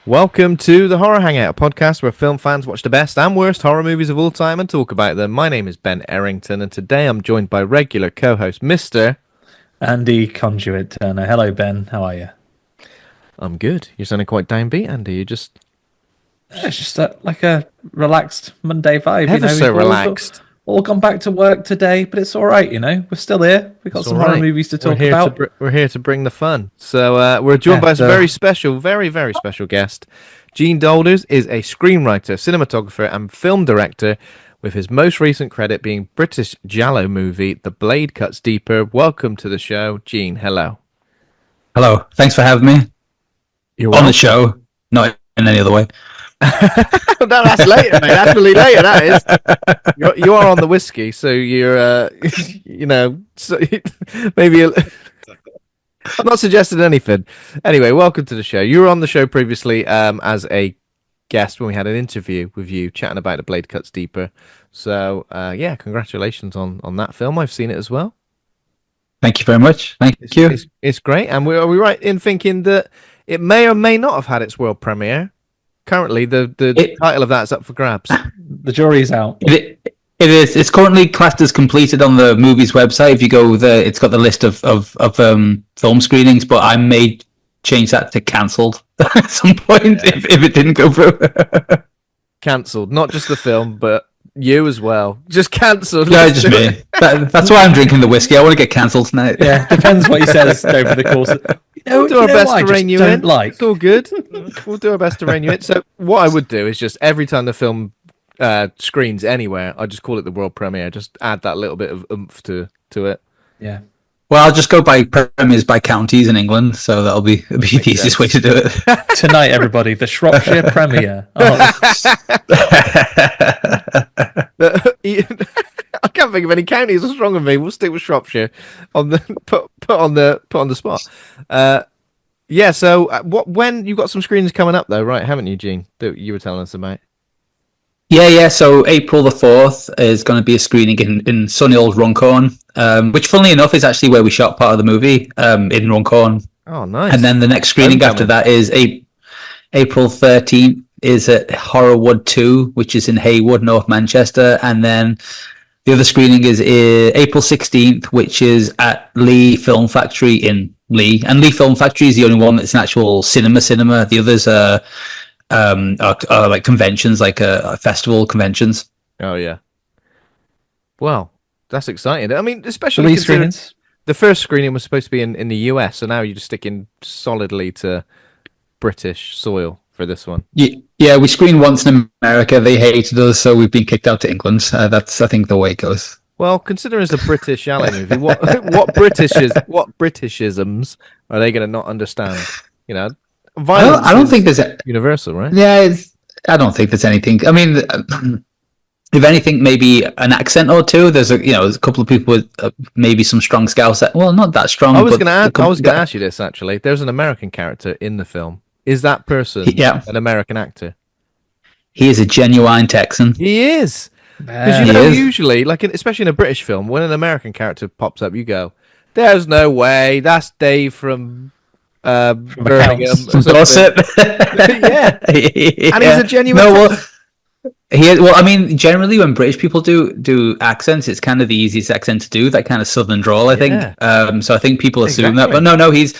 Welcome to the Horror Hangout, a podcast where film fans watch the best and worst horror movies of all time and talk about them. My name is Ben Errington, and today I'm joined by regular co-host Mr. Andy Conduit Turner. Hello, Ben. How are you? I'm good. You're sounding quite downbeat, Andy. It's just like a relaxed Monday vibe. Ever so relaxed. All gone back to work today, but it's all right. We're still here. We've got some horror movies to talk about. We're here to bring the fun. So we're joined by a very special, very, very special guest. Gene Dolders is a screenwriter, cinematographer, and film director, with his most recent credit being British giallo movie The Blade Cuts Deeper. Welcome to the show, Gene. Hello. Hello. Thanks for having me. You're on welcome. The show, not in any other way. No, that's later, mate. That's really later. That is. You are on the whiskey, so you're, so maybe. I'm not suggesting anything. Anyway, welcome to the show. You were on the show previously as a guest when we had an interview with you, chatting about The Blade Cuts Deeper. So, congratulations on that film. I've seen it as well. Thank you very much. Thank you. It's great. And are we right in thinking that it may or may not have had its world premiere? Currently, the title of that is up for grabs. The jury's out. It is. It's currently classed as completed on the movie's website. If you go there, it's got the list of film screenings, but I may change that to cancelled at some point if it didn't go through. Cancelled. Not just the film, but you as well. Just cancelled. No, just me. That's why I'm drinking the whiskey. I want to get cancelled tonight. Yeah, depends what he says over the course of... We'll do our best to rein you in. It's all good. We'll do our best to rein you in. So what I would do is just every time the film screens anywhere, I just call it the world premiere. Just add that little bit of oomph to it. Yeah. Well, I'll just go by premieres by counties in England, so that'll be the easiest way to do it. Tonight, everybody, the Shropshire premiere. I can't think of any counties. What's wrong with me? We'll stick with Shropshire on the put on the spot. So when you've got some screens coming up though, right? Haven't you, Gene? That you were telling us about. Yeah. So April the 4th is going to be a screening in sunny old Runcorn, which, funnily enough, is actually where we shot part of the movie in Runcorn. Oh, nice. And then the next screening after that is April 13th is at Horrorwood 2, which is in Haywood, North Manchester, and then the other screening is April 16th, which is at Lee Film Factory in Lee. And Lee Film Factory is the only one that's an actual cinema. The others are like conventions, like festival conventions. Oh, yeah. Well, that's exciting. I mean, especially screenings. The first screening was supposed to be in the US, so now you're just sticking solidly to British soil for this one. Yeah, we screened once in America. They hated us, so we've been kicked out to England. That's, I think, the way it goes. Well, considering it's a British giallo movie, what Britishisms are they going to not understand? Violence. I don't think there's universal, right? Yeah, I don't think there's anything. I mean, if anything, maybe an accent or two. There's a couple of people with maybe some strong Scouse. Well, not that strong. I was going to ask you this actually. There's an American character in the film. Is that person an American actor? He is a genuine Texan. He is. Because usually, like especially in a British film, when an American character pops up, you go, "There's no way, that's Dave from Birmingham." Gossip. Yeah, and he's a genuine. I mean, generally when British people do accents, it's kind of the easiest accent to do. That kind of southern drawl, I think. So I think people assume that, but no, he's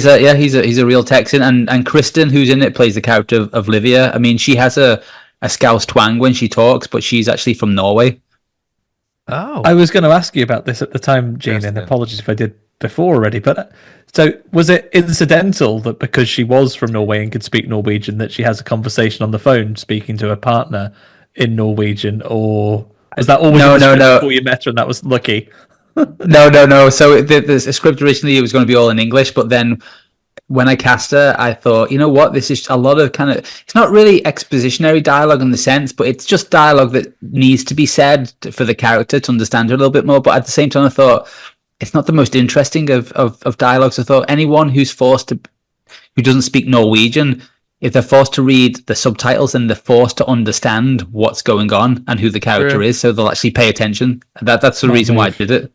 a real Texan, and Kristen, who's in it, plays the character of Livia. I mean, she has a Scouse twang when she talks, but she's actually from Norway. Oh, I was going to ask you about this at the time, Gene, and apologies if I did before already. But so was it incidental that because she was from Norway and could speak Norwegian, that she has a conversation on the phone speaking to her partner in Norwegian, or was that always before you met her and that was lucky? No. So the script originally it was going to be all in English, but then when I cast her, I thought, you know what, this is a lot of kind of, it's not really expositionary dialogue in the sense, but it's just dialogue that needs to be said for the character to understand her a little bit more. But at the same time, I thought it's not the most interesting of dialogues. I thought anyone who doesn't speak Norwegian, if they're forced to read the subtitles, then they're forced to understand what's going on and who the character is, so they'll actually pay attention. That's the reason why I did it.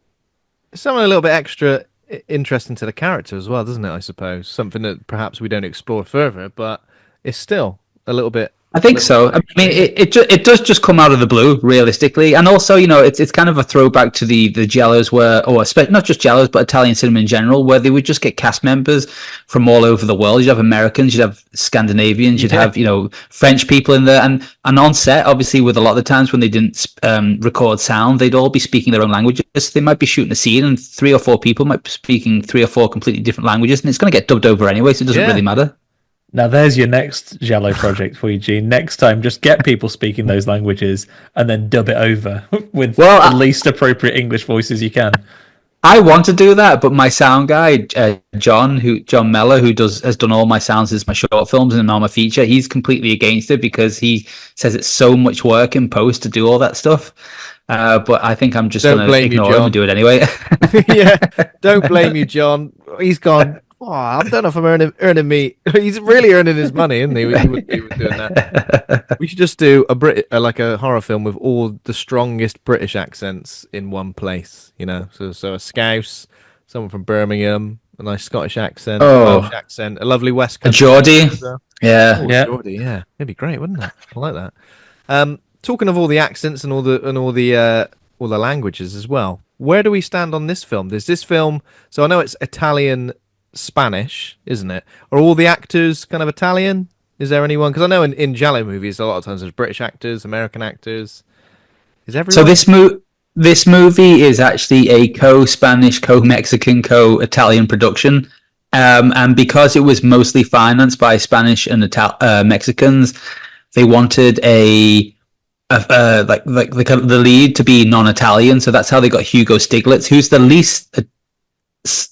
Something a little bit extra interesting to the character as well, doesn't it? I suppose something that perhaps we don't explore further, but is still a little bit. I think so. I mean, it does just come out of the blue, realistically, and also, it's kind of a throwback to the Giallos not just Giallos, but Italian cinema in general, where they would just get cast members from all over the world. You'd have Americans, you'd have Scandinavians, you'd have French people in there, and on set, obviously, with a lot of the times when they didn't record sound, they'd all be speaking their own languages. They might be shooting a scene, and 3 or 4 people might be speaking 3 or 4 completely different languages, and it's going to get dubbed over anyway, so it doesn't really matter. Now, there's your next Giallo project for you, Gene. Next time, just get people speaking those languages and then dub it over with the least appropriate English voices you can. I want to do that, but my sound guy, John Mellor, who has done all my sounds as my short films and all my feature, he's completely against it because he says it's so much work in post to do all that stuff. But I think I'm just going to ignore him and do it anyway. Yeah, don't blame you, John. He's gone. Oh, I don't know if I'm earning me. He's really earning his money, isn't he? He would doing that. We should just do like a horror film with all the strongest British accents in one place. So a Scouse, someone from Birmingham, a nice Scottish accent, Welsh accent, a lovely West Coast. A Geordie, Geordie, yeah, it'd be great, wouldn't it? I like that. Talking of all the accents and all the languages as well. Where do we stand on this film? There's this film. So I know it's Italian. Spanish, isn't it? Are all the actors kind of Italian? Is there anyone? Because I know in Giallo movies, a lot of times there's British actors, American actors. Is everyone? So this movie is actually a co-Spanish, co-Mexican, co-Italian production, and because it was mostly financed by Spanish and Mexicans, they wanted the lead to be non-Italian. So that's how they got Hugo Stiglitz, who's the least.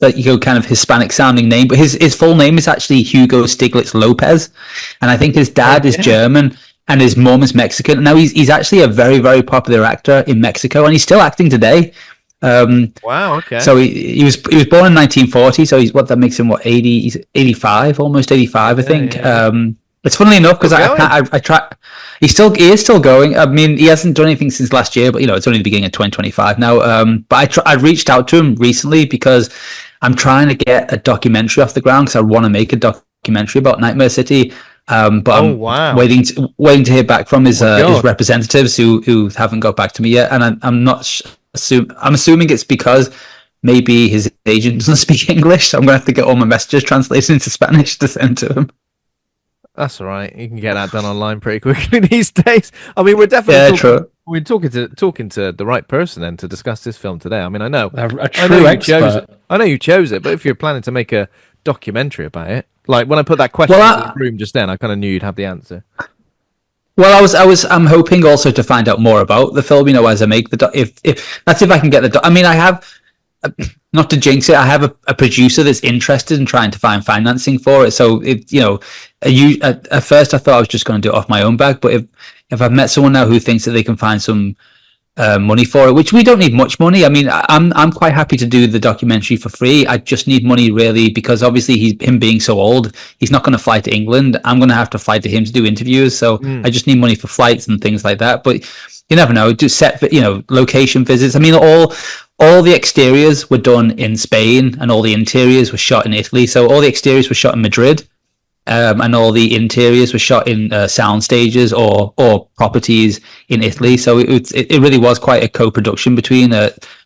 Kind of Hispanic sounding name, but his full name is actually Hugo Stiglitz Lopez, and I think his dad is German and his mom is Mexican. Now he's actually a very, very popular actor in Mexico, and he's still acting today. Wow, okay. So he was born in 1940, so that makes him 80? He's 85, almost 85, I think. Yeah. It's funnily enough because I try. He is still going. I mean, he hasn't done anything since last year, but it's only the beginning of 2025 now. But I reached out to him recently because I'm trying to get a documentary off the ground because I want to make a documentary about Nightmare City. But I'm waiting to hear back from his representatives who haven't got back to me yet, and I'm assuming it's because maybe his agent doesn't speak English, so I'm going to have to get all my messages translated into Spanish to send to him. That's all right. You can get that done online pretty quickly these days. I mean, we're definitely we're talking to the right person then to discuss this film today. I mean, I know you chose it, but if you're planning to make a documentary about it, like when I put that question in the room just then, I kind of knew you'd have the answer. Well, I'm hoping also to find out more about the film. As I make if I can get the. I mean, I have. Not to jinx it, I have a producer that's interested in trying to find financing for it. So at first I thought I was just going to do it off my own bag, but if I've met someone now who thinks that they can find some money for it, which we don't need much money. I mean, I'm quite happy to do the documentary for free. I just need money really because obviously him being so old, he's not going to fly to England. I'm going to have to fly to him to do interviews. So I just need money for flights and things like that. But you never know. Do location visits. I mean, all the exteriors were done in Spain and all the interiors were shot in Italy. So all the exteriors were shot in Madrid, and all the interiors were shot in sound stages or properties in Italy. So it really was quite a co-production between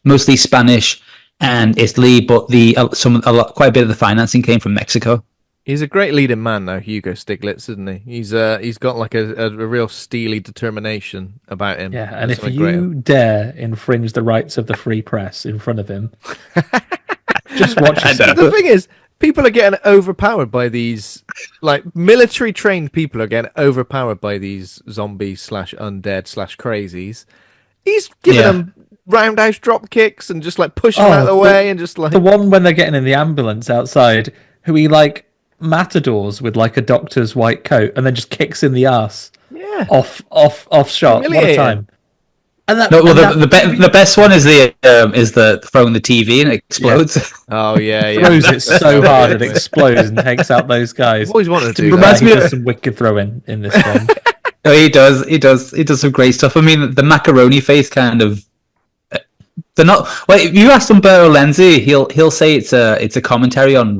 mostly Spanish and Italy, but quite a bit of the financing came from Mexico. He's a great leading man, though, Hugo Stiglitz, isn't he? He's got like a real steely determination about him. Yeah, and if you dare infringe the rights of the free press in front of him, just watch yourself. The thing is, people are getting overpowered by these, like military trained people are getting overpowered by these zombies / undead / crazies. He's giving them roundhouse drop kicks and just like pushing them out of the way and just like the one when they're getting in the ambulance outside, who he like matadors with like a doctor's white coat and then just kicks in the ass. Yeah. Off shot. What a time. And the best one is the throwing the TV and it explodes. Yeah. Oh yeah, throws it so hard it explodes and takes out those guys. I've always wanted to do that. He does some wicked throwing in this one. No, he does some great stuff. I mean, the macaroni face kind of. They're not. Well, if you ask Umberto Lenzi, he'll say it's a commentary on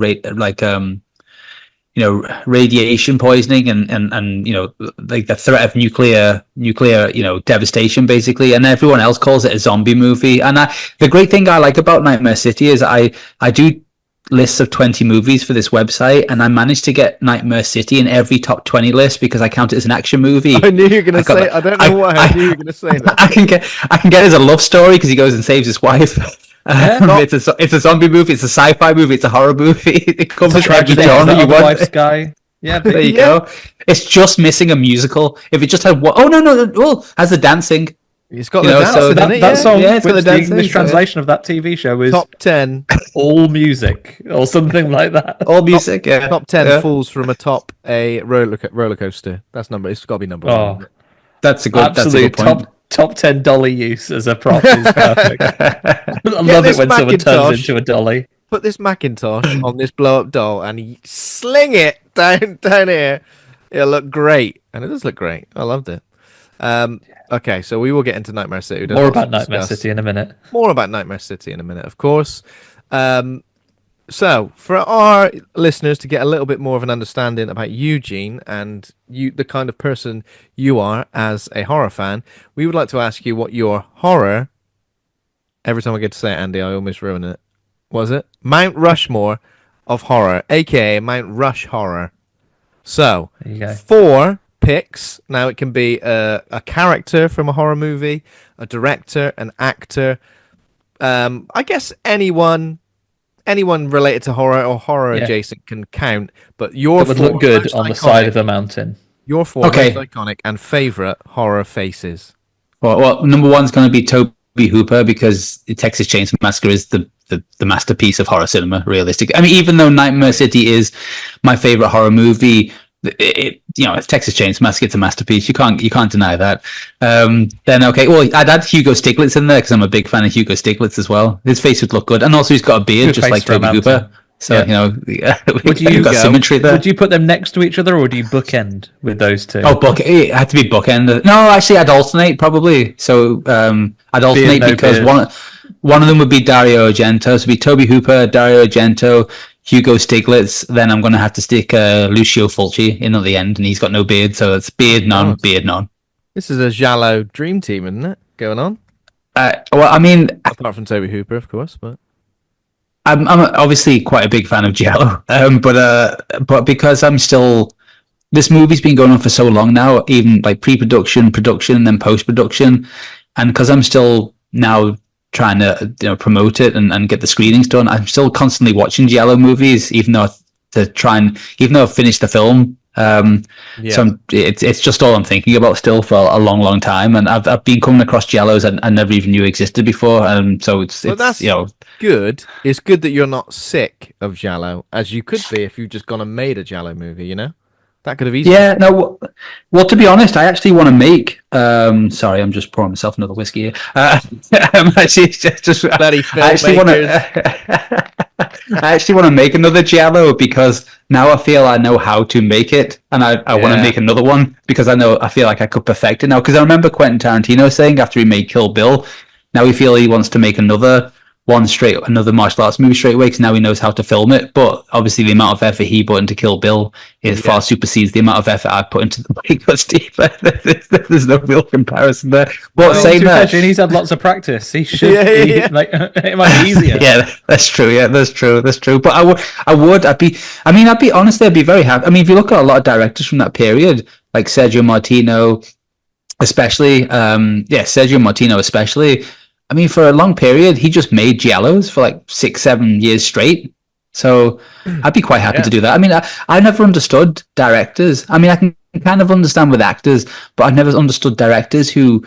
radiation poisoning and like the threat of nuclear devastation, basically, and everyone else calls it a zombie movie. And the great thing I like about Nightmare City is I do lists of 20 movies for this website, and I managed to get Nightmare City in every top 20 list because I count it as an action movie. I knew you were going to say. I don't know why I knew you were going to say that. I can get it as a love story because he goes and saves his wife. It's a zombie movie. It's a sci-fi movie. It's a horror movie. It covers every genre you want. Wife's guy. Yeah, there you go. It's just missing a musical. If it just had one, has the dancing. It's got the dancing in it. That song, it's got the dancing. The English translation of that TV show is top 10 all music or something like that. All music. Top 10 falls from atop a roller coaster. That's number. It's got to be number one. That's a good point. Top 10 dolly use as a prop is perfect. I love it when someone turns into a dolly. Put this Macintosh on this blow up doll and you sling it down here. It'll look great, and it does look great. I loved it. Okay, so we will get into Nightmare City. More about Nightmare City in a minute. Of course. So, for our listeners to get a little bit more of an understanding about Eugene and the kind of person you are as a horror fan, we would like to ask you what your horror... Every time I get to say it, Andy, I almost ruin it. Was it? Mount Rushmore of horror, a.k.a. Mount Rush Horror. So, 4 picks. Now, it can be a character from a horror movie, a director, an actor. I guess anyone related to horror or horror adjacent can count, but your would look good on the side of the mountain. Your 4 most iconic and favorite horror faces. Well, number 1's going to be Tobe Hooper because Texas Chainsaw Massacre is the masterpiece of horror cinema. Realistic. I mean, even though Nightmare City is my favorite horror movie, it's Texas Chainsaw Massacre. It's a masterpiece. You can't deny that. Then I'd add Hugo Stiglitz in there because I'm a big fan of Hugo Stiglitz as well. His face would look good, and also he's got a beard just like Tobe Hooper. So you've got symmetry there. Would you put them next to each other, or do you bookend with those two? It had to be bookend. No, actually, I'd alternate probably. So I'd alternate because one of them would be Dario Argento. So it'd be Tobe Hooper, Dario Argento, Hugo Stiglitz. Then I'm going to have to stick Lucio Fulci in at the end, and he's got no beard, so it's beard none. This is a Giallo dream team, isn't it? Going on. Apart from Tobe Hooper, of course, but. I'm obviously quite a big fan of Giallo, but because this movie's been going on for so long now, even like pre-production, production, and then post-production, and because I'm still now trying to promote it and get the screenings done, I'm still constantly watching Giallo movies, even though I've finished the film. So it's just all I'm thinking about still for a long, long time, and I've been coming across Giallos I never even knew existed before, and so it's good. It's good that you're not sick of Giallo, as you could be if you just gone and made a Giallo movie. That could have easily. Yeah, no. Well, to be honest, I actually want to make. Sorry, I'm just pouring myself another whiskey here. I actually want to make another Giallo because now I feel I know how to make it, and I want to make another one because I feel like I could perfect it now. Because I remember Quentin Tarantino saying after he made Kill Bill, now he wants to make another martial arts movie straight away because now he knows how to film it. But obviously the amount of effort he put into Kill Bill far supersedes the amount of effort I put into the Blake Steve. There's no real comparison there. But saying that, he's had lots of practice. He should be like it might be easier. Yeah, that's true. Yeah, that's true. But I'd be very happy. I mean, if you look at a lot of directors from that period, like Sergio Martino, especially. I mean, for a long period, he just made Giallos for like 6-7 years straight. So I'd be quite happy to do that. I mean, I never understood directors. I mean, I can kind of understand with actors, but I've never understood directors who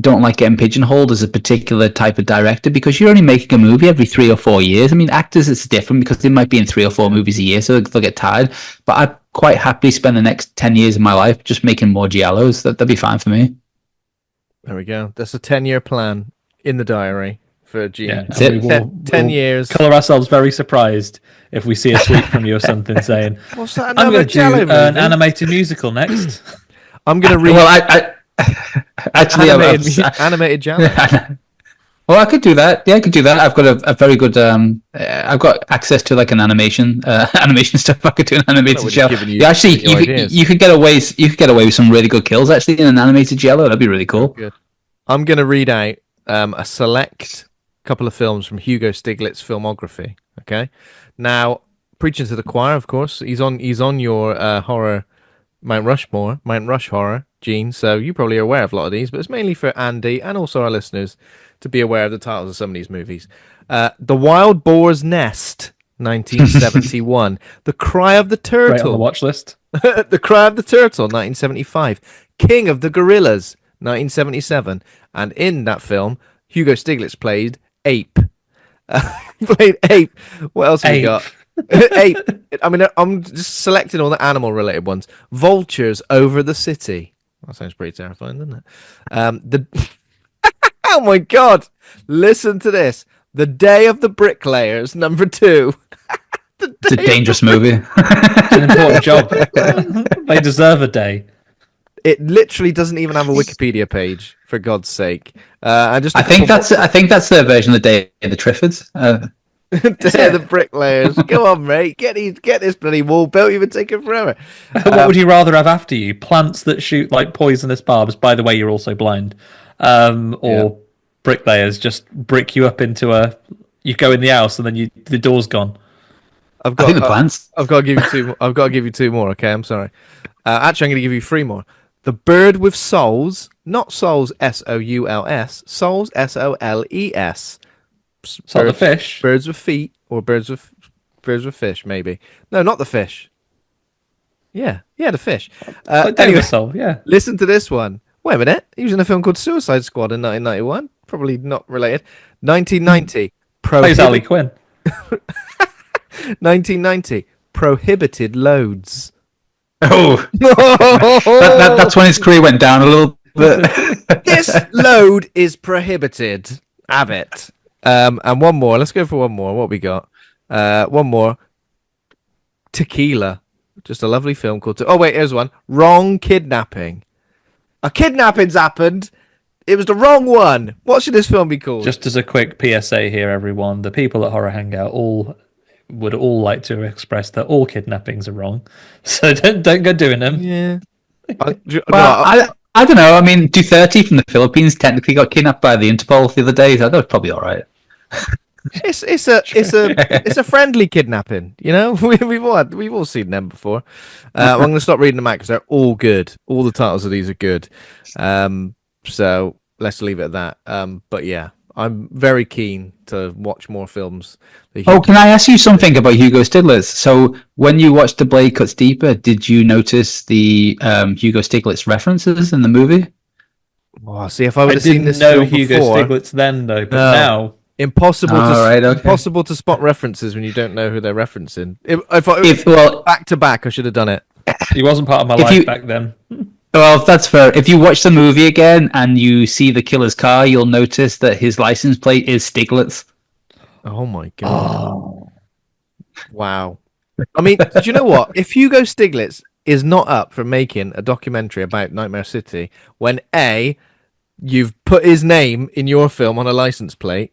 don't like getting pigeonholed as a particular type of director because you're only making a movie every 3 or 4 years. I mean, actors, it's different because they might be in 3 or 4 movies a year, so they'll get tired. But I'd quite happily spend the next 10 years of my life just making more Giallos. That'd be fine for me. There we go. That's a 10-year plan in the diary for Gene. Yeah, we'll 10 years. Colour ourselves very surprised if we see a tweet from you or something saying, "What's that? I'm going to do an animated musical next." I'm going to read. Well, I actually animated Giallo. Well, I could do that. Yeah, I could do that. I've got a very good. I've got access to like an animation stuff. I could do an animated Jello. Yeah, actually, you could get away. You could get away with some really good kills actually in an animated Jello. That'd be really cool. Good. I'm going to read out a select couple of films from Hugo Stiglitz filmography. Okay, now preaching to the choir, of course. He's on your horror Mount Rush horror, Gene. So you probably are aware of a lot of these, but it's mainly for Andy and also our listeners to be aware of the titles of some of these movies. The Wild Boar's Nest, 1971. The Cry of the Turtle. Right on the watch list. The Cry of the Turtle, 1975. King of the Gorillas, 1977. And in that film, Hugo Stiglitz played Ape. Played Ape. What else have we got? Ape. I mean, I'm just selecting all the animal-related ones. Vultures Over the City. That sounds pretty terrifying, doesn't it? Oh my God! Listen to this. The Day of the Bricklayers, number 2. It's a dangerous movie. It's an important job. They deserve a day. It literally doesn't even have a Wikipedia page, for God's sake. I think that's the version of the Day of the Triffids. Day of the Bricklayers. Go on, mate. Get this bloody wall built. You've been taking forever. What would you rather have after you? Plants that shoot like poisonous barbs. By the way, you're also blind. Or bricklayers just brick you up into you go in the house and then the door's gone. I think the plants. I've got to give you two. I've got to give you 2 more. Okay, I'm sorry. Actually, I'm going to give you 3 more. The Bird with Souls, not souls SOULS, souls SOLES. So the fish. Birds with feet or birds with fish, maybe. No, not the fish. Yeah, the fish. Anyway, soul, yeah. Listen to this one. Wait a minute. He was in a film called Suicide Squad in 1991. Probably not related. 1990. Plays Harley Quinn. 1990. Prohibited Loads. Oh, that's when his career went down a little bit. This load is prohibited. Have it. And one more. Let's go for one more. What we got? One more. Tequila. Just a lovely film called... Oh, wait, here's one. Wrong Kidnapping. A kidnapping's happened. It was the wrong one. What should this film be called? Just as a quick PSA here, everyone. The people at Horror Hangout would all like to express that all kidnappings are wrong. So don't go doing them. Yeah. I don't know. I mean, 230 from the Philippines technically got kidnapped by the Interpol the other day. That was probably all right. It's a friendly kidnapping. You know, we've all seen them before. I'm going to stop reading them out because they're all good. All the titles of these are good. So let's leave it at that. But yeah, I'm very keen to watch more films. Can I ask you something about Hugo Stiglitz? So when you watched The Blade Cuts Deeper, did you notice the Hugo Stiglitz references in the movie? Oh, see, if I would have seen this film Hugo before, Stiglitz then though, but now impossible to spot references when you don't know who they're referencing. If back to back, I should have done it. He wasn't part of my life back then. Well, that's fair. If you watch the movie again and you see the killer's car, you'll notice that his license plate is Stiglitz. Oh my God. Oh. Wow. I mean, do you know what? If Hugo Stiglitz is not up for making a documentary about Nightmare City, when A, you've put his name in your film on a license plate,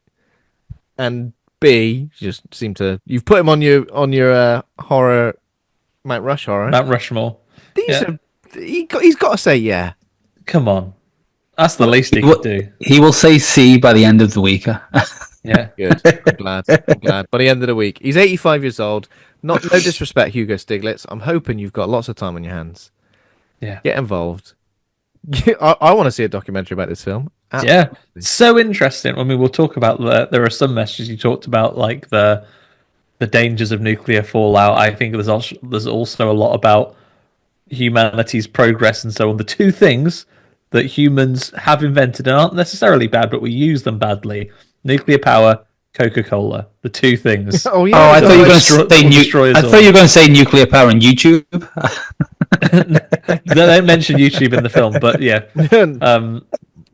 and B, you've put him on your horror Mount Rushmore. He's got to say yeah. Come on, that's the least he could do. He will say C by the end of the week. Yeah, good. I'm glad. By the end of the week, he's 85 years old. No disrespect, Hugo Stiglitz. I'm hoping you've got lots of time on your hands. Yeah, get involved. I want to see a documentary about this film. Absolutely. Yeah, so interesting. I mean, we'll talk about there are some messages you talked about, like the dangers of nuclear fallout. I think there's also a lot about humanity's progress and so on. The two things that humans have invented and aren't necessarily bad, but we use them badly: nuclear power, Coca-Cola. The two things. Oh yeah. I thought you were going to say nuclear power and YouTube. They don't mention YouTube in the film, but yeah.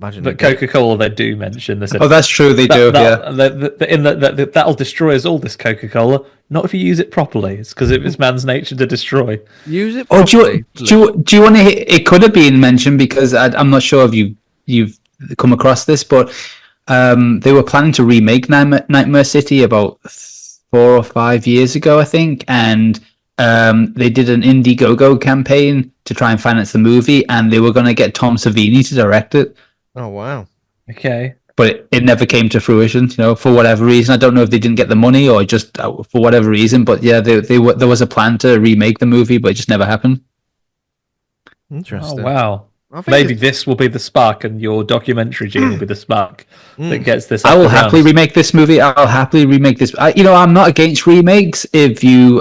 But Coca-Cola, they do mention this. Oh, that's true. They do. That'll destroy us all. This Coca-Cola, not if you use it properly. It's because it's man's nature to destroy. Use it properly. Do you want to? It could have been mentioned because I'm not sure if you've come across this, but They were planning to remake Nightmare City about 4 or 5 years ago, I think, and they did an Indiegogo campaign to try and finance the movie, and they were going to get Tom Savini to direct it. Oh wow! Okay, but it never came to fruition. For whatever reason. I don't know if they didn't get the money or just for whatever reason. But yeah, there was a plan to remake the movie, but it just never happened. Interesting. Oh wow! Maybe this will be the spark, and your documentary, Gene, will be the spark that gets this. I will happily remake this movie. I'll happily remake this. I'm not against remakes if you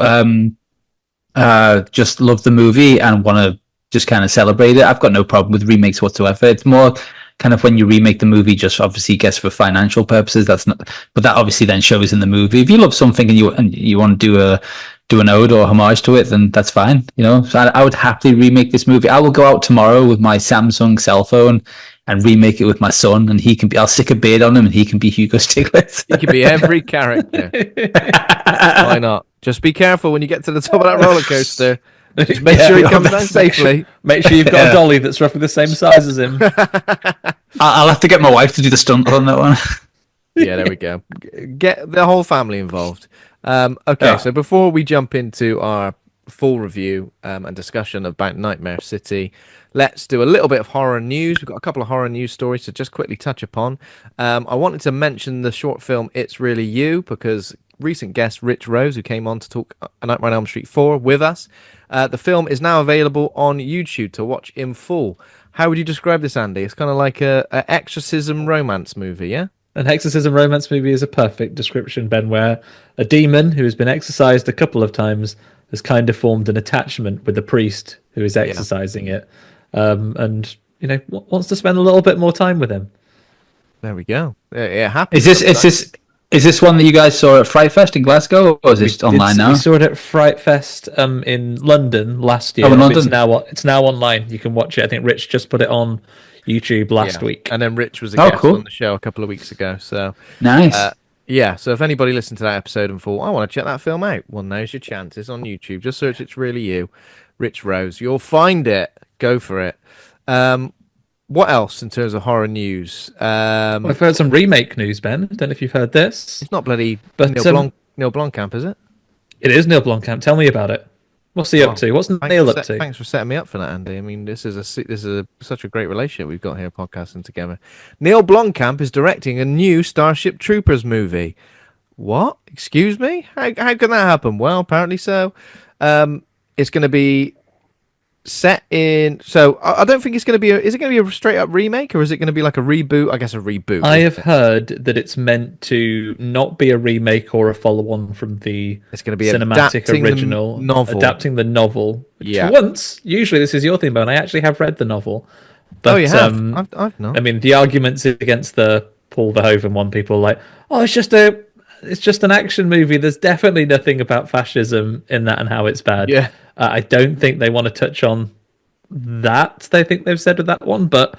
just love the movie and want to just kind of celebrate it. I've got no problem with remakes whatsoever. It's more kind of when you remake the movie, just obviously guess for financial purposes. That's not, but that obviously then shows in the movie. If you love something and you want to do an ode or homage to it, then that's fine. So I would happily remake this movie. I will go out tomorrow with my Samsung cell phone and remake it with my son, and I'll stick a beard on him, and he can be Hugo Stiglitz. He can be every character. Why not? Just be careful when you get to the top of that roller coaster. Just make sure he comes down safely. Make sure you've got a dolly that's roughly the same size as him. I'll have to get my wife to do the stunt on that one. Yeah, there we go. Get the whole family involved. Okay, so before we jump into our full review and discussion about Nightmare City, let's do a little bit of horror news. We've got a couple of horror news stories to just quickly touch upon. I wanted to mention the short film It's Really You, because recent guest Rich Rose, who came on to talk Nightmare on Elm Street 4 with us, the film is now available on YouTube to watch in full. How would you describe this, Andy? It's kind of like a exorcism romance movie, yeah? An exorcism romance movie is a perfect description, Ben, where a demon who has been exorcised a couple of times has kind of formed an attachment with the priest who is exorcising it, and wants to spend a little bit more time with him. There we go. It happens. Is this one that you guys saw at Fright Fest in Glasgow, or is this online now? We saw it at Fright Fest in London last year. Oh, in London? It's now online. You can watch it. I think Rich just put it on YouTube last week. And then Rich was a guest on the show a couple of weeks ago. So nice. So if anybody listened to that episode and thought, I want to check that film out, well, now's your chance. It's on YouTube. Just search It's Really You, Rich Rose. You'll find it. Go for it. What else in terms of horror news? I've heard some remake news, Ben. I don't know if you've heard this. It's not bloody Neil Blomkamp, is it? It is Neil Blomkamp. Tell me about it. What's he up to? What's Neil up to? Thanks for setting me up for that, Andy. I mean, this is such a great relationship we've got here podcasting together. Neil Blomkamp is directing a new Starship Troopers movie. What? Excuse me? How can that happen? Well, apparently so. It's going to be set in. So I don't think it's going to be. Is it going to be a straight up remake, or is it going to be like a reboot? I guess a reboot. I have heard that it's meant to not be a remake or a follow on from the. It's going to be cinematic original novel, adapting the novel. Yeah. For once, usually this is your thing, but I actually have read the novel. But, you have? I've not. I mean, the arguments against the Paul Verhoeven one, people are like, oh, it's just an action movie. There's definitely nothing about fascism in that and how it's bad. Yeah. I don't think they want to touch on that. They think they've said with that one, but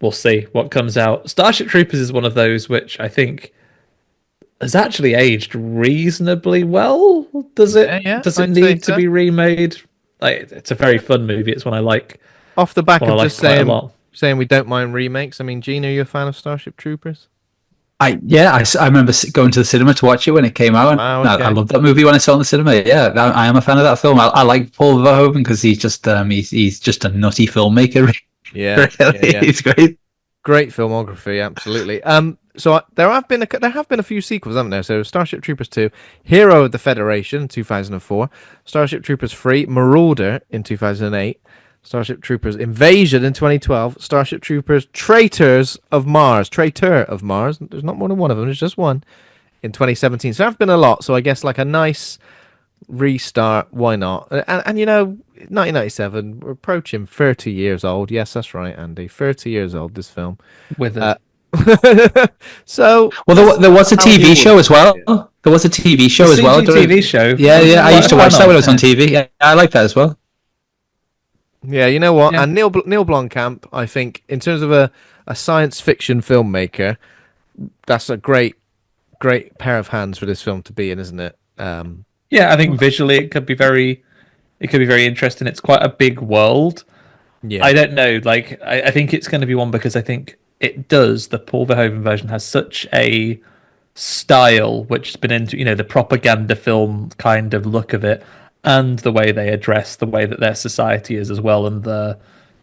we'll see what comes out. Starship Troopers is one of those which I think has actually aged reasonably well. Does it? Yeah, does it need to be remade? It's a very fun movie. It's one I like. Off the back of just saying we don't mind remakes. I mean, Gene, are you a fan of Starship Troopers? I remember going to the cinema to watch it when it came out, and I loved that movie when I saw it in the cinema. Yeah, I am a fan of that film. I like Paul Verhoeven because he's just a nutty filmmaker. Yeah, It's great. Great filmography, absolutely. So there have been a few sequels, haven't there? So Starship Troopers 2, Hero of the Federation in 2004, Starship Troopers 3, Marauder in 2008. Starship Troopers Invasion in 2012, Starship Troopers Traitor of Mars. There's not more than one of them, there's just one in 2017. So there have been a lot, so I guess like a nice restart, why not? And 1997, we're approaching 30 years old. Yes, that's right, Andy. 30 years old, this film. With it. So there was a TV show as well. There was a TV show as well. TV show. Yeah. I used to watch that when it was on TV. Yeah, I like that as well. Yeah, you know what? Yeah. And Neil Blomkamp, I think, in terms of a science fiction filmmaker, that's a great pair of hands for this film to be in, isn't it? Yeah, I think visually it could be very interesting. It's quite a big world. Yeah, I don't know. I think it's going to be one because I think the Paul Verhoeven version has such a style which has been into, the propaganda film kind of look of it, and the way they address the way that their society is as well, and the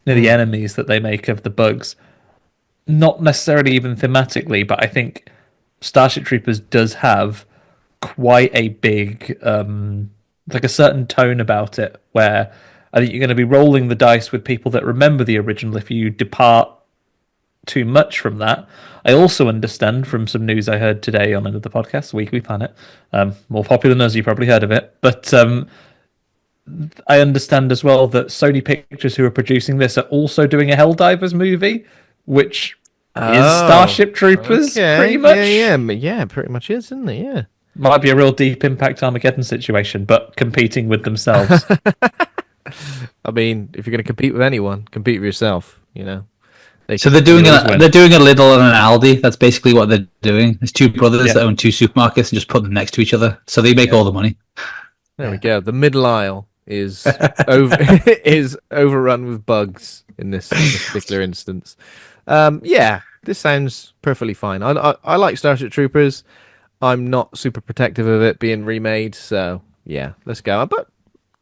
enemies that they make of the bugs. Not necessarily even thematically, but I think Starship Troopers does have quite a big, like a certain tone about it, where I think you're going to be rolling the dice with people that remember the original if you depart too much from that. I also understand from some news I heard today on another podcast, Weekly Planet, more popular than us, you probably heard of it, but I understand as well that Sony Pictures, who are producing this, are also doing a Helldivers movie, which is Starship Troopers, pretty much. Yeah, pretty much is, isn't it? Yeah. Might be a real Deep Impact Armageddon situation, but competing with themselves. I mean, if you're going to compete with anyone, compete with yourself. So they're doing a Lidl and an Aldi. That's basically what they're doing. There's two brothers that own two supermarkets and just put them next to each other, so they make all the money. There we go. The middle aisle is is overrun with bugs in this particular instance. This sounds perfectly fine. I like Starship Troopers. I'm not super protective of it being remade, so yeah, let's go. But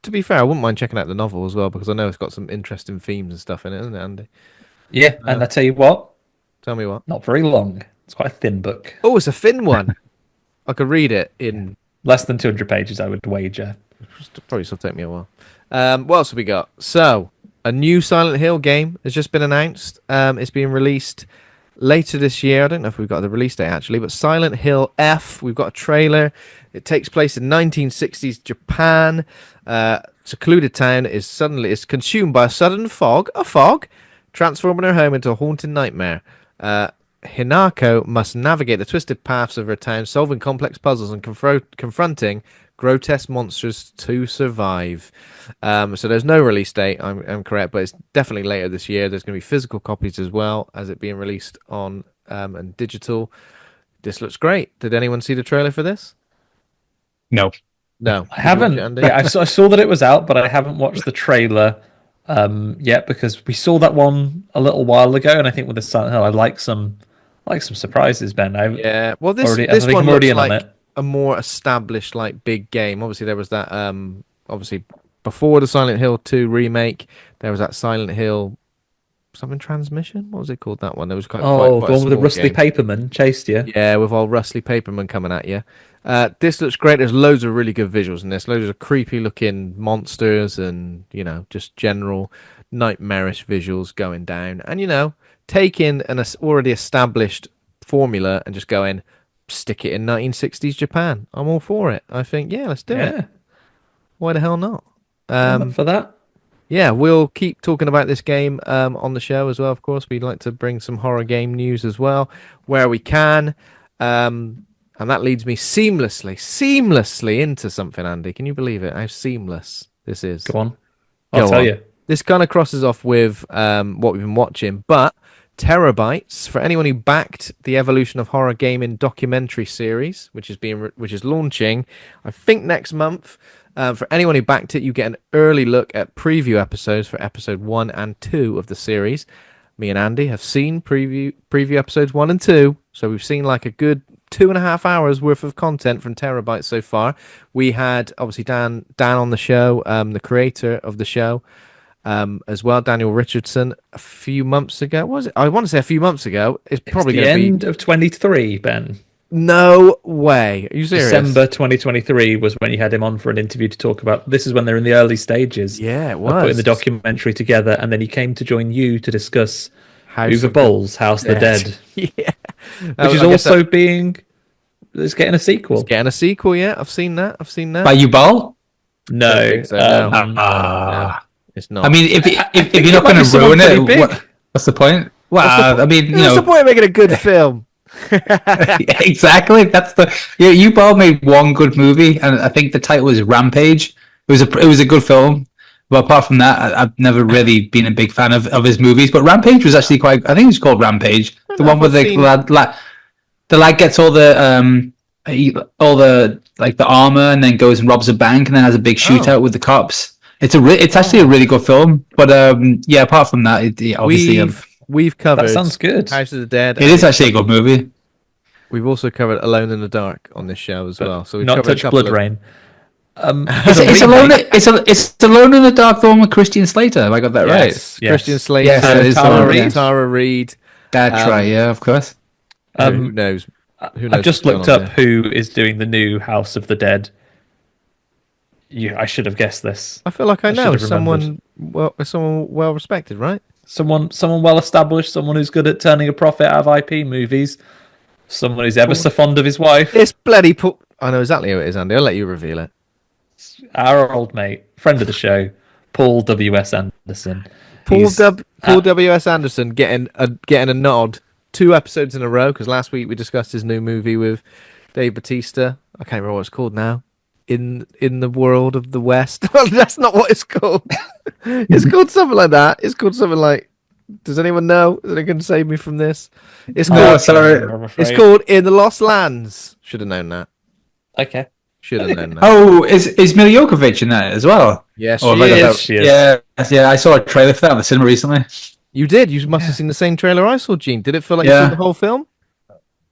to be fair, I wouldn't mind checking out the novel as well, because I know it's got some interesting themes and stuff in it, isn't it, Andy? Yeah, and I tell you what. Tell me what. Not very long. It's quite a thin book. Oh, it's a thin one. I could read it in less than 200 pages, I would wager. Probably still take me a while. What else have we got? So, a new Silent Hill game has just been announced. It's being released later this year. I don't know if we've got the release date actually, but Silent Hill F. We've got a trailer. It takes place in 1960s Japan. Secluded town is consumed by a sudden fog, transforming her home into a haunting nightmare. Hinako must navigate the twisted paths of her town, solving complex puzzles and confronting grotesque monsters to survive. So there's no release date, I'm correct, but it's definitely later this year. There's going to be physical copies as well as it being released on and digital. This looks great. Did anyone see the trailer for this? No. I haven't. I saw that it was out, but I haven't watched the trailer yet, because we saw that one a little while ago, and I think with the Silent Hill, I like some surprises, Ben. This one looks like a more established, like, big game. Obviously, there was that. Obviously, before the Silent Hill 2 remake, there was that Silent Hill something transmission. What was it called? That one. There was quite the one with the Rusty Paperman chased you. Yeah, with old Rusty Paperman coming at you. This looks great. There's loads of really good visuals in this. Loads of creepy looking monsters and, just general nightmarish visuals going down. And, taking an already established formula and just going, stick it in 1960s Japan. I'm all for it. I think, let's do it. Why the hell not? For that. Yeah, we'll keep talking about this game on the show as well, of course. We'd like to bring some horror game news as well, where we can. And that leads me seamlessly into something, Andy. Can you believe it? How seamless this is. Go on. I'll tell you. This kind of crosses off with what we've been watching, but TerrorBytes, for anyone who backed the Evolution of Horror Gaming documentary series, which is launching, I think, next month. For anyone who backed it, you get an early look at preview episodes for episode 1 and 2 of the series. Me and Andy have seen preview episodes 1 and 2, so we've seen like a good 2.5 hours worth of content from TerrorBytes so far. We had obviously Dan on the show, the creator of the show, as well, Daniel Richardson, a few months ago. Was it? I want to say a few months ago. It's probably the end of 23, Ben. No way. Are you serious? December 2023 was when you had him on for an interview to talk about. This is when they're in the early stages. Yeah, it was. Of putting the documentary together, and then he came to join you to discuss Uwe Boll's House of the Dead. Yeah. Which is also being... It's getting a sequel. It's getting a sequel, yeah. I've seen that. By Uwe Boll? No. No. It's not. I mean, if you're not going to ruin it, what's the point? Well, I mean, what's the point of making a good film? Exactly. That's Uwe Boll made one good movie, and I think the title was Rampage. It was a good film, but apart from that, I've never really been a big fan of his movies. But Rampage was actually quite. I think it's called Rampage. The one where the lad gets all the armor and then goes and robs a bank and then has a big shootout with the cops. It's actually a really good film. But apart from that, obviously We've covered That sounds good. House of the Dead. It is actually a good movie. We've also covered Alone in the Dark on this show as well. So we've Not covered a touch couple Blood Rain. It's Alone. It's Alone in the Dark, the one with Christian Slater. Have I got that right? Yes. Christian Slater, Yes, that is Tara the one, Reid. yeah. Tara Reid. That's right. Yeah, of course. Who knows? Who knows I've just what's looked going up on here? who is doing the new House of the Dead. I should have guessed this. I feel like I I know should have someone well respected, right? Someone well established, someone who's good at turning a profit out of IP movies, someone who's ever so fond of his wife. It's bloody Paul. I know exactly who it is, Andy. I'll let you reveal it. Our old mate, friend of the show, Paul W.S. Anderson. Paul W.S. Anderson getting a nod 2 episodes in a row, because last week we discussed his new movie with Dave Bautista. I can't remember what it's called now. In the world of the West. Well, that's not what it's called. It's called something like that. It's called something like. Does anyone know? Is anyone can save me from this? It's called. sorry. It's called In the Lost Lands. Should have known that. Okay. Should have known that. Oh, is Mila Jovovich in that as well? Yes, Oh, she have I got is. that- She is. Yeah. I saw a trailer for that in the cinema recently. You did. You must have seen the same trailer I saw, Gene. Did it feel like Yeah. you saw the whole film?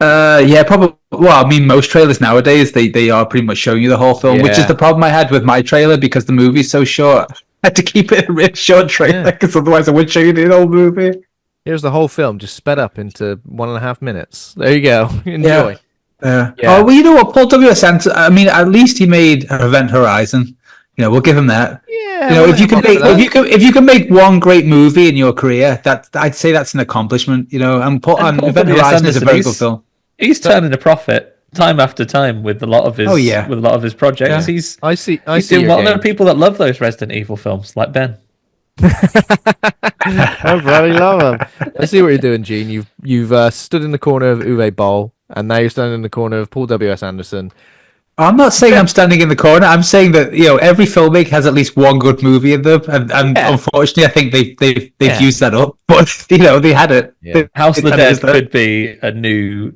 Yeah, probably. Well, I mean, most trailers nowadays they are pretty much showing you the whole film, which Yeah. is the problem I had with my trailer because the movie's so short. I had to keep it a really short trailer because otherwise I would show you the whole movie. Here's the whole film, just sped up into 1.5 minutes. There you go. Enjoy. Yeah. Yeah. Oh, well, you know what, Paul W.S. Anderson. I mean, at least he made Event Horizon. You know, we'll give him that. Yeah. You know, if you can make that. if you can make one great movie in your career, I'd say that's an accomplishment. You know, and Paul Event W.S. Horizon is a Anderson, very he's- good film. He's turning a profit time after time with a lot of his with a lot of his projects. Yeah. He's I see doing your well. There are game. people that love those Resident Evil films, like Ben. I bloody love him. I see what you're doing, Gene. You've stood in the corner of Uwe Boll, and now you're standing in the corner of Paul W.S. Anderson. I'm not saying I'm standing in the corner. I'm saying that every filmmaker has at least one good movie in them, and unfortunately, I think they've used that up. But they had it. Yeah. House of the It Dead is that. could be a new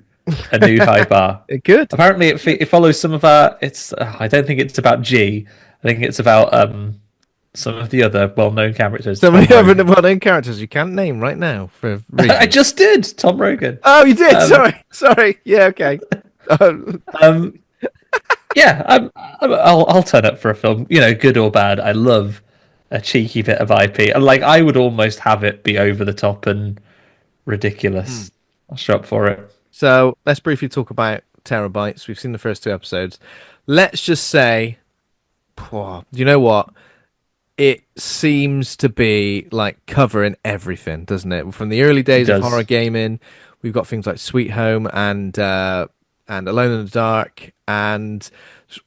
high bar. It could. Apparently, it follows some of our. It's I don't think it's about G. I think it's about some of the other well-known characters. Some of Tom the other Rogan. well-known characters you can't name right now for reasons. I just did Tom Rogan. Oh, you did. Sorry. Yeah. Okay. Yeah, I'll turn up for a film. Good or bad. I love a cheeky bit of IP. And I would almost have it be over the top and ridiculous. I'll show up for it. So let's briefly talk about TerrorBytes. We've seen the first 2 episodes. Let's just say, you know what? It seems to be covering everything, doesn't it? From the early days of horror gaming, we've got things like Sweet Home and Alone in the Dark, and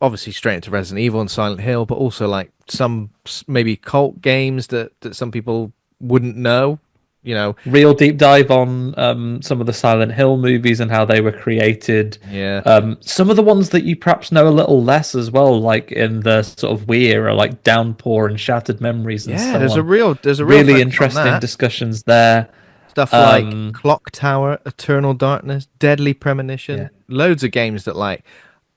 obviously straight into Resident Evil and Silent Hill, but also some maybe cult games that some people wouldn't know. Real deep dive on some of the Silent Hill movies and how they were created. Yeah. Some of the ones that you perhaps know a little less as well, like in the sort of Wii era, like Downpour and Shattered Memories and so on. There's a real really focus on interesting that. discussions there. Stuff like Clock Tower, Eternal Darkness, Deadly Premonition, loads of games that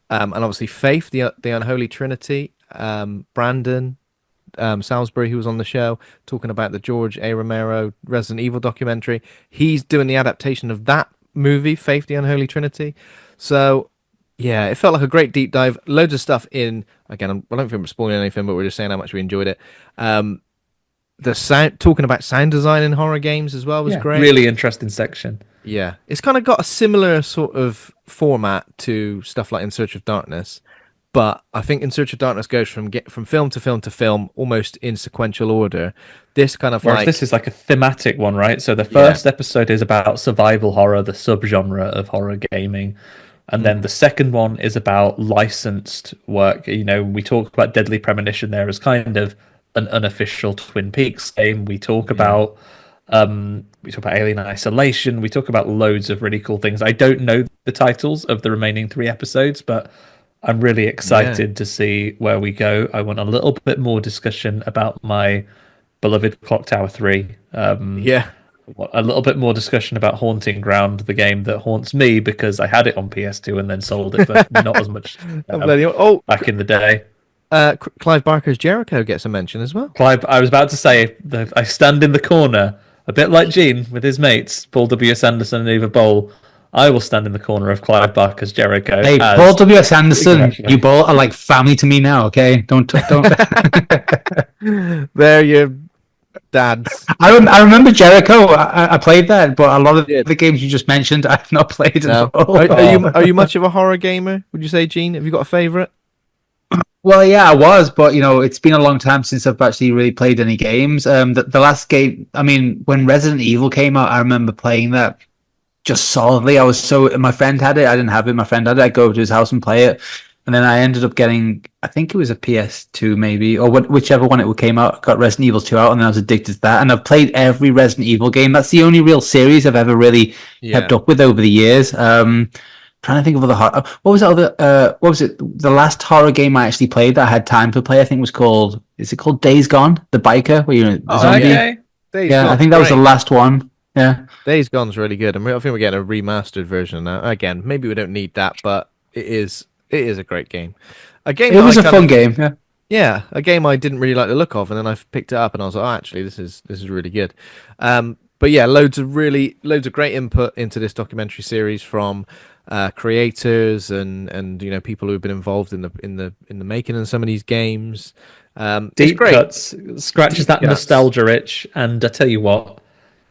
and obviously Faith, the Unholy Trinity, Brandon Salisbury, who was on the show, talking about the George A. Romero Resident Evil documentary. He's doing the adaptation of that movie, Faith, the Unholy Trinity. So, yeah, it felt like a great deep dive. Loads of stuff in. Again, I don't think we're spoiling anything, but we're just saying how much we enjoyed it. The sound, talking about sound design in horror games as well was great. Really interesting section. Yeah, it's kind of got a similar sort of format to stuff like In Search of Darkness, but I think In Search of Darkness goes from film to film to film almost in sequential order. This kind of Whereas this is like a thematic one, right? So the first episode is about survival horror, the subgenre of horror gaming. And then the second one is about licensed work. We talk about Deadly Premonition there as kind of an unofficial Twin Peaks game. We talk about Alien Isolation. We talk about loads of really cool things. I don't know the titles of the remaining 3 episodes, but I'm really excited to see where we go. I want a little bit more discussion about my beloved Clock Tower 3. A little bit more discussion about Haunting Ground, the game that haunts me because I had it on PS2 and then sold it for not as much back in the day. Clive Barker's Jericho gets a mention as well. Clive, I was about to say that I stand in the corner a bit like Gene with his mates, Paul W.S. Anderson and Eva Bowl, I will stand in the corner of Clive Barker's Jericho. Hey, Paul W.S. Anderson, you both are like family to me now, okay? Don't. They're your dads. I remember Jericho. I played that, but a lot of the games you just mentioned, I've not played at all. Are you much of a horror gamer, would you say, Gene? Have you got a favourite? Well, yeah, I was, but it's been a long time since I've actually really played any games. The last game, I mean, when Resident Evil came out, I remember playing that just solidly. My friend had it, I didn't have it. My friend had it. I'd go over to his house and play it, and then I ended up getting, I think it was a PS2 maybe, or whichever one it came out. Got Resident Evil 2 out, and then I was addicted to that. And I've played every Resident Evil game. That's the only real series I've ever really kept up with over the years. Trying to think of other horror. What was it? The last horror game I actually played that I had time to play, I think was called. Is it called Days Gone? The biker where you're a zombie. Okay. I think that was the last one. Yeah. Days Gone's really good, and I think we're getting a remastered version now. Again, maybe we don't need that, but it is a great game. It was a fun game. Yeah. Yeah, a game I didn't really like the look of, and then I picked it up and I was like, oh, actually, this is really good. But yeah, loads of great input into this documentary series from creators and people who have been involved in the making of some of these games. Deep cuts, scratches that nostalgia itch, and I tell you what,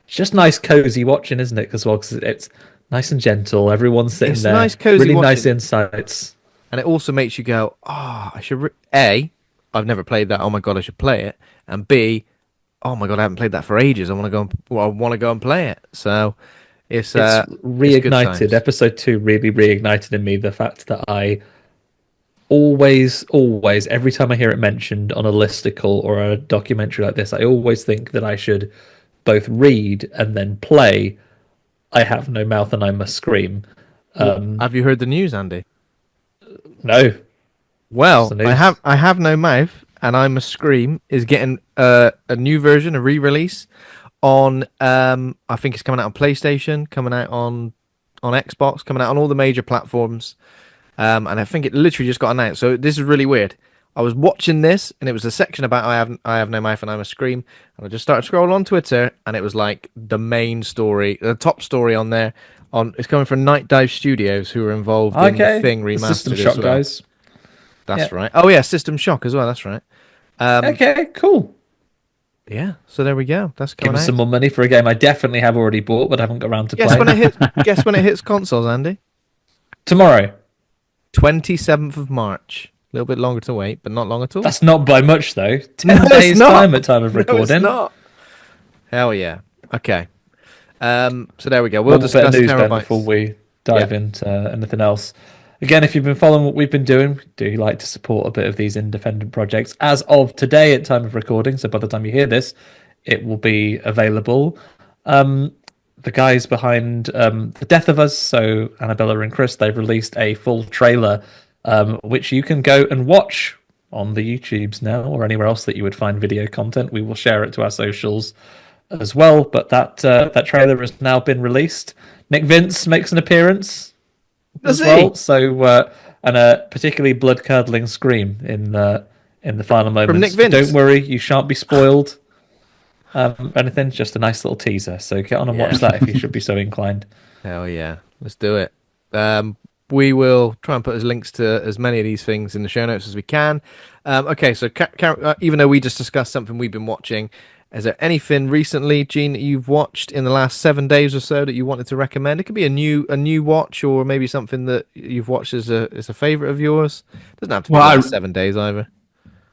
it's just nice cozy watching, isn't it? Because it's nice and gentle. Everyone's sitting there. Nice, cozy really watching. Nice insights, and it also makes you go, I should. I've never played that. Oh my god, I should play it. And B, oh my god, I haven't played that for ages. I want to go and play it. So. It's reignited. It's Episode 2 really reignited in me the fact that I always, every time I hear it mentioned on a listicle or a documentary like this, I always think that I should both read and then play I Have No Mouth and I Must Scream. Have you heard the news, Andy? No. Well, I have No Mouth and I Must Scream is getting a new version, a re-release. On I think it's coming out on PlayStation, coming out on Xbox, coming out on all the major platforms, and I think it literally just got announced. So this is really weird. I was watching this, and it was a section about I have no mouth and I must scream, and I just started scrolling on Twitter, and it was like the main story, the top story on there. It's coming from Night Dive Studios, who are involved in the Thing remastered. System Shock guys. That's right. Oh yeah, System Shock as well. That's right. Okay, cool. Yeah, so there we go. That's coming Give us some more money for a game I definitely have already bought, but haven't got around to playing. Guess when it hits consoles, Andy? Tomorrow. 27th of March. A little bit longer to wait, but not long at all. That's not by much, though. 10 days time at time of recording. No, it's not. Hell yeah. Okay. So there we go. We'll discuss TerrorBytes before we dive into anything else. Again, if you've been following what we've been doing, we do like to support a bit of these independent projects. As of today, at time of recording, so by the time you hear this, it will be available. The guys behind The Death of Us, so Annabella and Chris, they've released a full trailer, which you can go and watch on the YouTubes now, or anywhere else that you would find video content. We will share it to our socials as well, but that trailer has now been released. Nick Vince makes an appearance. As well, so and a particularly blood-curdling scream in the final moments. From Nick Vince. Don't worry, you shan't be spoiled. Anything, just a nice little teaser. So get on and watch that if you should be so inclined. Hell yeah, let's do it. We will try and put links to as many of these things in the show notes as we can. Okay, so even though we just discussed something we've been watching, is there anything recently, Gene, that you've watched in the last 7 days or so that you wanted to recommend? It could be a new watch, or maybe something that you've watched as a favorite of yours. It doesn't have to be the last 7 days either.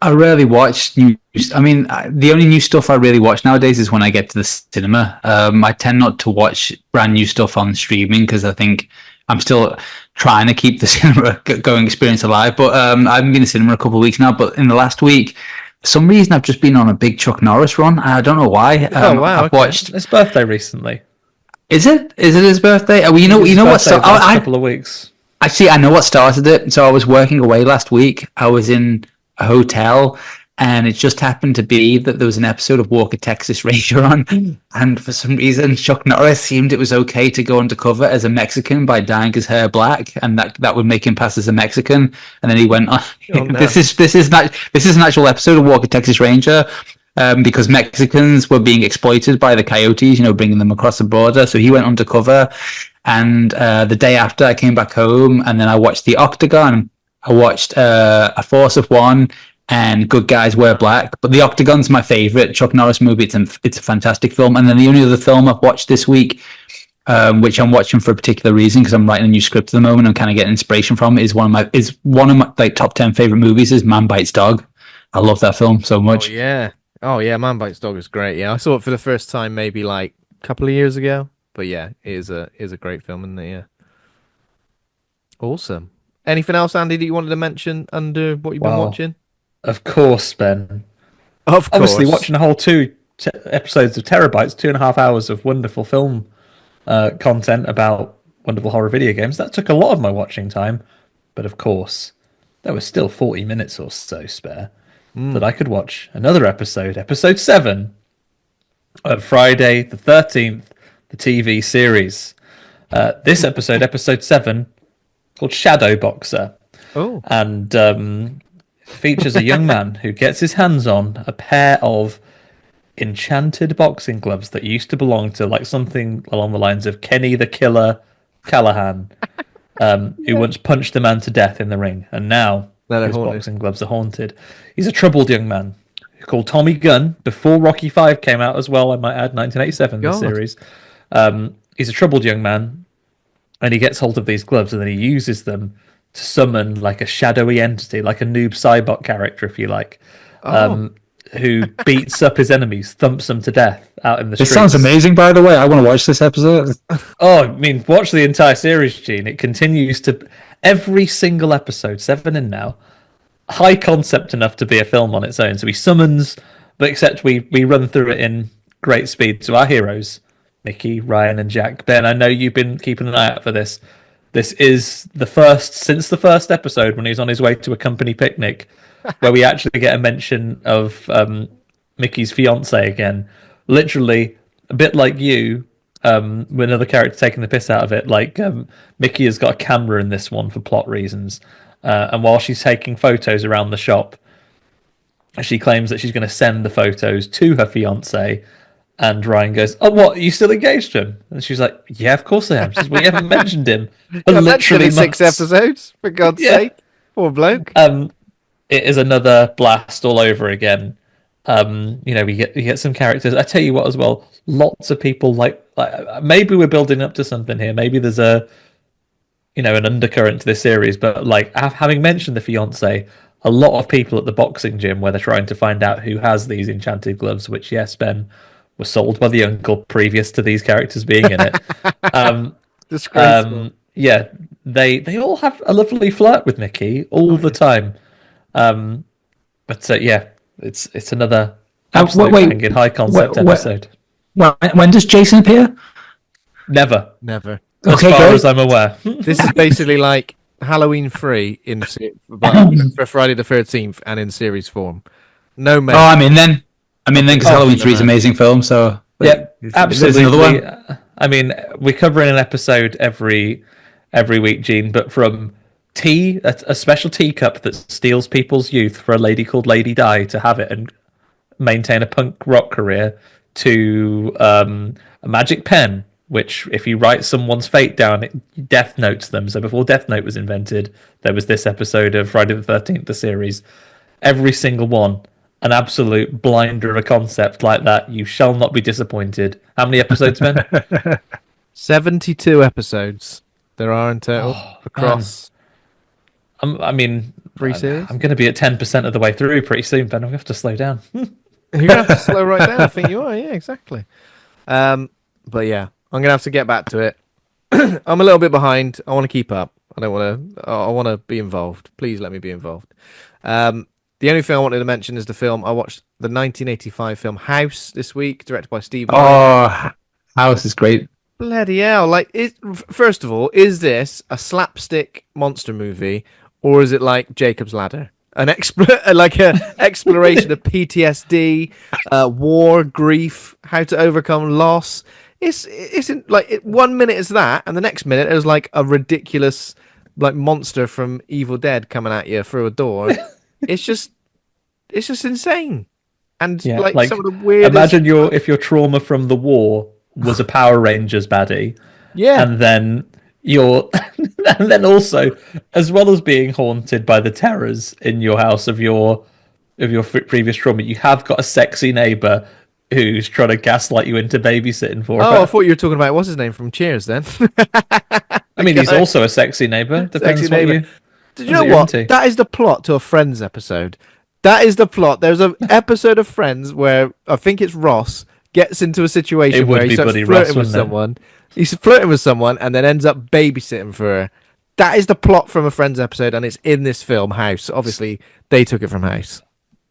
I rarely watch new. I mean, the only new stuff I really watch nowadays is when I get to the cinema. I tend not to watch brand new stuff on streaming because I think I'm still trying to keep the cinema going experience alive. But I haven't been to the cinema a couple of weeks now. But in the last week, for some reason, I've just been on a big Chuck Norris run. I don't know why. Wow! I've watched his birthday recently. Is it? Is it his birthday? Well, you know what? A couple of weeks. Actually, I know what started it. So I was working away last week. I was in a hotel, and it just happened to be that there was an episode of Walker, Texas Ranger on, and for some reason, Chuck Norris seemed it was okay to go undercover as a Mexican by dyeing his hair black, and that would make him pass as a Mexican. And then he went on. Oh, no. This is an actual episode of Walker, Texas Ranger. because Mexicans were being exploited by the coyotes, bringing them across the border. So he went undercover. And the day after, I came back home, and then I watched The Octagon. I watched A Force of One and Good Guys Wear Black. But The Octagon's my favorite Chuck Norris movie. It's a fantastic film. And then the only other film I've watched this week, which I'm watching for a particular reason because I'm writing a new script at the moment, I'm kind of getting inspiration from it, is one of my like top 10 favorite movies is Man Bites Dog. I love that film so much. Oh yeah, Man Bites Dog is great. Yeah, I saw it for the first time maybe like a couple of years ago. But yeah, it is a great film, isn't it? Yeah. Awesome. Anything else, Andy, that you wanted to mention under what you've been watching? Of course, Ben. Of course. Obviously, watching a whole two episodes of TerrorBytes, 2.5 hours of wonderful film content about wonderful horror video games. That took a lot of my watching time. But of course, there was still 40 minutes or so spare that I could watch another episode 7 of Friday the 13th, the TV series. This episode 7, called Shadow Boxer. Oh. And features a young man who gets his hands on a pair of enchanted boxing gloves that used to belong to like something along the lines of Kenny the Killer Callahan, who once punched a man to death in the ring, and now his boxing gloves are haunted. He's a troubled young man called Tommy Gunn, before Rocky V came out as well, I might add, 1987, the series. He's a troubled young man, and he gets hold of these gloves, and then he uses them to summon like a shadowy entity, like a noob Cybot character, if you like, who beats up his enemies, thumps them to death out in the streets. This sounds amazing, by the way. I want to watch this episode. Oh, I mean, watch the entire series, Gene. It continues to... Every single episode, 7 in now, high concept enough to be a film on its own. So he summons, but except we run through it in great speed. So our heroes, Mickey, Ryan, and Jack. Ben, I know you've been keeping an eye out for this. This is the first, since the first episode when he's on his way to a company picnic, where we actually get a mention of Mickey's fiance again. Literally, a bit like you, with another character taking the piss out of it. Like, Mickey has got a camera in this one for plot reasons. And while she's taking photos around the shop, she claims that she's going to send the photos to her fiance. And Ryan goes, "Oh, what? Are you still engaged to him?" And she's like, "Yeah, of course I am." She says, "Well, you haven't mentioned him for literally 6 episodes, for God's sake. Poor bloke. It is another blast all over again. We get some characters. I tell you what, as well, lots of people like maybe we're building up to something here. Maybe there's an undercurrent to this series. But like having mentioned the fiance, a lot of people at the boxing gym where they're trying to find out who has these enchanted gloves, which yes, Ben, were sold by the uncle previous to these characters being in it. Disgraceful. They all have a lovely flirt with Mickey all the time. It's another absolute high concept episode. When does Jason appear? Never. As far as I'm aware. This is basically like Halloween 3 for Friday the 13th and in series form. No man. Oh, I'm in then because Halloween 3 is an amazing film. So yeah, absolutely. Another one. I mean, we're covering an episode every week, Gene, but from tea, a special teacup that steals people's youth for a lady called Lady Di to have it and maintain a punk rock career, to a magic pen, which if you write someone's fate down, it death notes them. So before Death Note was invented, there was this episode of Friday the 13th, the series. Every single one, an absolute blinder of a concept like that. You shall not be disappointed. How many episodes, Ben? 72 episodes there are in total across. I mean, 3 series. I'm going to be at 10% of the way through pretty soon, Ben. I'm going to have to slow down. You're going to have to slow right down. I think you are. Yeah, exactly. But yeah, I'm going to have to get back to it. I'm a little bit behind. I want to keep up. I want to be involved. Please let me be involved. The only thing I wanted to mention is the film. I watched the 1985 film House this week, directed by Steve. Oh, House is great. Bloody hell! Like, first of all, is this a slapstick monster movie, or is it like Jacob's Ladder, an exploration of PTSD, war, grief, how to overcome loss? It's like 1 minute is that, and the next minute there's like a ridiculous like monster from Evil Dead coming at you through a door. It's just insane. and Yeah, like like some of the weirdest. imagine if your trauma from the war was a Power Rangers baddie, Yeah. and then and then also, as well as being haunted by the terrors in your house of your previous trauma, you have got a sexy neighbor who's trying to gaslight you into babysitting for Oh, her. I thought you were talking about what's his name from Cheers. Then. I mean, he's also a sexy neighbor. Depends Sexy what neighbor. you. Did you know what? That is the plot to a Friends episode. That is the plot. There's an episode of Friends where I think it's Ross gets into a situation where he starts flirting with someone. He's flirting with someone and then ends up babysitting for her. That is the plot from a Friends episode, and it's in this film, House. Obviously, they took it from House.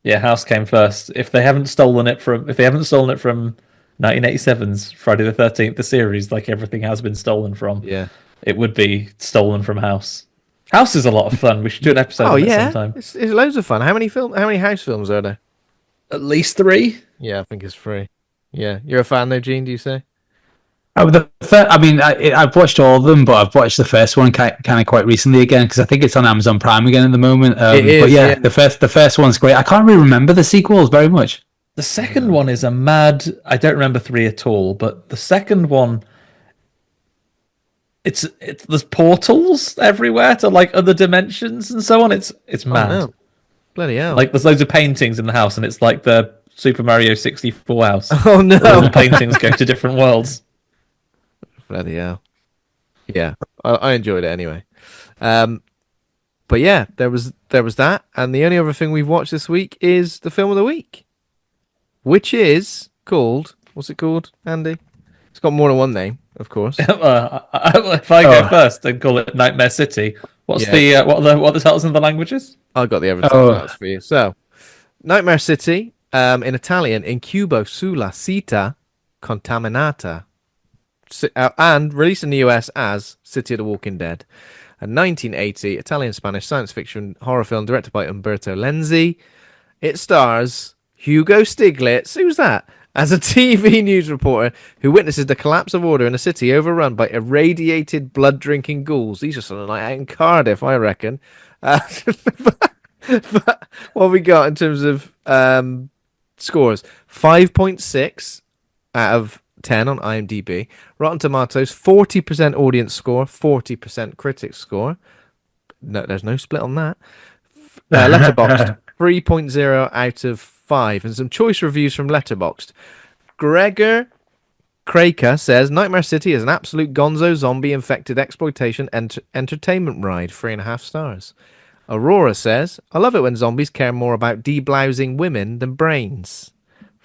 Yeah, House came first. If they haven't stolen it from 1987's Friday the 13th, the series, like everything has been stolen from, it would be stolen from House. House is a lot of fun. We should do an episode of it sometime. It's loads of fun. How many House films are there? At least 3. Yeah, I think it's 3. Yeah, you're a fan though, Gene? Do you say? I've watched all of them, but I've watched the first one kind of quite recently again because I think it's on Amazon Prime again at the moment. It is, but yeah, the first one's great. I can't really remember the sequels very much. The second one is a mad. I don't remember 3 at all, but the second one, it's there's portals everywhere to like other dimensions and so on. It's mad. Oh, no. Bloody hell! Like there's loads of paintings in the house, and it's like the Super Mario 64 house. Oh no! All the paintings go to different worlds. Bloody hell. Yeah, I enjoyed it anyway. But yeah, there was that, and the only other thing we've watched this week is the film of the week, which is called, what's it called, Andy? It's got more than one name, of course. If I go first and call it Nightmare City, what are the titles in the languages? I got the other titles for you. So, Nightmare City, in Italian, Incubo, sulla, città, contaminata. And released in the US as City of the Walking Dead. A 1980 Italian-Spanish science fiction horror film directed by Umberto Lenzi. It stars Hugo Stiglitz, who's that? As a TV news reporter who witnesses the collapse of order in a city overrun by irradiated blood-drinking ghouls. These are something like out in Cardiff, I reckon. But what we got in terms of scores? 5.6 out of 10 on IMDb. Rotten Tomatoes, 40% audience score, 40% critic score. No, there's no split on that. Letterboxd, 3.0 out of 5. And some choice reviews from Letterboxd. Gregor Kraker says, Nightmare City is an absolute gonzo zombie-infected exploitation entertainment ride, 3.5 stars. Aurora says, I love it when zombies care more about deblousing women than brains.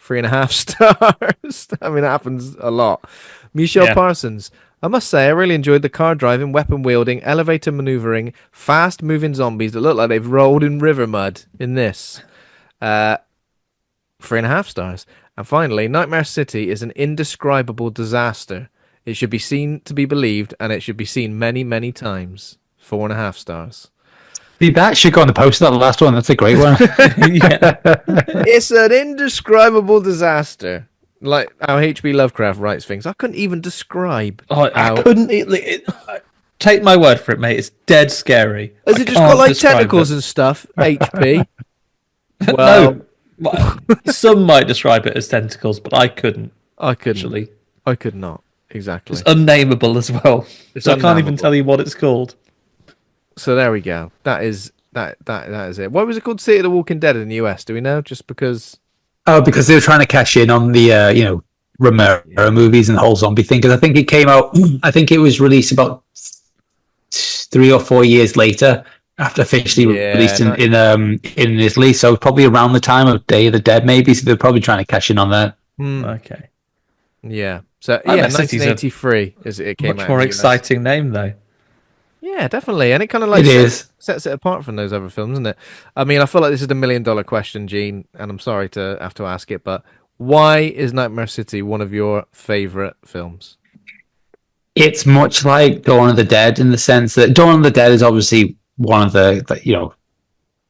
3.5 stars. I mean, it happens a lot. Michelle Parsons. I must say, I really enjoyed the car driving, weapon wielding, elevator maneuvering, fast moving zombies that look like they've rolled in river mud in this. 3.5 stars. And finally, Nightmare City is an indescribable disaster. It should be seen to be believed, and it should be seen many, many times. 4.5 stars. That should go on the poster, that last one. That's a great one. It's an indescribable disaster. Like how H.P. Lovecraft writes things. I couldn't even describe. I couldn't. Take my word for it, mate. It's dead scary. Has it just got like tentacles and stuff? H.P. Well, no. Some might describe it as tentacles, but I couldn't. Actually. I could not. Exactly. It's unnameable as well. So I can't even tell you what it's called. So there we go. That is it. Why was it called City of the Walking Dead in the US? Do we know? Just because? Oh, because they were trying to cash in on the Romero movies and the whole zombie thing. Because I think it came out. I think it was released about 3 or 4 years later after officially released in Italy. So probably around the time of Day of the Dead, maybe. So they're probably trying to cash in on that. Okay. Yeah. So 1983 is it came out. Much more exciting name though. Yeah, definitely, and it kind of like sets it apart from those other films, isn't it? I mean, I feel like this is the $1 million question, Gene, and I'm sorry to have to ask it, but why is Nightmare City one of your favorite films? It's much like Dawn of the Dead in the sense that Dawn of the Dead is obviously one of the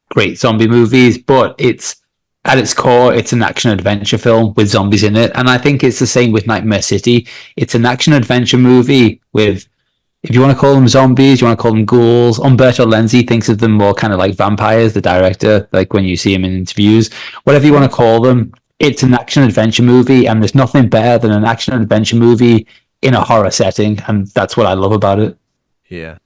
great zombie movies, but it's at its core, it's an action adventure film with zombies in it, and I think it's the same with Nightmare City. It's an action adventure movie with, if you want to call them zombies, you want to call them ghouls. Umberto Lenzi thinks of them more kind of like vampires, the director, like when you see him in interviews. Whatever you want to call them, it's an action adventure movie, and there's nothing better than an action adventure movie in a horror setting, and that's what I love about it. Yeah,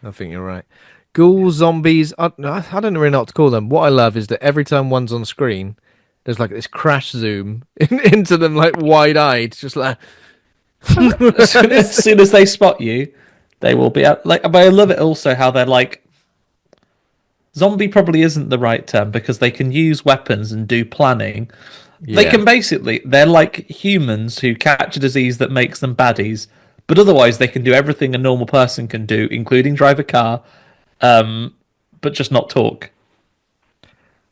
I think you're right. Ghouls, zombies, I don't really know what to call them. What I love is that every time one's on screen, there's like this crash zoom into them, like wide-eyed, just like... as soon as they spot you, they will be out. Like, but I love it also how they're like... Zombie probably isn't the right term, because they can use weapons and do planning. Yeah. They can basically... They're like humans who catch a disease that makes them baddies, but otherwise they can do everything a normal person can do, including drive a car, but just not talk.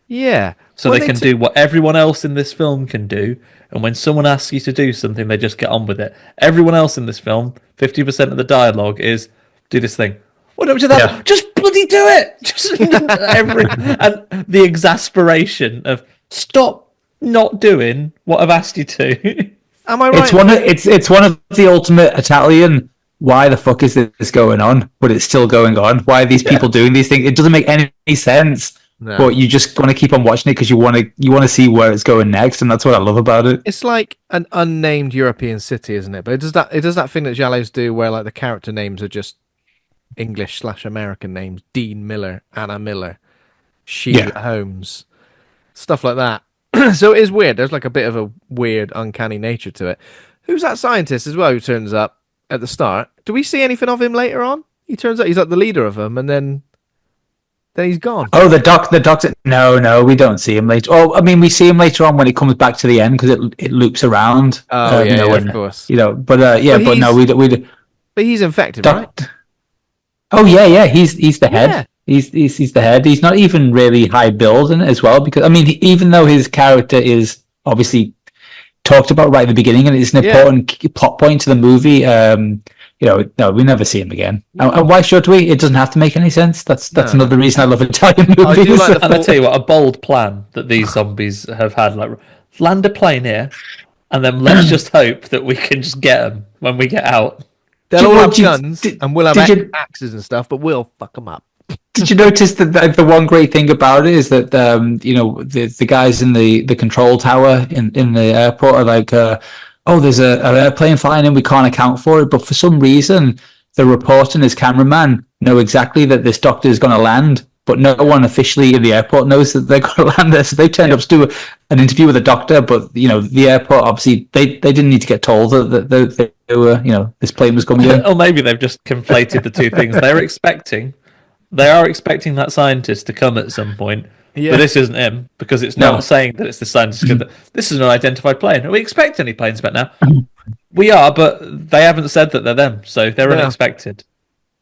Yeah. So they can do what everyone else in this film can do, and when someone asks you to do something, they just get on with it. Everyone else in this film, 50% of the dialogue is, do this thing. What do that? Yeah. Just bloody do it! Just and the exasperation of, stop not doing what I've asked you to. Am I right? It's one of the ultimate Italian. Why the fuck is this going on? But it's still going on. Why are these people doing these things? It doesn't make any sense. No. But you just want to keep on watching it because you want to see where it's going next, and that's what I love about it. It's like an unnamed European city, isn't it? But it does that thing that Giallos do, where like the character names are just English/American names: Dean Miller, Anna Miller, Sheila Holmes, stuff like that. So it is weird. There's like a bit of a weird, uncanny nature to it. Who's that scientist as well who turns up at the start? Do we see anything of him later on? He turns out he's like the leader of them, and then he's gone. Oh, the doctor. No, we don't see him later. Oh, I mean, we see him later on when it comes back to the end because it loops around. Oh, of course. But no, we. But he's infected, right? Oh yeah. He's the head. Yeah. He's the head. He's not even really high build in it as well, because I mean, even though his character is obviously talked about right at the beginning and it's an important plot point to the movie, no, we never see him again. And why should we? It doesn't have to make any sense. That's another reason I love Italian movies. And I tell you what, a bold plan that these zombies have had, like, land a plane here, and then let's just hope that we can just get them when we get out. They'll all have guns, and we'll have axes and stuff, but we'll fuck them up. Did you notice that the one great thing about it is that the guys in the control tower in the airport are like, there's an airplane flying in, we can't account for it, but for some reason the reporter and his cameraman know exactly that this doctor is going to land, but no one officially in the airport knows that they're going to land there. So they turned up to do an interview with a doctor, but the airport obviously they didn't need to get told that they were this plane was coming in. Or maybe they've just conflated the two things. They are expecting that scientist to come at some point, but this isn't him, because it's not saying that it's the scientist. This is an unidentified plane. We expect any planes back now. We are, but they haven't said that they're them, so they're unexpected.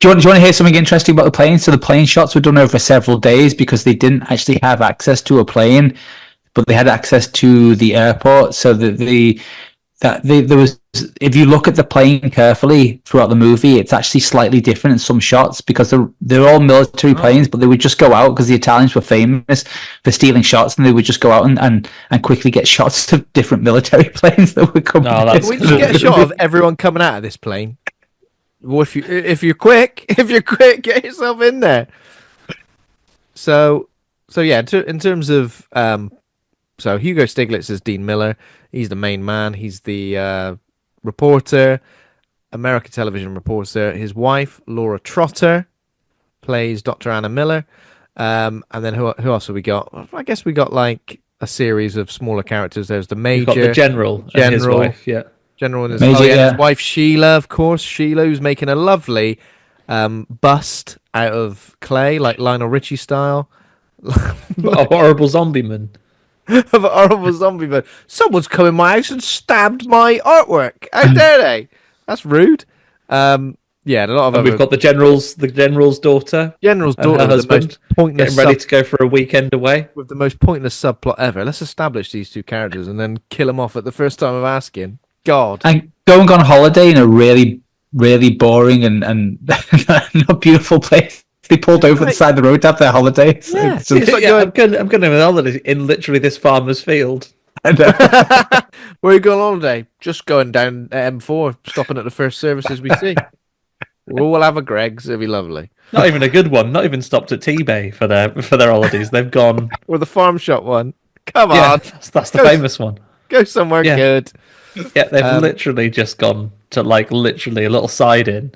Do you want to hear something interesting about the plane? So the plane shots were done over several days because they didn't actually have access to a plane, but they had access to the airport. So there was, if you look at the plane carefully throughout the movie, it's actually slightly different in some shots because they're all military planes, but they would just go out because the Italians were famous for stealing shots, and they would just go out and quickly get shots of different military planes that would come. We just get a shot of everyone coming out of this plane. Well, if you're quick, get yourself in there. So yeah, in terms of so Hugo Stiglitz is Dean Miller. He's the main man. He's the reporter, American television reporter. His wife, Laura Trotter, plays Dr. Anna Miller. And then who else have we got? I guess we got like a series of smaller characters. There's the major, you've got the general, and his wife, General and his wife Sheila, of course. Sheila, who's making a lovely bust out of clay, like Lionel Richie style. A horrible zombie man. Of a horrible zombie man. Someone's come in my house and stabbed my artwork. How dare they? That's rude. A lot of. We've got the general's daughter. General's daughter, her husband, the most pointless, getting ready to go for a weekend away with the most pointless subplot ever. Let's establish these two characters and then kill them off at the first time of asking. God. And going on holiday in a really, really boring and not beautiful place. They pulled over the side of the road to have their holiday. Yeah. It's like I'm going to have a holiday in literally this farmer's field. Where are you going on holiday? Just going down M4, stopping at the first services we see. We'll have a Greg's. It'll be lovely. Not even a good one. Not even stopped at T-Bay for their holidays. They've gone or the farm shop one. Come Yeah, on. that's the famous one. Go somewhere good. Yeah, they've literally just gone to like literally a little side in.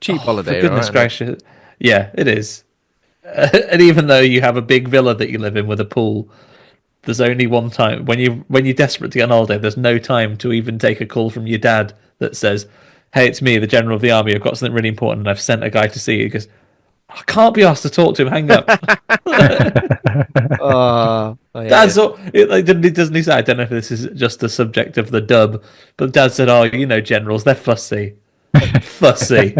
Cheap holiday, For goodness right? gracious. Yeah, it is. And even though you have a big villa that you live in with a pool, there's only one time when you're desperate to get on holiday. There's no time to even take a call from your dad that says, "Hey, it's me, the general of the army. I've got something really important, and I've sent a guy to see you." He goes, "I can't be asked to talk to him. Hang up." Dad's doesn't he say? I don't know if this is just the subject of the dub, but Dad said, "Oh, you know, generals, they're fussy, fussy."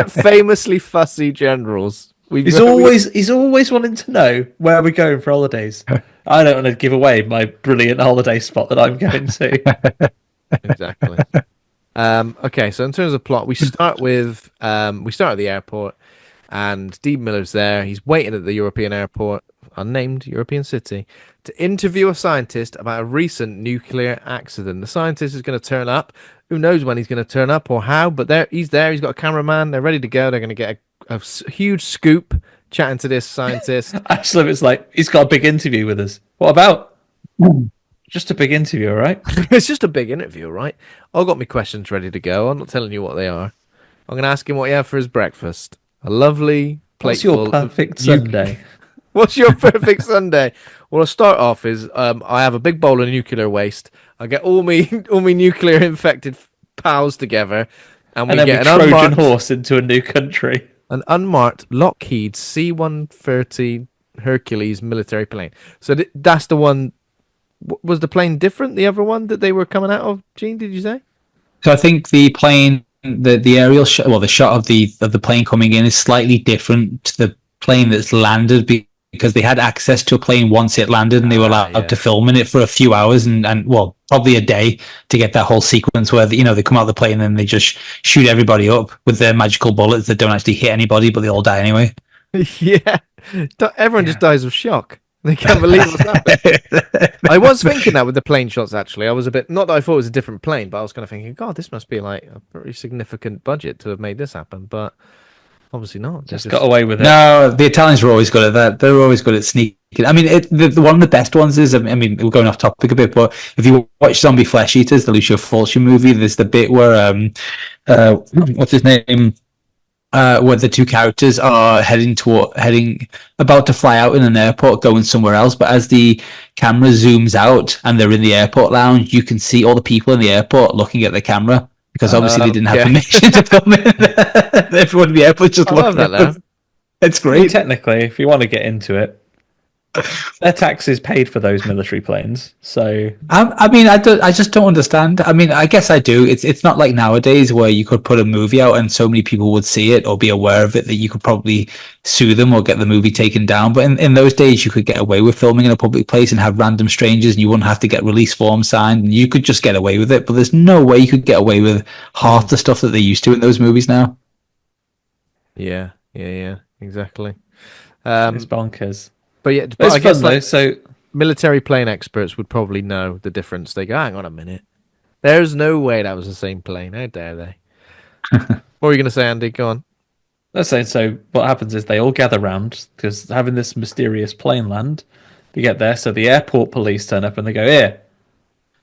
Famously fussy generals. He's always wanting to know where we're going for holidays. I don't want to give away my brilliant holiday spot that I'm going to. Exactly. Okay, so in terms of plot, we start at the airport, and Steve Miller's there. He's waiting at the European airport, unnamed European city, to interview a scientist about a recent nuclear accident. The scientist is going to turn up. Who knows when he's going to turn up or how? But he's there. He's got a cameraman. They're ready to go. They're going to get a huge scoop chatting to this scientist. Actually, it's like he's got a big interview with us. What about? Just a big interview, all right? It's just a big interview, right? I've got my questions ready to go. I'm not telling you what they are. I'm going to ask him what he had for his breakfast. A lovely plate. What's your perfect Sunday? What's your perfect Sunday? Well, I'll start off is I have a big bowl of nuclear waste. I get all me nuclear infected pals together, and we then get we an Trojan unmarked horse into a new country. An unmarked Lockheed C-130 Hercules military plane. So that's the one. Was the plane different? The other one that they were coming out of? Gene, did you say? So I think the plane, the aerial shot, well, the shot of the plane coming in is slightly different to the plane that's landed because they had access to a plane once it landed, and they were allowed to film in it for a few hours and well, probably a day to get that whole sequence where they come out of the plane and then they just shoot everybody up with their magical bullets that don't actually hit anybody, but they all die anyway. Yeah, everyone just dies of shock. They can't believe what's happened. I was thinking that with the plane shots, actually. I was a bit, not that I thought it was a different plane, but I was kind of thinking, God, this must be like a pretty significant budget to have made this happen. But obviously not. Just got away with it. No, the Italians were always good at that. They're always good at sneaking. I mean, one of the best ones is, I mean, we're going off topic a bit, but if you watch Zombie Flesh Eaters, the Lucio Fulci movie, there's the bit where, what's his name? Where the two characters are about to fly out in an airport, going somewhere else. But as the camera zooms out and they're in the airport lounge, you can see all the people in the airport looking at the camera because obviously they didn't have permission to film it. Everyone in the airport just looking at them. It's great. I mean, technically, if you want to get into it, their taxes paid for those military planes. So I mean, I just don't understand. I mean, I guess I do. It's not like nowadays where you could put a movie out and so many people would see it or be aware of it that you could probably sue them or get the movie taken down. But in those days, you could get away with filming in a public place and have random strangers, and you wouldn't have to get release forms signed, and you could just get away with it. But there's no way you could get away with half the stuff that they used to in those movies now. Yeah, exactly. It's bonkers. But yeah, it's fun though. So military plane experts would probably know the difference. They go, hang on a minute, there's no way that was the same plane. How dare they? What were you going to say, Andy? Go on. Let's say so. What happens is they all gather round because having this mysterious plane land. They get there, so the airport police turn up and they go, "Here,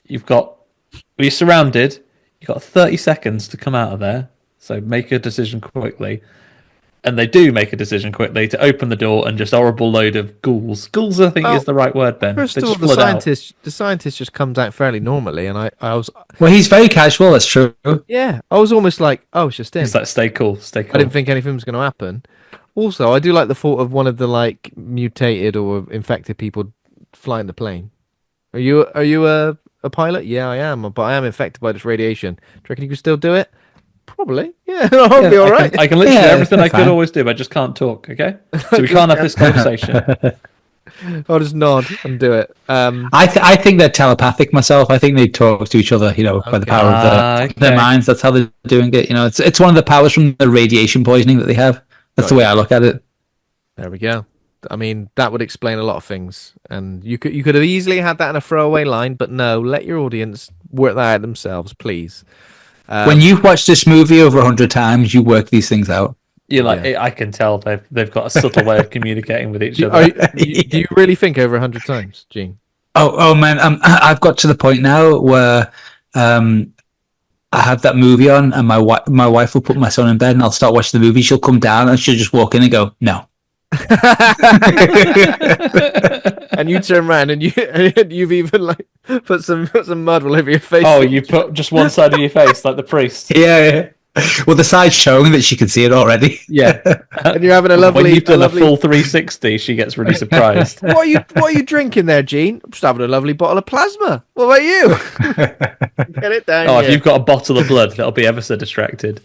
you're surrounded. You've got 30 seconds to come out of there. So make a decision quickly." And they do make a decision quickly to open the door, and just a horrible load of ghouls. Ghouls, I think, is the right word, Ben. First of all, the scientist just comes out fairly normally, and I was... Well, he's very casual, that's true. Yeah, I was almost like, oh, it's just him. It's like, stay cool. I didn't think anything was going to happen. Also, I do like the thought of one of the, like, mutated or infected people flying the plane. Are you a pilot? Yeah, I am, but I am infected by this radiation. Do you reckon you can still do it? Probably. Yeah, I'll be all right. I can literally do everything I could always do, but I just can't talk, okay? So we can't have this conversation. I'll just nod and do it. I think they're telepathic myself. I think they talk to each other, by the power of their minds. That's how they're doing it. It's one of the powers from the radiation poisoning that they have. That's the way I look at it. There we go. I mean, that would explain a lot of things. And you could have easily had that in a throwaway line, but no, let your audience work that out themselves, please. When you've watched this movie over 100 times, you work these things out. You're like, I can tell they've got a subtle way of communicating with each other. Do you really think over 100 times, Gene? Oh man, I've got to the point now where I have that movie on, and my wife will put my son in bed, and I'll start watching the movie. She'll come down, and she'll just walk in and go, "No." And you turn around, and you've even like put some mud all over your face. Oh, you put just one side of your face, like the priest. Yeah. Well, the side's showing that she can see it already. Yeah, and you're having a lovely. When you've done a full 360, she gets really surprised. What are you drinking there, Gene? I'm just having a lovely bottle of plasma. What about you? Get it down. Oh, if you've got a bottle of blood, that'll be ever so distracted.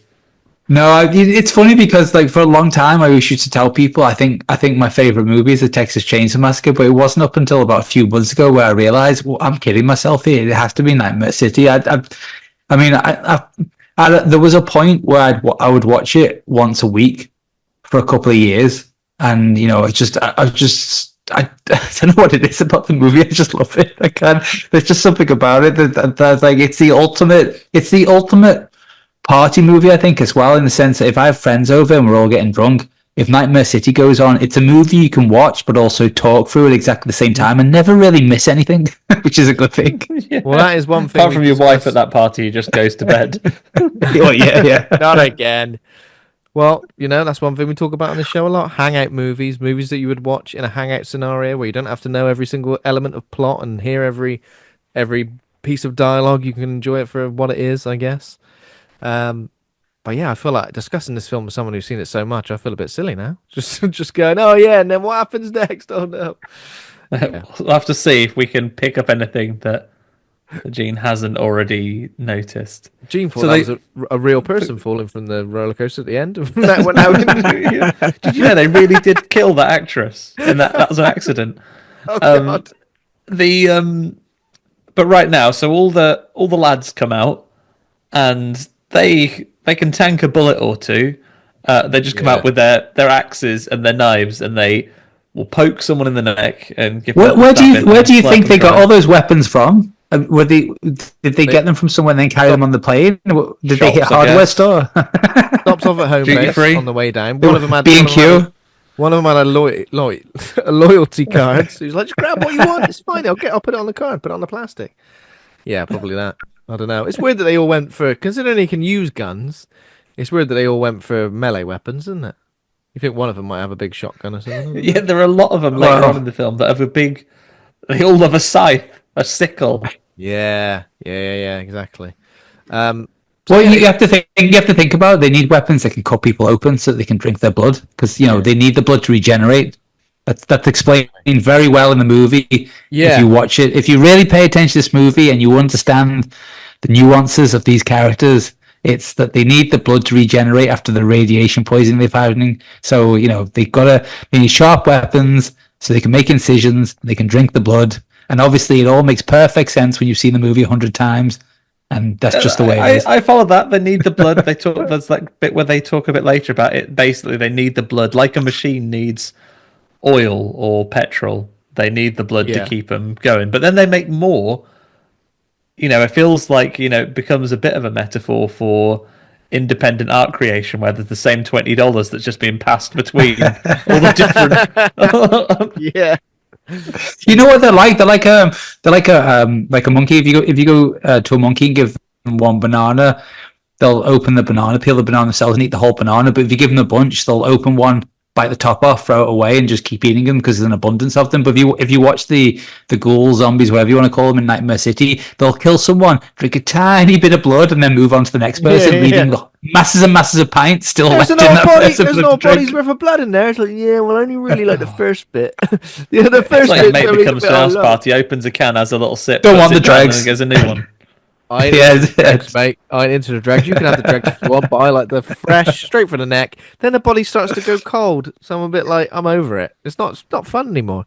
No, it's funny because like for a long time I used to tell people I think my favorite movie is the Texas Chainsaw Massacre, but it wasn't up until about a few months ago where I realized, well, I'm kidding myself here. It has to be Nightmare City. There was a point where I would watch it once a week for a couple of years, and I don't know what it is about the movie. I just love it. I can't. There's just something about it that's like it's the ultimate party movie, I think, as well, in the sense that if I have friends over and we're all getting drunk, if Nightmare City goes on, it's a movie you can watch but also talk through at exactly the same time and never really miss anything, which is a good thing. Yeah. Well, that is one thing. Apart from your wife at that party, who just goes to bed. Oh, yeah. Not again. Well, that's one thing we talk about on the show a lot. Hangout movies that you would watch in a hangout scenario where you don't have to know every single element of plot and hear every piece of dialogue. You can enjoy it for what it is, I guess. But yeah, I feel like discussing this film with someone who's seen it so much, I feel a bit silly now. Just going, oh yeah, and then what happens next? Oh no. Yeah. We'll have to see if we can pick up anything that Gene hasn't already noticed. Gene thought that was a real person falling from the roller coaster at the end. That Did you know they really did kill that actress, and that was an accident? Oh God. But right now, so all the lads come out, and they can tank a bullet or two. They just come out with their axes and their knives, and they will poke someone in the neck and give. Where do you think they got all those weapons from? Did they get them from somewhere and then carry them on the plane? Did they hit a hardware store? Stops off at home base on the way down. One of them had B&Q. One of them had a loyalty card. So he's like, just grab what you want. It's fine. I'll put it on the card. Put it on the plastic. Yeah, probably that. I don't know. It's weird that they all went for, considering they can use guns, it's weird that they all went for melee weapons, isn't it? You think one of them might have a big shotgun or something? Yeah, there are a lot of them later on in the film that have they all have a scythe, a sickle. Yeah, exactly. You have to think about it. They need weapons that can cut people open so that they can drink their blood, because they need the blood to regenerate. That's explained very well in the movie. Yeah. If you watch it, if you really pay attention to this movie and you understand the nuances of these characters, it's that they need the blood to regenerate after the radiation poisoning they've had. So they need sharp weapons so they can make incisions, they can drink the blood, and obviously it all makes perfect sense when you've seen the movie 100 times. And that's just the way it is. I follow that. They need the blood. There's that bit where they talk a bit later about it. Basically, they need the blood like a machine needs oil or petrol. They need the blood to keep them going. But then they make more. It feels like it becomes a bit of a metaphor for independent art creation, where there's the same $20 that's just being passed between all the different. Yeah. You know what they're like? They're like a monkey. If you go to a monkey and give them one banana, they'll open the banana, peel the banana themselves, and eat the whole banana. But if you give them a bunch, they'll open one, bite the top off, throw it away, and just keep eating them because there's an abundance of them. But if you watch the ghouls, zombies, whatever you want to call them in Nightmare City, they'll kill someone, drink a tiny bit of blood, and then move on to the next person, leaving masses and masses of pints still left in that person. There's no body's worth of blood in there. It's like, yeah, well, I only really like the first bit. The first like bit. A mate becomes to house party, opens a can, has a little sip. Don't want the dregs. And there's a new one. I ain't dregs, mate. I ain't into the dregs. You can have the dregs if you want, but I like the fresh, straight from the neck. Then the body starts to go cold. So I'm a bit like, I'm over it. It's not fun anymore.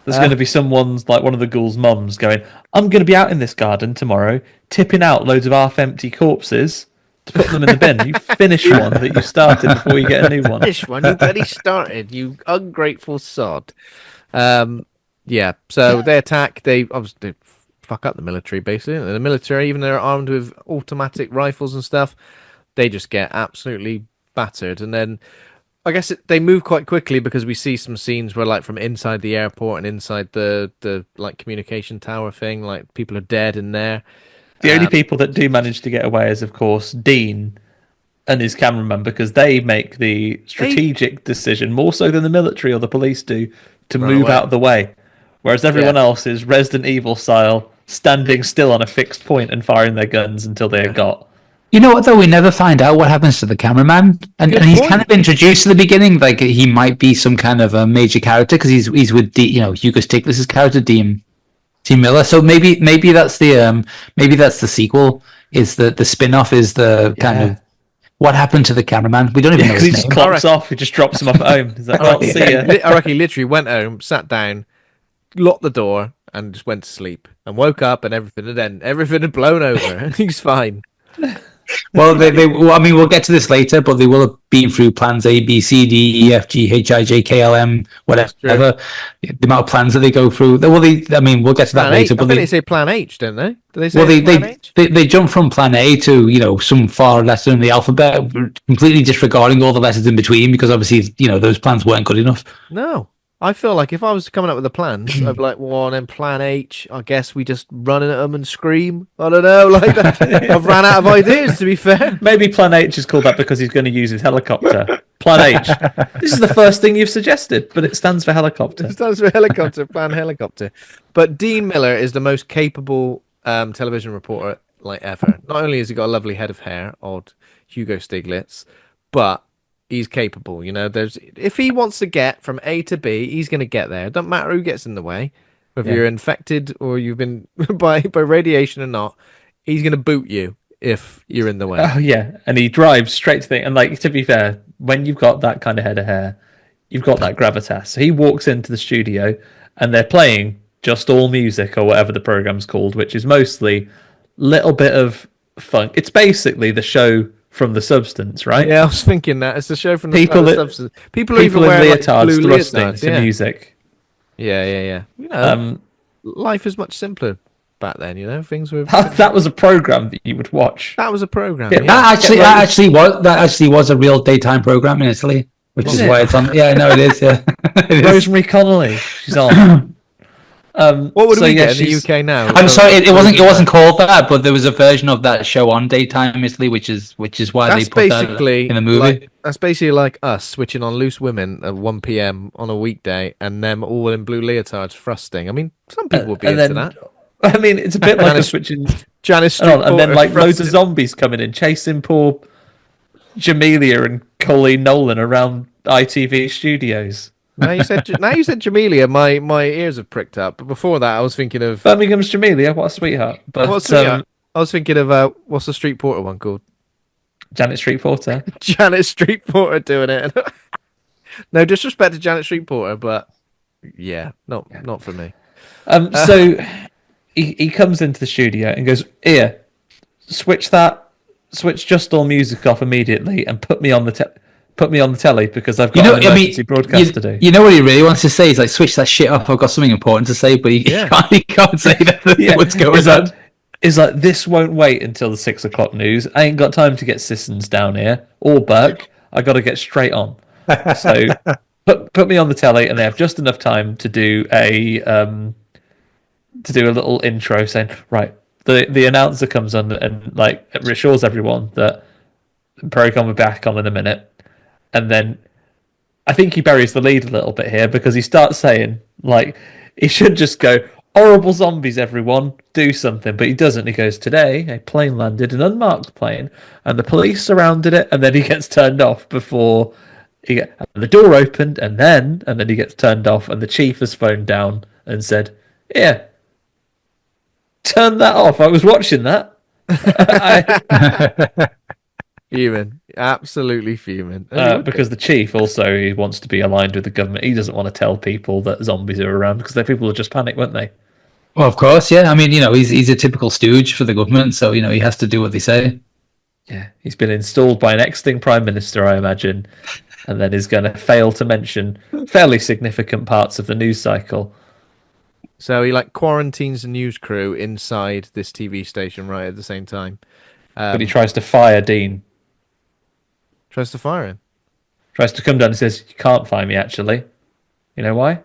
There's going to be someone's, like one of the ghouls' mums, going, I'm going to be out in this garden tomorrow, tipping out loads of half-empty corpses to put them in the bin. You finish one that you started before you get a new one. Finish one you bloody started, you ungrateful sod. Yeah, so they attack. They obviously fuck up the military, basically. And the military, even though they're armed with automatic rifles and stuff, they just get absolutely battered. And then I guess they move quite quickly because we see some scenes where, like, from inside the airport and inside the like communication tower thing, like people are dead in there. The only people that do manage to get away is, of course, Dean and his cameraman, because they make the strategic decision more so than the military or the police do to Run move away. out of the way, whereas everyone else is Resident Evil style, standing still on a fixed point and firing their guns until they are got. You know what, though? We never find out what happens to the cameraman. And he's kind of introduced at the beginning, like he might be some kind of a major character because he's with Hugo Stiglitz's character, Dean Miller. So maybe that's the sequel. Is the spin-off is the kind of what happened to the cameraman? We don't even know his name. He just clocks off. He just drops him off at home. He's like, see ya. I reckon he literally went home, sat down, locked the door, and just went to sleep. And woke up, and everything had blown over. He's fine. Well, we'll get to this later, but they will have been through plans A, B, C, D, E, F, G, H, I, J, K, L, M, whatever. The amount of plans that they go through. Well, we'll get to that later. But they say Plan H, don't they? Do they say Plan H? They jump from Plan A to some far letter in the alphabet, completely disregarding all the letters in between because obviously those plans weren't good enough. No. I feel like if I was coming up with the plans, I'd be like, well, then Plan H, I guess we just run at them and scream. I don't know, like that. I've ran out of ideas, to be fair. Maybe Plan H is called that because he's going to use his helicopter. Plan H. This is the first thing you've suggested, but it stands for helicopter. It stands for helicopter, Plan Helicopter. But Dean Miller is the most capable television reporter like ever. Not only has he got a lovely head of hair, odd Hugo Stiglitz, but he's capable. If he wants to get from A to B, he's going to get there. It doesn't matter who gets in the way, whether you're infected or you've been by radiation or not. He's going to boot you if you're in the way. Oh yeah, and he drives straight to the. And like, to be fair, when you've got that kind of head of hair, you've got that gravitas. So he walks into the studio, and they're playing just all music or whatever the program's called, which is mostly little bit of funk. It's basically the show from The Substance, right? Yeah, I was thinking that. It's the show from The Substance. People even wear leotards thrusting to music. Yeah. Life is much simpler back then, things were... That was a program that you would watch. That was a program. Yeah. That actually was a real daytime program in Italy, which is why it's on. Yeah, no, it is. Yeah, Rosemary Connolly, she's on. What would we get in the UK now? I'm sorry, it wasn't called that, but there was a version of that show on daytime Italy, which is why they put that in the movie. That's basically like us switching on Loose Women at 1 p.m. on a weekday, and them all in blue leotards thrusting. I mean, some people would be into that. I mean, it's a bit like us switching Janice Street, and then like loads of zombies coming in, chasing poor Jamelia and Colleen Nolan around ITV studios. Now you said Jamelia, my ears have pricked up. But before that, I was thinking of Birmingham's Jamelia. What a sweetheart! But I was thinking of what's the Street Porter one called? Janet Street Porter. Janet Street Porter doing it. No disrespect to Janet Street Porter, but yeah, not for me. So he comes into the studio and goes, "Here, switch just all music off immediately and put me on the telly because I've got an emergency broadcast to do." You know what he really wants to say? He's like, switch that shit up. I've got something important to say, but he can't say that. What's going on? Is like, this won't wait until the 6 o'clock news. I ain't got time to get Sissons down here or Burke. I got to get straight on. So put me on the telly, and they have just enough time to do a little intro saying, right, the announcer comes on and like reassures everyone that the program will be back on in a minute. And then I think he buries the lead a little bit here because he starts saying, like, he should just go, "Horrible zombies, everyone, do something." But he doesn't. He goes, "Today, a plane landed, an unmarked plane, and the police surrounded it." And then he gets turned off before and the door opened, and then he gets turned off, and the chief has phoned down and said, "Yeah, turn that off. I was watching that." Fuming, absolutely fuming. Because the chief also, he wants to be aligned with the government. He doesn't want to tell people that zombies are around because their people will just panic, won't they? Well, of course, yeah. I mean, he's a typical stooge for the government, so he has to do what they say. Yeah, he's been installed by an ex-sting prime minister, I imagine, and then is going to fail to mention fairly significant parts of the news cycle. So he quarantines the news crew inside this TV station right at the same time. But he tries to fire Dean. Tries to fire him. tries to come down and says, "You can't find me, actually. You know why?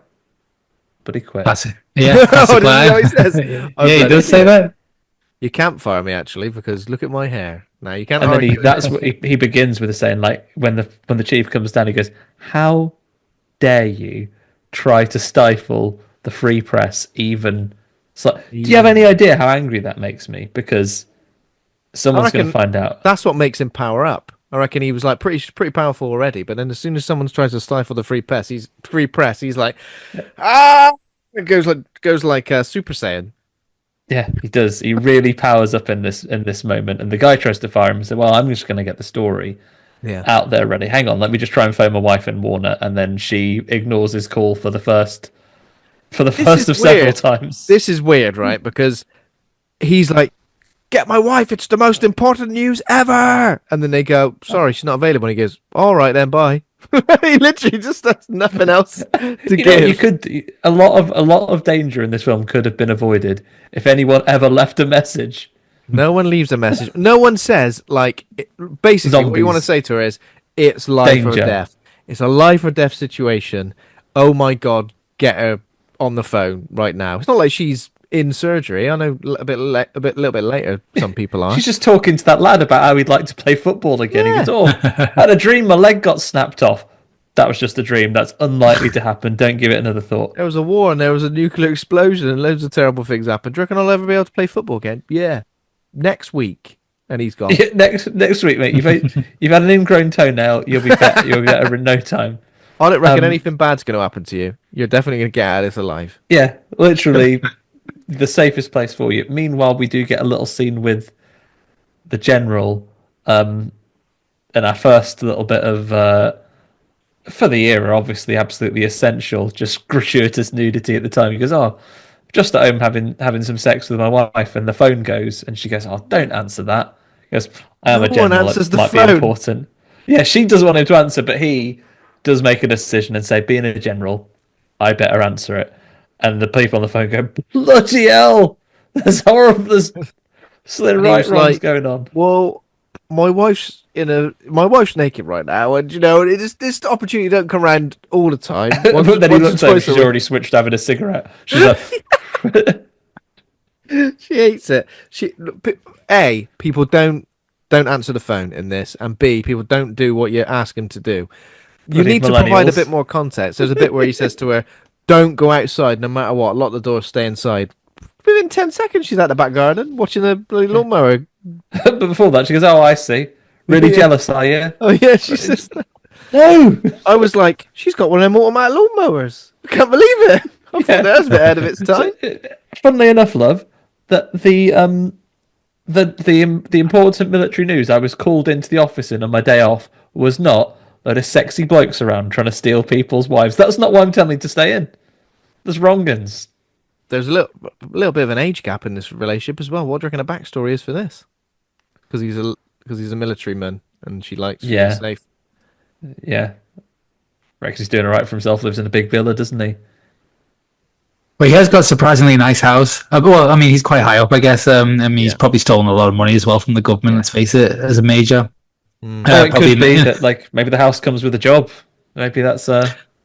But he quit." Classic. Yeah, classic line. He says? Yeah, he does say that. You can't fire me, actually, because look at my hair. Now you can't. And then that's what he begins with saying, like, when the chief comes down, he goes, "How dare you try to stifle the free press even..." So, do you have any idea how angry that makes me? Because someone's going to find out. That's what makes him power up. I reckon he was like pretty powerful already, but then as soon as someone tries to stifle the free press, he's like, ah! It goes like Super Saiyan. Yeah, he does. He really powers up in this moment, and the guy tries to fire him and say, "Well, I'm just going to get the story out there ready. Hang on, let me just try and phone my wife and warn her." And then she ignores his call for the first of several times. This is weird, right? Because he's like, "Get my wife, it's the most important news ever." And then they go, "Sorry, she's not available." And he goes, "All right then, bye." He literally just has nothing else to give. A lot of danger in this film could have been avoided if anyone ever left a message. No one leaves a message. No one says, like, basically Zombies. What you want to say to her is, it's life or death. It's a life or death situation. Oh my God, get her on the phone right now. It's not like she's in surgery. I know a little bit later some people are. She's just talking to that lad about how he'd like to play football again. He goes, "Oh, I had a dream my leg got snapped off." That was just a dream. That's unlikely to happen. Don't give it another thought. There was a war and there was a nuclear explosion and loads of terrible things happened. Do you reckon I'll ever be able to play football again? Yeah. Next week. And he's gone. Yeah, next week, mate. You've had an ingrown toenail. You'll be better. You'll be better in no time. I don't reckon anything bad's going to happen to you. You're definitely going to get out of this alive. Yeah, literally the safest place for you. Meanwhile, we do get a little scene with the general, and our first little bit of, for the era, obviously absolutely essential, just gratuitous nudity at the time. He goes, "Oh, just at home having some sex with my wife," and the phone goes, and she goes, "Oh, don't answer that." He goes, "I am a general. It might be important." Yeah, she doesn't want him to answer, but he does make a decision and say, "Being a general, I better answer it." And the people on the phone go, "Bloody hell! There's horrible. There's wrongs going on." Well, my wife's naked right now, and this opportunity don't come around all the time. But then he looks like she's already switched to having a cigarette. She's like, she hates it. People don't answer the phone in this, and B, people don't do what you ask them to do. You need to provide a bit more context. There's a bit where he says to her, "Don't go outside no matter what. Lock the door, stay inside." Within 10 seconds, she's at the back garden watching the bloody lawnmower. But before that, she goes, "Oh, I see. Really jealous, are you?" Oh, yeah, she says that. No! I was like, she's got one of them automatic lawnmowers. I can't believe it. I thought that was a bit ahead of its time. So, funnily enough, love, that the important military news I was called into the office in on my day off was not that a sexy blokes around trying to steal people's wives. That's not why I'm telling you to stay in. There's wrongins. There's a little bit of an age gap in this relationship as well. What do you reckon the backstory is for this? Because he's a military man and she likes to be safe. Yeah. Rex is doing all right for himself. Lives in a big villa, doesn't he? Well, he has got a surprisingly nice house. Well, I mean, he's quite high up, I guess. He's probably stolen a lot of money as well from the government. Let's face it, as a major. It could be that, like, maybe the house comes with a job. Maybe that's.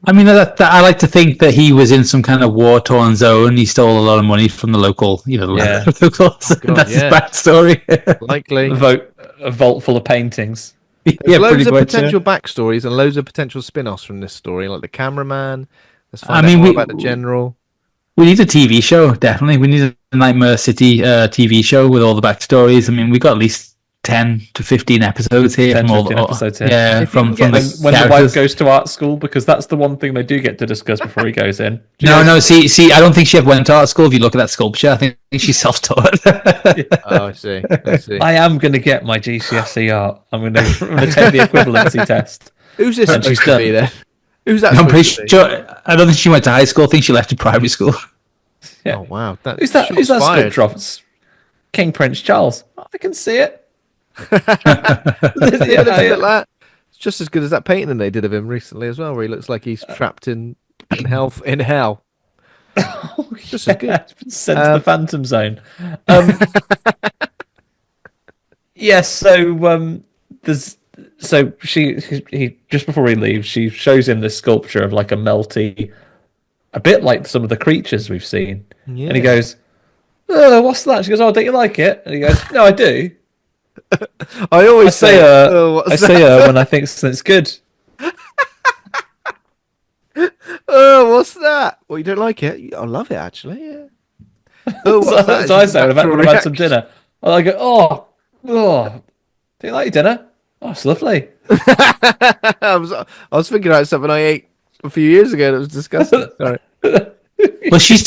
I mean, I like to think that he was in some kind of war-torn zone. He stole a lot of money from the local, locals. That's his backstory. Likely. A vault full of paintings. There's loads of potential backstories and loads of potential spin-offs from this story, like the cameraman. Let's find out more about the general. We need a TV show, definitely. We need a Nightmare City TV show with all the backstories. I mean, we got at least 10 to 15 episodes here. From 15 episodes here. Yeah, when the wife goes to art school, because that's the one thing they do get to discuss before he goes in. No, see, I don't think she ever went to art school. If you look at that sculpture, I think she's self-taught. Oh, I see. I am going to get my GCSE art. I'm going to take the equivalency test. Who's this supposed to be then? Who's that? I'm pretty sure. I don't think she went to high school. I think she left to primary school. Yeah. Oh wow! Who's that sculpture of? It's King Prince Charles. I can see it. It's just as good as that painting they did of him recently as well, where he looks like he's trapped in hell. Oh, just as good. It's been sent to the Phantom Zone. Yes, so there's so he just before he leaves, she shows him this sculpture of like a melty, a bit like some of the creatures we've seen, Yeah. and he goes, "Oh, what's that?" She goes, "Oh, don't you like it?" And he goes, "No, I do. I always say, I say when I think something's good." Oh, what's that? Well, you don't like it? I love it, actually. Yeah. Oh, what's that? So I say when Natural I've had some reaction. dinner, I go, "Oh, do you like your dinner? Oh, it's lovely." I was thinking about something I ate a few years ago that was disgusting. Sorry. Well, she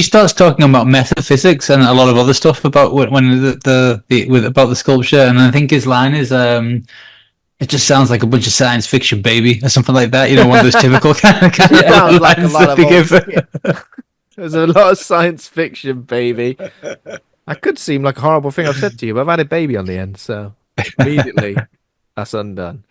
starts talking about metaphysics and a lot of other stuff about when about the sculpture, and I think his line is it just sounds like a bunch of science fiction, baby, or something like that. You know, one of those typical kind of Sounds like a lines lot that of they old give. shit. There's a lot of science fiction, baby. I could seem like a horrible thing I've said to you, but I've added baby on the end, so immediately that's undone.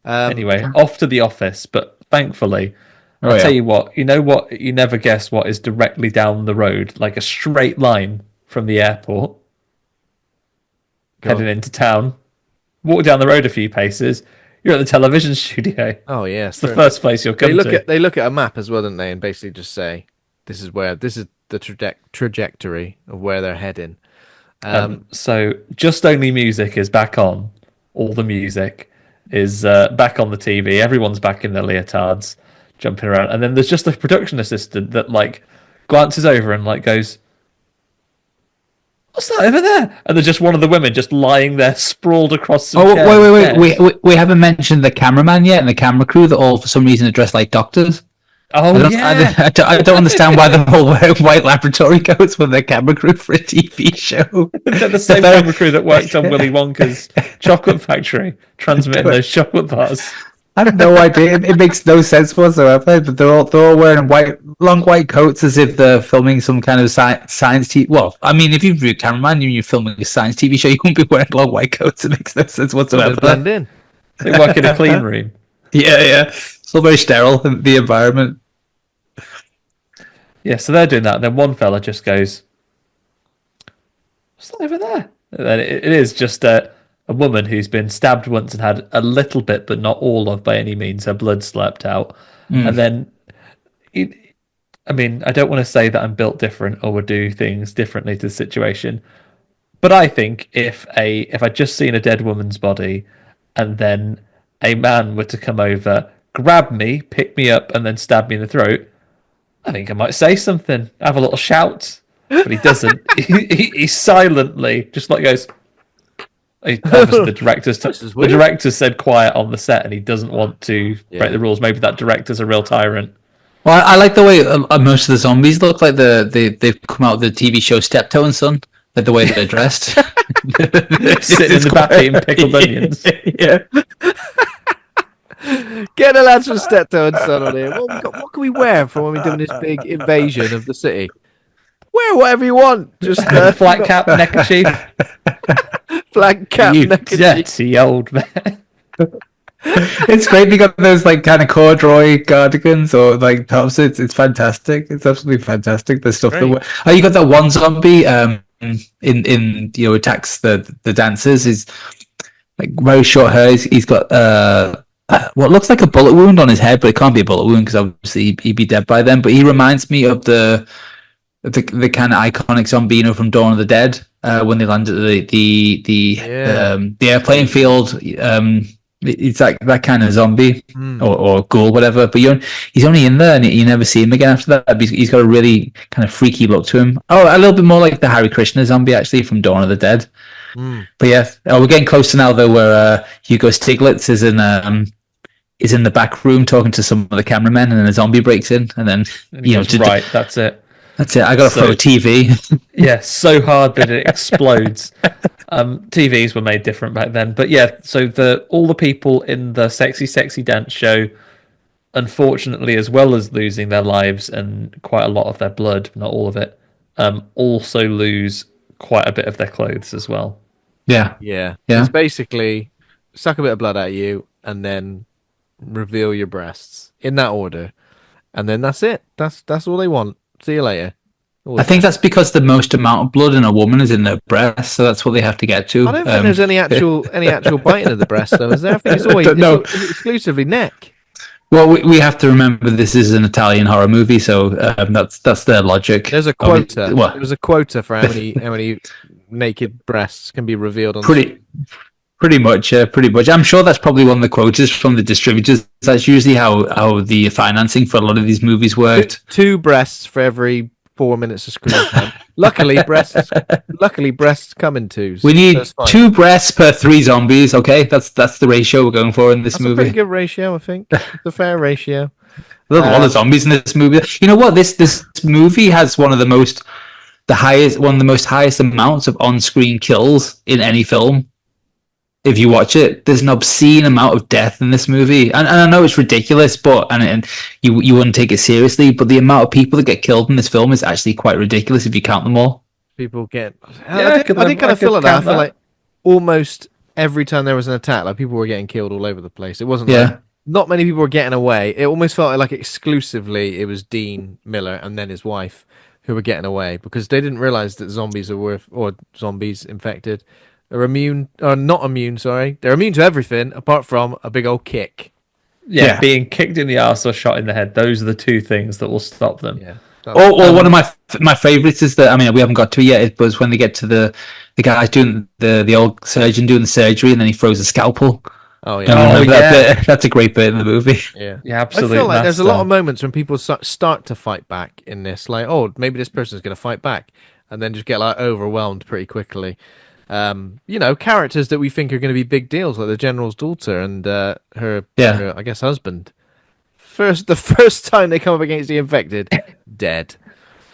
Anyway, off to the office, but thankfully, Oh, I'll yeah. tell you what, you know what, you never guess what is directly down the road, like a straight line from the airport, Go heading on. into town. Walk down the road a few paces, you're at the television studio. Oh yeah, It's the first place you'll come to. They look at a map as well, don't they, and basically just say, this is the trajectory of where they're heading. So just only music is back on. All the music is back on the TV. Everyone's back in their leotards, jumping around, and then there's just a production assistant that like glances over and like goes, "What's that over there?" And there's just one of the women just lying there, sprawled across some Oh, chairs. wait! We haven't mentioned the cameraman yet, and the camera crew that all for some reason are dressed like doctors. Oh yeah. I don't understand why they're all wearing white laboratory coats when they're camera crew for a TV show. They're the same camera crew that worked on Willy Wonka's chocolate factory, transmitting those chocolate bars. I have no idea. It makes no sense whatsoever. But they're all wearing long white coats as if they're filming some kind of science TV. Well, I mean, if you're a cameraman and you're filming a science TV show, you won't be wearing long white coats. It makes no sense whatsoever. They blend in. They work in a clean room. Yeah. It's all very sterile, the environment. Yeah, so they're doing that. And then one fella just goes, "What's that over there?" And then it is just a woman who's been stabbed once and had a little bit, but not all of by any means, her blood slept out. And then, I mean, I don't want to say that I'm built different or would do things differently to the situation, but I think if I'd just seen a dead woman's body and then a man were to come over, grab me, pick me up, and then stab me in the throat, I think I might say something, have a little shout, but he doesn't. he silently just like goes. Obviously, the director said quiet on the set, and he doesn't want to break the rules. Maybe that director's a real tyrant. Well, I like the way most of the zombies look like they've come out of the TV show Steptoe and Son, like the way they're dressed. Sitting in the back eating pickled onions. Yeah. Get the lads from Steptoe and Son on here. What can we wear for when we're doing this big invasion of the city? Wear whatever you want. Just flat cap, neckerchief. Flat cap, You neckerchief. dirty old man. It's great. They got those like kind of corduroy cardigans or like tops. It's fantastic. It's absolutely fantastic. The stuff Great. that you got that one zombie in attacks the dancers is like very short hair. He's got what looks like a bullet wound on his head, but it can't be a bullet wound because obviously he'd be dead by then. But he reminds me of the kind of iconic zombie from Dawn of the Dead when they landed at the airplane field. It's like that kind of zombie or ghoul, whatever. But he's only in there, and you never see him again after that. But he's got a really kind of freaky look to him. Oh, a little bit more like the Hare Krishna zombie actually from Dawn of the Dead. But yeah, we're getting closer now though, where Hugo Stiglitz is in the back room talking to some of the cameramen, and then a zombie breaks in, and then right, that's it. That's it. I got to throw a TV. Yeah, so hard that it explodes. TVs were made different back then, but yeah. So all the people in the sexy dance show, unfortunately, as well as losing their lives and quite a lot of their blood, not all of it, also lose quite a bit of their clothes as well. Yeah. It's basically suck a bit of blood out of you and then reveal your breasts in that order, and then that's it. That's all they want. See you later. I think that's because the most amount of blood in a woman is in their breast, so that's what they have to get to. I don't think there's any actual biting of the breast, though, is there? I think it's always it's exclusively neck. Well, we have to remember this is an Italian horror movie, so that's their logic. There's a quota. There was a quota for how many naked breasts can be revealed on pretty much. I'm sure that's probably one of the quotas from the distributors. That's usually how the financing for a lot of these movies worked. Two breasts for every 4 minutes of screen time. Luckily, breasts come in twos. We need 2 breasts per 3 zombies. Okay, that's the ratio we're going for in this movie. That's a pretty good ratio, I think. It's a fair ratio. There's a lot of zombies in this movie. You know what? This movie has one of the most highest amounts of on-screen kills in any film. If you watch it, there's an obscene amount of death in this movie, and I know it's ridiculous, but and you wouldn't take it seriously. But the amount of people that get killed in this film is actually quite ridiculous if you count them all. People get. I did kind of feel like that. I feel like almost every time there was an attack, like people were getting killed all over the place. It wasn't like not many people were getting away. It almost felt like exclusively it was Dean Miller and then his wife who were getting away because they didn't realize that zombies infected. They're immune, or not immune, sorry. They're immune to everything apart from a big old kick. Yeah, being kicked in the arse or shot in the head. Those are the 2 things that will stop them. Yeah. Or one of my favourites is that, I mean, we haven't got to it yet, but it's when they get to the guys doing the old surgeon doing the surgery and then he throws a scalpel. Oh, yeah. That's a great bit in the movie. Yeah, absolutely. I feel like there's a lot of moments when people start to fight back in this. Like, oh, maybe this person's going to fight back. And then just get like overwhelmed pretty quickly. Characters that we think are going to be big deals, like the general's daughter and her, I guess, husband. The first time they come up against the infected, dead.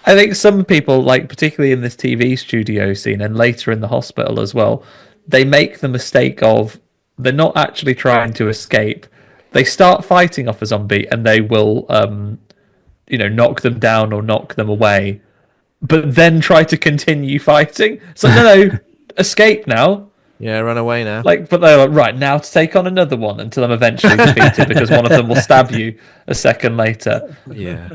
I think some people, like particularly in this TV studio scene and later in the hospital as well, they make the mistake of they're not actually trying to escape. They start fighting off a zombie and they will, knock them down or knock them away, but then try to continue fighting. So no. Escape now. Yeah, run away now. But they're like, right, now to take on another one until I'm eventually defeated because one of them will stab you a second later. Yeah.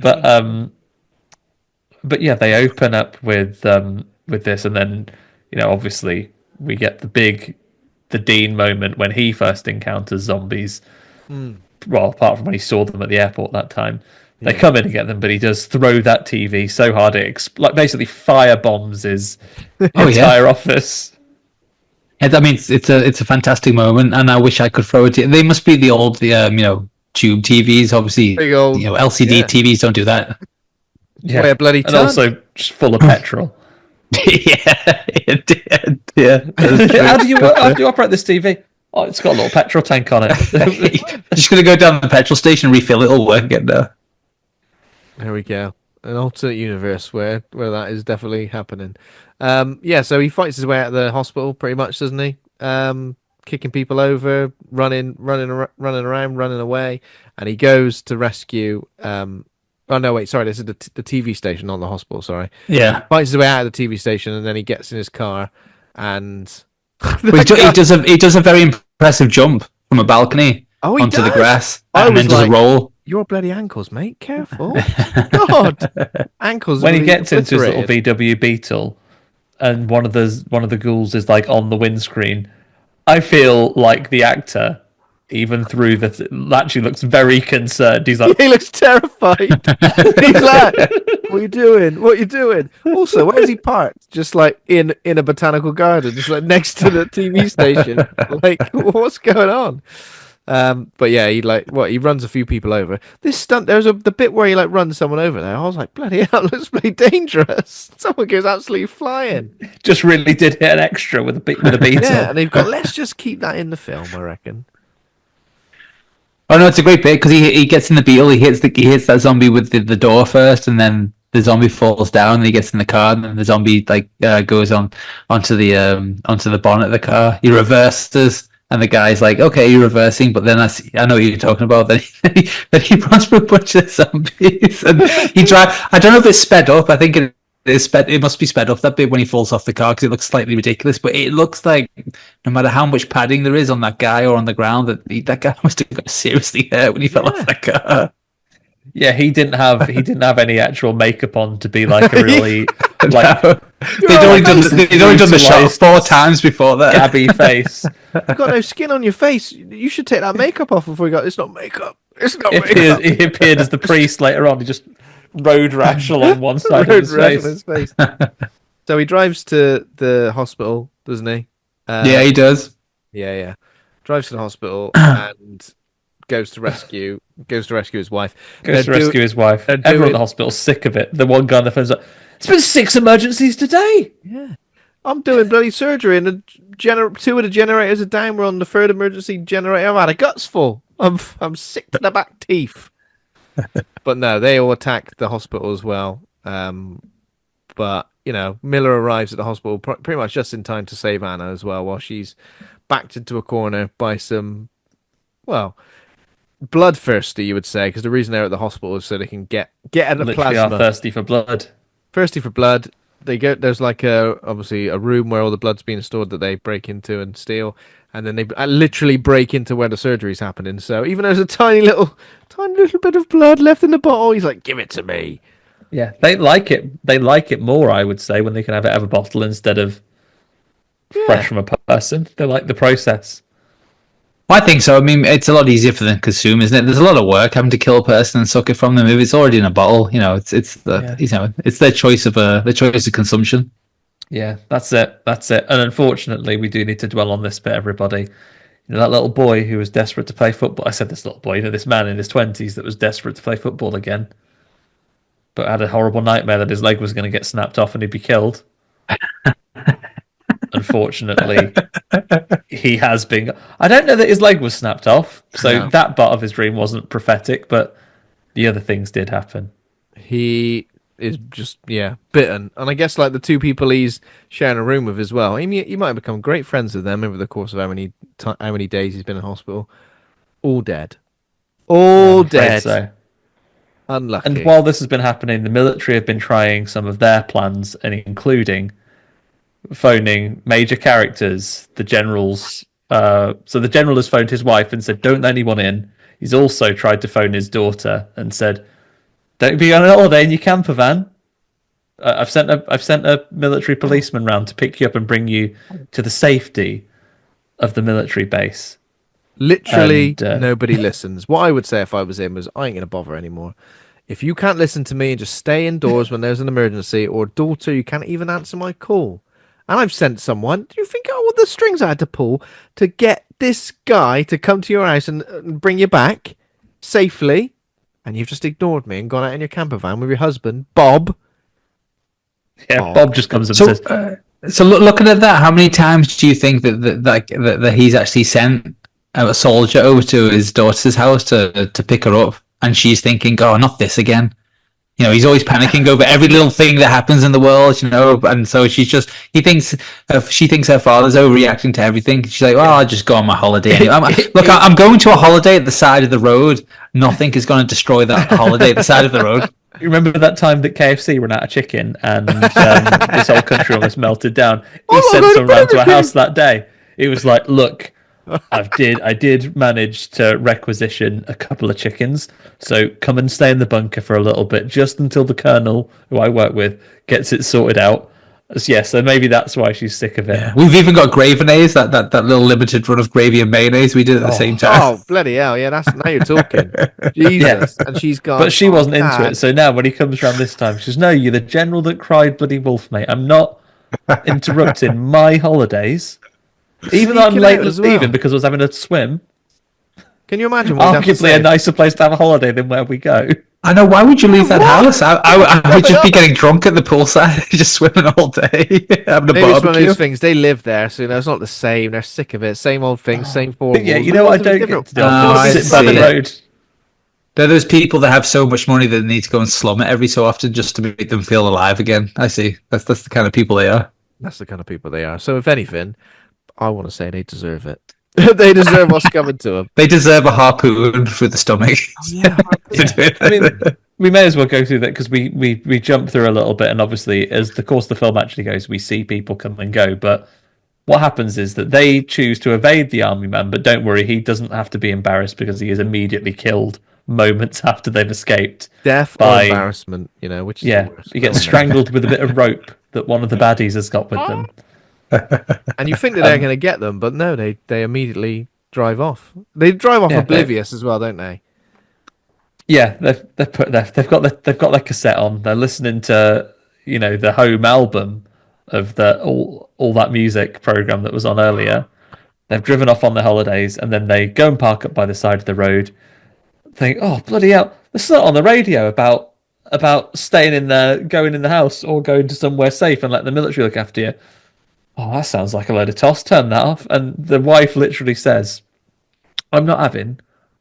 But yeah, they open up with this, and then obviously we get the Dean moment when he first encounters zombies. Well, apart from when he saw them at the airport that time. They come in and get them, but he does throw that TV so hard it basically fire bombs his entire office. Yeah, I mean, it's a fantastic moment, and I wish I could throw it. They must be the old, tube TVs. Obviously, big old, LCD TVs don't do that. Yeah, a bloody ton. And also just full of petrol. Yeah, it did. Yeah. How do you operate this TV? Oh, it's got a little petrol tank on it. Just gonna go down to the petrol station and refill it. It'll work again now. There we go. An alternate universe where that is definitely happening. So he fights his way out of the hospital pretty much, doesn't he? Kicking people over, running around, running away, and he goes to rescue. Oh no, wait, sorry, this is the TV station, not the hospital. Sorry. Yeah. Fights his way out of the TV station, and then he gets in his car, and he does a very impressive jump from a balcony onto the grass, and then does a roll. Your bloody ankles, mate. Careful. God. Ankles. When he gets into his little VW Beetle and one of the ghouls is like on the windscreen, I feel like the actor, even through actually looks very concerned. He's like, he looks terrified. He's like, what are you doing? What are you doing? Also, where is he parked? Just like in a botanical garden, just like next to the TV station. Like, what's going on? But yeah, he runs a few people over. This stunt, the bit where he runs someone over there. I was like, bloody hell, it looks pretty dangerous. Someone goes absolutely flying. Just really did hit an extra with a Beetle. Yeah, and they've got, let's just keep that in the film, I reckon. Oh no, it's a great bit because he gets in the Beetle, he hits that zombie with the door first, and then the zombie falls down, and he gets in the car, and then the zombie goes onto the bonnet of the car. He reverses. And the guy's like, okay, you're reversing, but then I know what you're talking about. Then he runs for a bunch of zombies, and I don't know if it's sped up. I think it is sped. It must be sped up that bit when he falls off the car because it looks slightly ridiculous. But it looks like no matter how much padding there is on that guy or on the ground, that guy must have got seriously hurt when he fell off that car. Yeah, he didn't have any actual makeup on to be like a really like they'd already done the shot 4 times before that. Gabby face. You've got no skin on your face. You should take that makeup off before you got. It's not makeup. It's not makeup. He appeared as the priest later on. He just road rash along one side of his face. So he drives to the hospital, doesn't he? Yeah, he does. Yeah. Drives to the hospital and goes to rescue his wife. His wife. Everyone at the hospital's sick of it. The one guy on the phone's like, "It's been 6 emergencies today." Yeah. I'm doing bloody surgery and 2 of the generators are down. We're on the 3rd emergency generator. I've had a guts full. I'm sick to the back teeth. But no, they all attack the hospital as well. But, Miller arrives at the hospital pretty much just in time to save Anna as well, while she's backed into a corner by some, bloodthirsty, you would say, because the reason they're at the hospital is so they can get at the Literally plasma. are thirsty for blood. Thirsty for blood. There's like obviously a room where all the blood's being stored that they break into and steal, and then they literally break into where the surgery's happening. So even though there's a tiny little bit of blood left in the bottle, he's like, "Give it to me." Yeah, they like it. They like it more, I would say, when they can have it out of a bottle instead of fresh from a person. They like the process. I think so. I mean, it's a lot easier for them to consume, isn't it? There's a lot of work having to kill a person and suck it from them. If it's already in a bottle, it's their choice of consumption. Yeah, that's it. And unfortunately, we do need to dwell on this bit, everybody. That little boy who was desperate to play football. I said this little boy, this man in his 20s that was desperate to play football again, but had a horrible nightmare that his leg was going to get snapped off and he'd be killed. Unfortunately, he has been. I don't know that his leg was snapped off, so that part of his dream wasn't prophetic, but the other things did happen. He is just bitten, and I guess like the 2 people he's sharing a room with as well. He might have become great friends with them over the course of how many days he's been in hospital. All dead. Dead. So. Unlucky. And while this has been happening, the military have been trying some of their plans, and including phoning major characters, the generals. So the general has phoned his wife and said, "Don't let anyone in." He's also tried to phone his daughter and said, "Don't be on holiday in your camper van. I've sent a military policeman round to pick you up and bring you to the safety of the military base." Literally, nobody listens. What I would say if I was him was, "I ain't going to bother anymore. If you can't listen to me and just stay indoors when there's an emergency, or daughter, you can't even answer my call. And I've sent someone. Do you think what the strings I had to pull to get this guy to come to your house and bring you back safely? And you've just ignored me and gone out in your camper van with your husband, Bob." Yeah, Bob just comes up and says. So looking at that, how many times do you think that he's actually sent a soldier over to his daughter's house to pick her up, and she's thinking, "Oh, not this again." He's always panicking over every little thing that happens in the world, and so she thinks her father's overreacting to everything. She's like, "Well, I'll just go on my holiday anyway." I'm going to a holiday at the side of the road. Nothing is going to destroy that holiday at the side of the road. You remember that time that KFC ran out of chicken and this whole country almost melted down? He sent someone round to a house that day. He was like, "Look, I did manage to requisition a couple of chickens, so come and stay in the bunker for a little bit, just until the colonel, who I work with, gets it sorted out." So maybe that's why she's sick of it. Yeah. We've even got gravinaise, that little limited run of gravy and mayonnaise we did at the same time. Oh, bloody hell. Yeah, now you're talking. Jesus. Yeah. And she's gone. But she wasn't into it, so now when he comes around this time, she says, "No, you're the general that cried bloody wolf, mate. I'm not interrupting my holidays. Even though I'm late this evening because I was having a swim." Can you imagine? Arguably a nicer place to have a holiday than where we go. I know. Why would you leave that house? I would just be getting drunk at the poolside, just swimming all day, having a barbecue. It's one of those things. They live there, so it's not the same. They're sick of it. Same old thing, same four walls. Yeah, you know what I don't get to do? Sit by the road. They're those people that have so much money that they need to go and slum it every so often just to make them feel alive again. I see. That's the kind of people they are. That's the kind of people they are. So if anything, I want to say they deserve it. They deserve what's coming to them. They deserve a harpoon through the stomach. Yeah. I mean, we may as well go through that because we jump through a little bit, and obviously, as the course of the film actually goes, we see people come and go. But what happens is that they choose to evade the army man, but don't worry, he doesn't have to be embarrassed because he is immediately killed moments after they've escaped. Death by or embarrassment, which is yeah, the worst. you get strangled with a bit of rope that one of the baddies has got with them. And you think that they're going to get them, but no, they immediately drive off. They drive off oblivious as well, don't they? Yeah, they've got their cassette on. They're listening to the home album of the all that music program that was on earlier. They've driven off on their holidays, and then they go and park up by the side of the road. Think, oh bloody hell! There's something on the radio about staying in there, going in the house, or going to somewhere safe and let the military look after you. Oh, that sounds like a load of toss. Turn that off. And the wife literally says, "I'm not having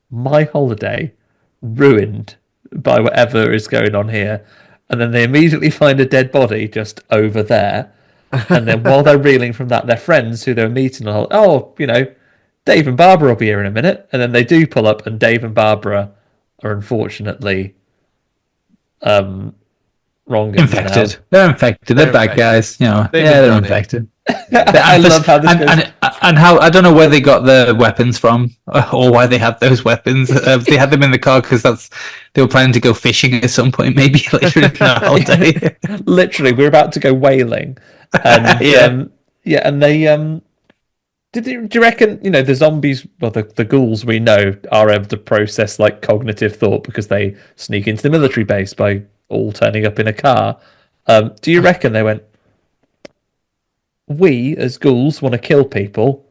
my holiday ruined by whatever is going on here." And then they immediately find a dead body just over there. And then while they're reeling from that, their friends who they're meeting are like, oh, Dave and Barbara will be here in a minute. And then they do pull up, and Dave and Barbara are unfortunately wrong. Infected. They're infected. They're bad guys. They're infected. I love how this goes. And how I don't know where they got the weapons from, or why they had those weapons. They had them in the car because they were planning to go fishing at some point, maybe later in the holiday. Literally, we're about to go whaling, and and they do you reckon the zombies, well, the ghouls we know are able to process like cognitive thought because they sneak into the military base by all turning up in a car? Do you reckon they went, we as ghouls want to kill people?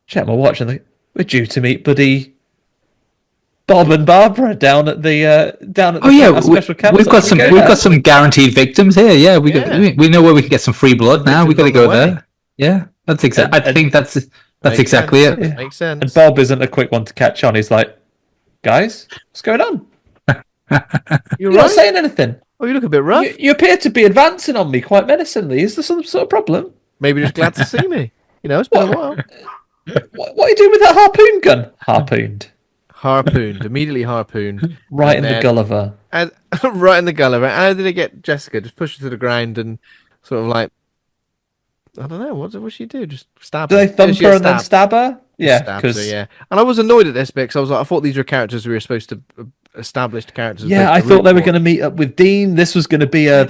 Check my watch, and we're due to meet buddy Bob and Barbara down at the special campsite. We've got some guaranteed victims here. Yeah, we know where we can get some free blood now. We got to go there. Yeah, that's exactly. I think that's exactly it. Yeah. Makes sense. And Bob isn't a quick one to catch on. He's like, guys, what's going on? You're not saying anything. Oh, you look a bit rough. You appear to be advancing on me quite menacingly. Is there some sort of problem? Maybe just glad to see me. It's been a while. What are you doing with that harpoon gun? Harpooned. Immediately harpooned. Right in the Gulliver. Right in the Gulliver. How did they get Jessica? Just push her to the ground and sort of like, I don't know. What she do? Just stab her? Do they thump her and then stab her? Yeah. Yeah. And I was annoyed at this bit because I was like, I thought these were characters we were supposed to established characters. Yeah, I thought they were going to meet up with Dean. This was going to be a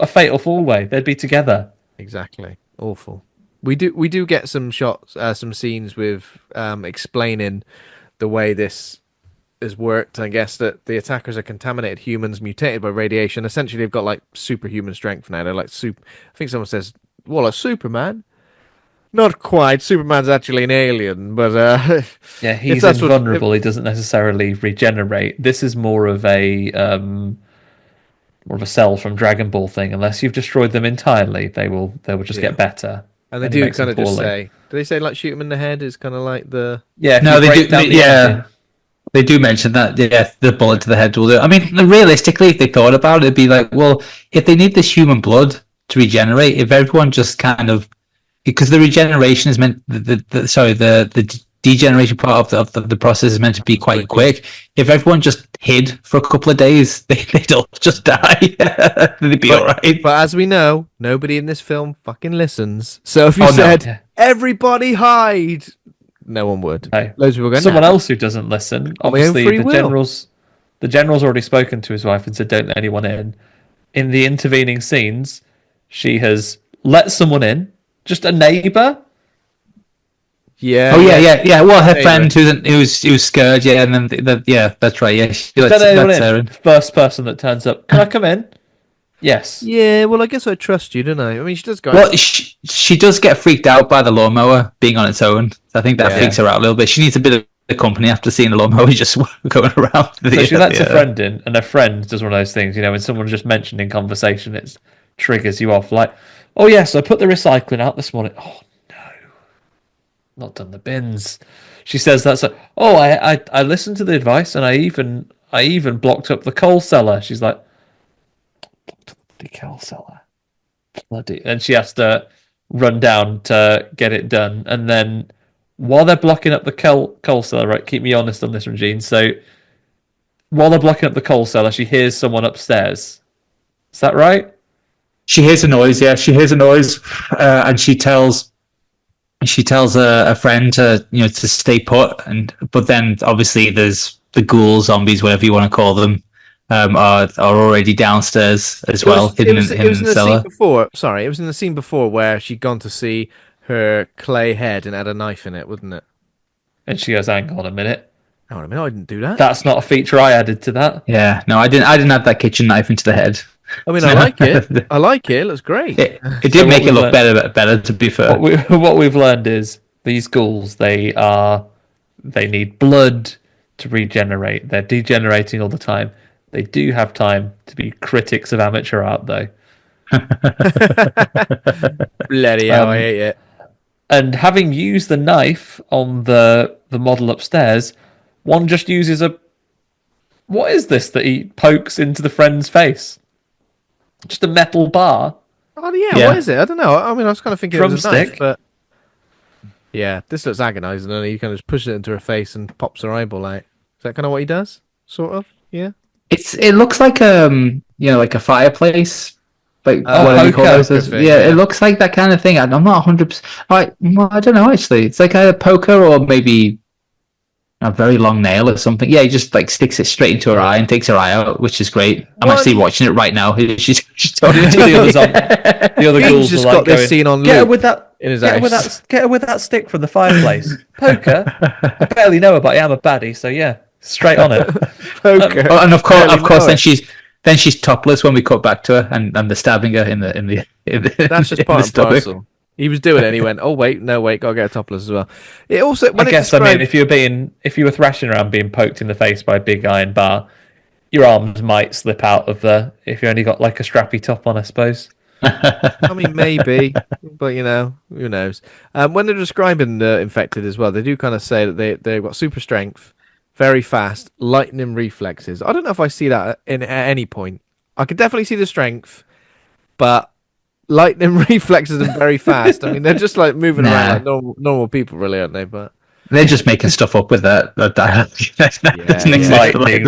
fatal four way. They'd be together. Exactly. Awful. We do get some shots, some scenes with explaining the way this has worked. I guess that the attackers are contaminated humans mutated by radiation. Essentially, they've got like superhuman strength now. They're like I think someone says, "Well, a Superman." Not quite. Superman's actually an alien, but yeah, he's invulnerable. He doesn't necessarily regenerate. This is more of a Cell from Dragon Ball thing. Unless you've destroyed them entirely, they will just get better. And they do kind of just say, do they say like shoot them in the head is kind of like the they do mention that. Yeah, the bullet to the head will do. I mean, realistically, if they thought about it, it'd be like, well, if they need this human blood to regenerate, if everyone just kind of, because the regeneration is meant the degeneration part of the process is meant to be quite quick. If everyone just hid for a couple of days, they'd all just die. They'd be all right. But as we know, nobody in this film fucking listens. So if you said everybody hide, no one would. Hey, loads of people going. Someone else who doesn't listen. Obviously, the general's already spoken to his wife and said, "Don't let anyone in." In the intervening scenes, she has let someone in. Just a neighbour? Yeah. Oh yeah. Well, her friend who's scared. Yeah, and then that's right. Yeah, she lets her in. First person that turns up. Can I come in? Yes. Yeah. Well, I guess I trust you, don't I? I mean, she does go. Well, she does get freaked out by the lawnmower being on its own. I think that freaks her out a little bit. She needs a bit of the company after seeing the lawnmower just going around. So she lets a friend in, and her friend does one of those things. When someone just mentioned in conversation, it triggers you off. Like, oh yes, I put the recycling out this morning. Oh no, not done the bins. She says that's I listened to the advice and I even blocked up the coal cellar. She's like, blocked up the coal cellar, bloody, and she has to run down to get it done. And then while they're blocking up the coal cellar, right? Keep me honest on this, Regine. So while they're blocking up the coal cellar, she hears someone upstairs. Is that right? She hears a noise, and she tells She tells a friend to to stay put, but then obviously there's the ghouls, zombies, whatever you want to call them, are already downstairs as well, hidden in the cellar. Scene before. Sorry, it was in the scene before where she'd gone to see her clay head and had a knife in it, wasn't it? And she goes, "Hang on a minute. Hang on a minute, I didn't do that. That's not a feature I added to that." Yeah, no, I didn't have that kitchen knife into the head. I mean, I like it. I like it. It looks great. It did make it look better. To be fair, what we've learned is these ghouls, they need blood to regenerate. They're degenerating all the time. They do have time to be critics of amateur art, though. Bloody hell, I hate it. And having used the knife on the model upstairs, one just uses a... What is this that he pokes into the friend's face? Just a metal bar. Oh, yeah, what is it? I don't know. I mean, I was kind of thinking it was a knife, Drumstick. but... Yeah, this looks agonising, and he kind of just pushes it into her face and pops her eyeball out. Is that kind of what he does? Sort of, yeah? it looks like like a fireplace, like what do you call those? Yeah, it looks like that kind of thing. I'm not 100%. I don't know actually. It's like a poker or maybe a very long nail or something. Yeah, he just like sticks it straight into her eye and takes her eye out, which is great. I'm actually watching it right now. She's talking to the other ghouls just are got like this going, scene on get her loop with that. in his Get her with that stick from the fireplace. Poker. I barely know her, but I am a baddie, so yeah, straight on it. Poker. and of course, then she's topless when we cut back to her, and they're stabbing her in the That's just part and parcel. He was doing it, and he went, "Oh wait, gotta get a topless as well." It also, I guess, I mean, if you were thrashing around being poked in the face by a big iron bar, your arms might slip out of there if you only got like a strappy top on, I suppose. I mean, maybe, but who knows? When they're describing the infected as well, they do kind of say that they've got super strength, very fast, lightning reflexes. I don't know if I see that at any point. I could definitely see the strength, but lightning reflexes and very fast. I mean, they're just like moving around like normal people, really, aren't they? But they're just making stuff up with that. Lightning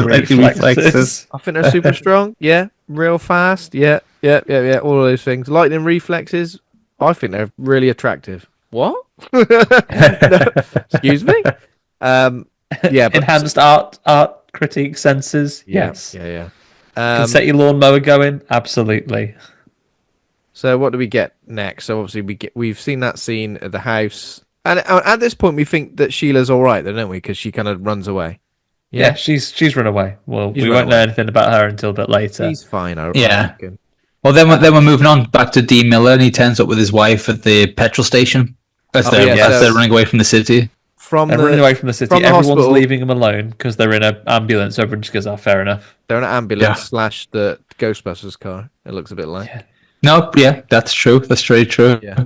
reflexes. I think they're super strong. Yeah, real fast. Yeah. All of those things. Lightning reflexes. I think they're really attractive. What? No, excuse me. Yeah. But Enhanced art critique senses. Yes. Yeah. Can set your lawnmower going. Absolutely. So what do we get next? So obviously we've seen that scene at the house, and at this point we think that Sheila's all right, then, don't we? Because she kind of runs away. Yeah, she's run away. Well, we won't know anything about her until a bit later. She's fine. I reckon. Well, then we're moving on back to Dean Miller, and he turns up with his wife at the petrol station. As they're running away from the city. Running away from the city. Everyone's hospital. Leaving them alone because they're in an ambulance. Everyone just goes, "Oh, fair enough." They're in an ambulance / the Ghostbusters car. It looks a bit like. Yeah. No, yeah, that's true. That's very true. Yeah.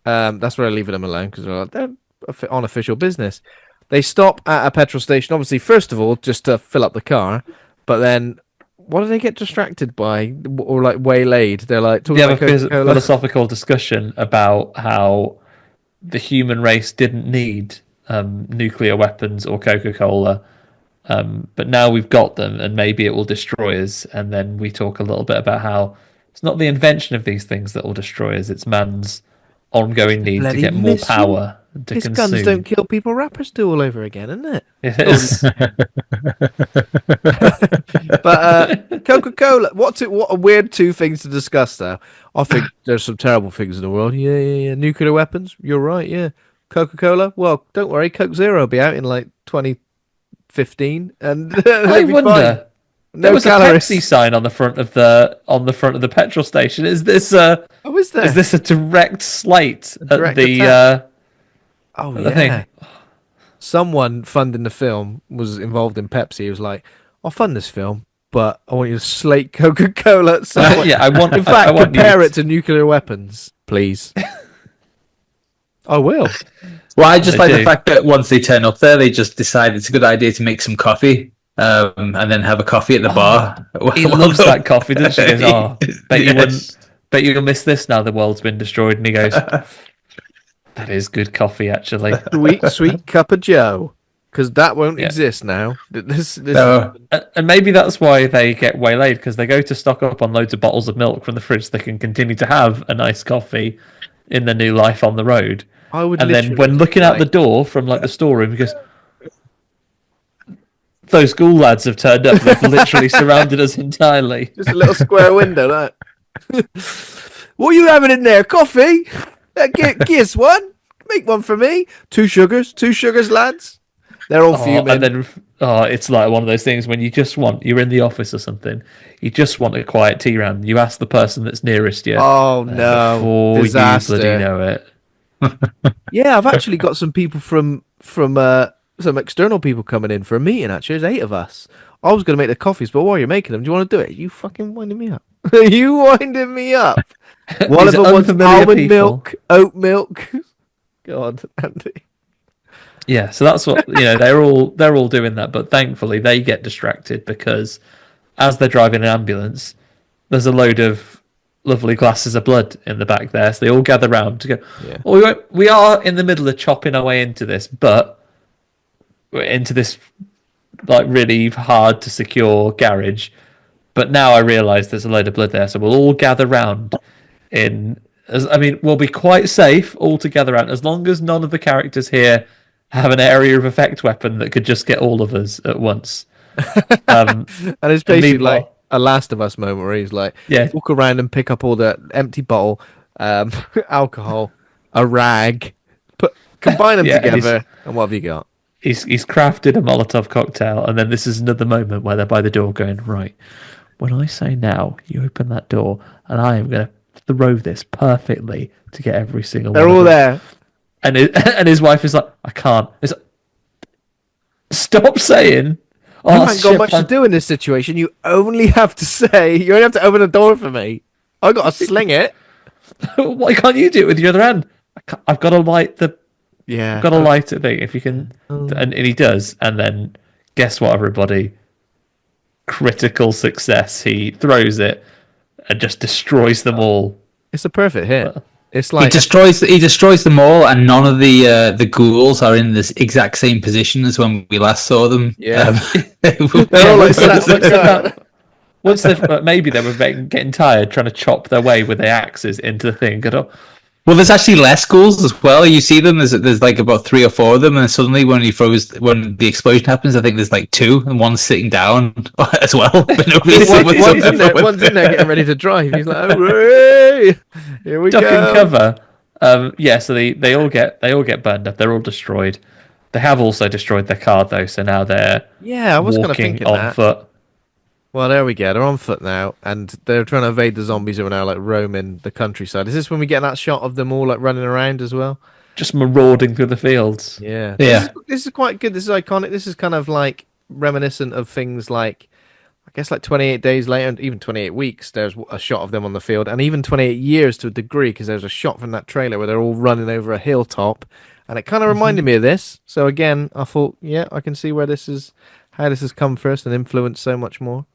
That's where I'm leaving them alone because they're on official business. They stop at a petrol station, obviously, first of all, just to fill up the car, but then what do they get distracted by or like waylaid? They're like talking about Coca-Cola. Philosophical discussion about how the human race didn't need nuclear weapons or Coca-Cola, but now we've got them and maybe it will destroy us. And then we talk a little bit about how it's not the invention of these things that will destroy us, it's man's ongoing need to get more power to consume. Guns don't kill people, rappers do all over again, isn't it? It is. But Coca-Cola, what a weird two things to discuss there. I think there's some terrible things in the world. Yeah. Nuclear weapons, you're right, yeah. Coca-Cola, well, don't worry, Coke Zero will be out in like 2015, and I wonder. No there was calories. A Pepsi sign on the front of the petrol station. Is this is this a direct slate at the the thing? Someone funding the film was involved in Pepsi. He was like, "I'll fund this film, but I want you to slate Coca-Cola at some point." Yeah, I want. In fact, compare it to nuclear weapons, please. I will. Well, I just like the fact that once they turn up there, they just decide it's a good idea to make some coffee. And then have a coffee at the bar. He loves that coffee, doesn't she? He goes, bet you'll miss this now the world's been destroyed. And he goes, that is good coffee, actually. Sweet cup of joe. Because that won't exist now. And maybe that's why they get waylaid, because they go to stock up on loads of bottles of milk from the fridge so they can continue to have a nice coffee in their new life on the road. I would. And then when looking out the door from like the storeroom, he goes, "Those ghoul lads have turned up. They've literally surrounded us entirely." Just a little square window, that. What are you having in there? Coffee? Guess one. Make one for me. 2 sugars, lads. They're all fuming. And then, it's like one of those things when you're in the office or something, you just want a quiet tea round. You ask the person that's nearest you. Oh no! Before Disaster. you bloody know it. Yeah, I've actually got some people from some external people coming in for a meeting. Actually, there's 8 of us. I was going to make the coffees, but while you're making them, do you want to do it? You fucking winding me up. You winding me up. One of them wants almond milk, oat milk. God, Andy. Yeah, so that's what they're all doing that, but thankfully they get distracted because as they're driving an ambulance, there's a load of lovely glasses of blood in the back there, so they all gather round to go. Yeah. Well, we are in the middle of chopping our way into this, but we're into this like really hard to secure garage. But now I realise there's a load of blood there, so we'll all gather round we'll be quite safe all together around as long as none of the characters here have an area of effect weapon that could just get all of us at once. And it's basically like a Last of Us moment where he's like, walk around and pick up all the empty bottle, alcohol, a rag, combine them together, and what have you got? He's crafted a Molotov cocktail, and then this is another moment where they're by the door going, right, when I say now, you open that door, and I am going to throw this perfectly to get every single They're one all of there. And his wife is like, I can't. It's like, stop saying. You haven't got much to do in this situation. You only have to say, you only have to open the door for me. I've got to sling it. Why can't you do it with your other hand? I've got to light the... Yeah. I've got to light it, if you can... And he does. And then, guess what, everybody? Critical success. He throws it and just destroys them all. It's a perfect hit. It's like he destroys them all, and none of the ghouls are in this exact same position as when we last saw them. Yeah, they're all like once maybe they were getting tired trying to chop their way with their axes into the thing. Well, there's actually less ghouls as well. You see them. There's like about 3 or 4 of them, and suddenly when the explosion happens, I think there's like 2, and one's sitting down as well. One's in there getting ready to drive. He's like, "Hooray! Here we Duck go!" and cover. So they all get burned up. They're all destroyed. They have also destroyed their car though, so now they're I was kind of walking thinking on that. foot. Well, there we go. They're on foot now, and they're trying to evade the zombies who are now like roaming the countryside. Is this when we get that shot of them all like running around as well? Just marauding through the fields. Yeah. This is quite good. This is iconic. This is kind of like reminiscent of things like, I guess, like 28 days later, and even 28 weeks. There's a shot of them on the field, and even 28 years to a degree, because there's a shot from that trailer where they're all running over a hilltop, and it kind of reminded me of this. So again, I thought, I can see how this has come first and influenced so much more.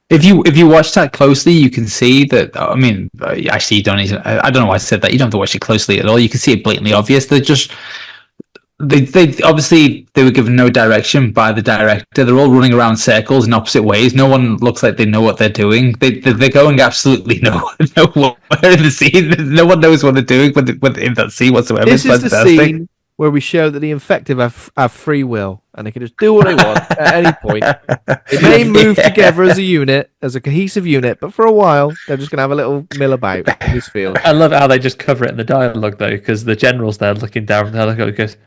If you watch that closely, you can see that. I mean, actually, you don't. I don't know why I said that. You don't have to watch it closely at all. You can see it blatantly obvious. They obviously they were given no direction by the director. They're all running around circles in opposite ways. No one looks like they know what they're doing. They're going absolutely nowhere in the scene. No one knows what they're doing in that scene whatsoever. This is the scene where we show that the infected have free will and they can just do what they want at any point. They may move together as a unit, as a cohesive unit, but for a while they're just going to have a little mill about in this field. I love how they just cover it in the dialogue though, because the general's there looking down from the helicopter and goes,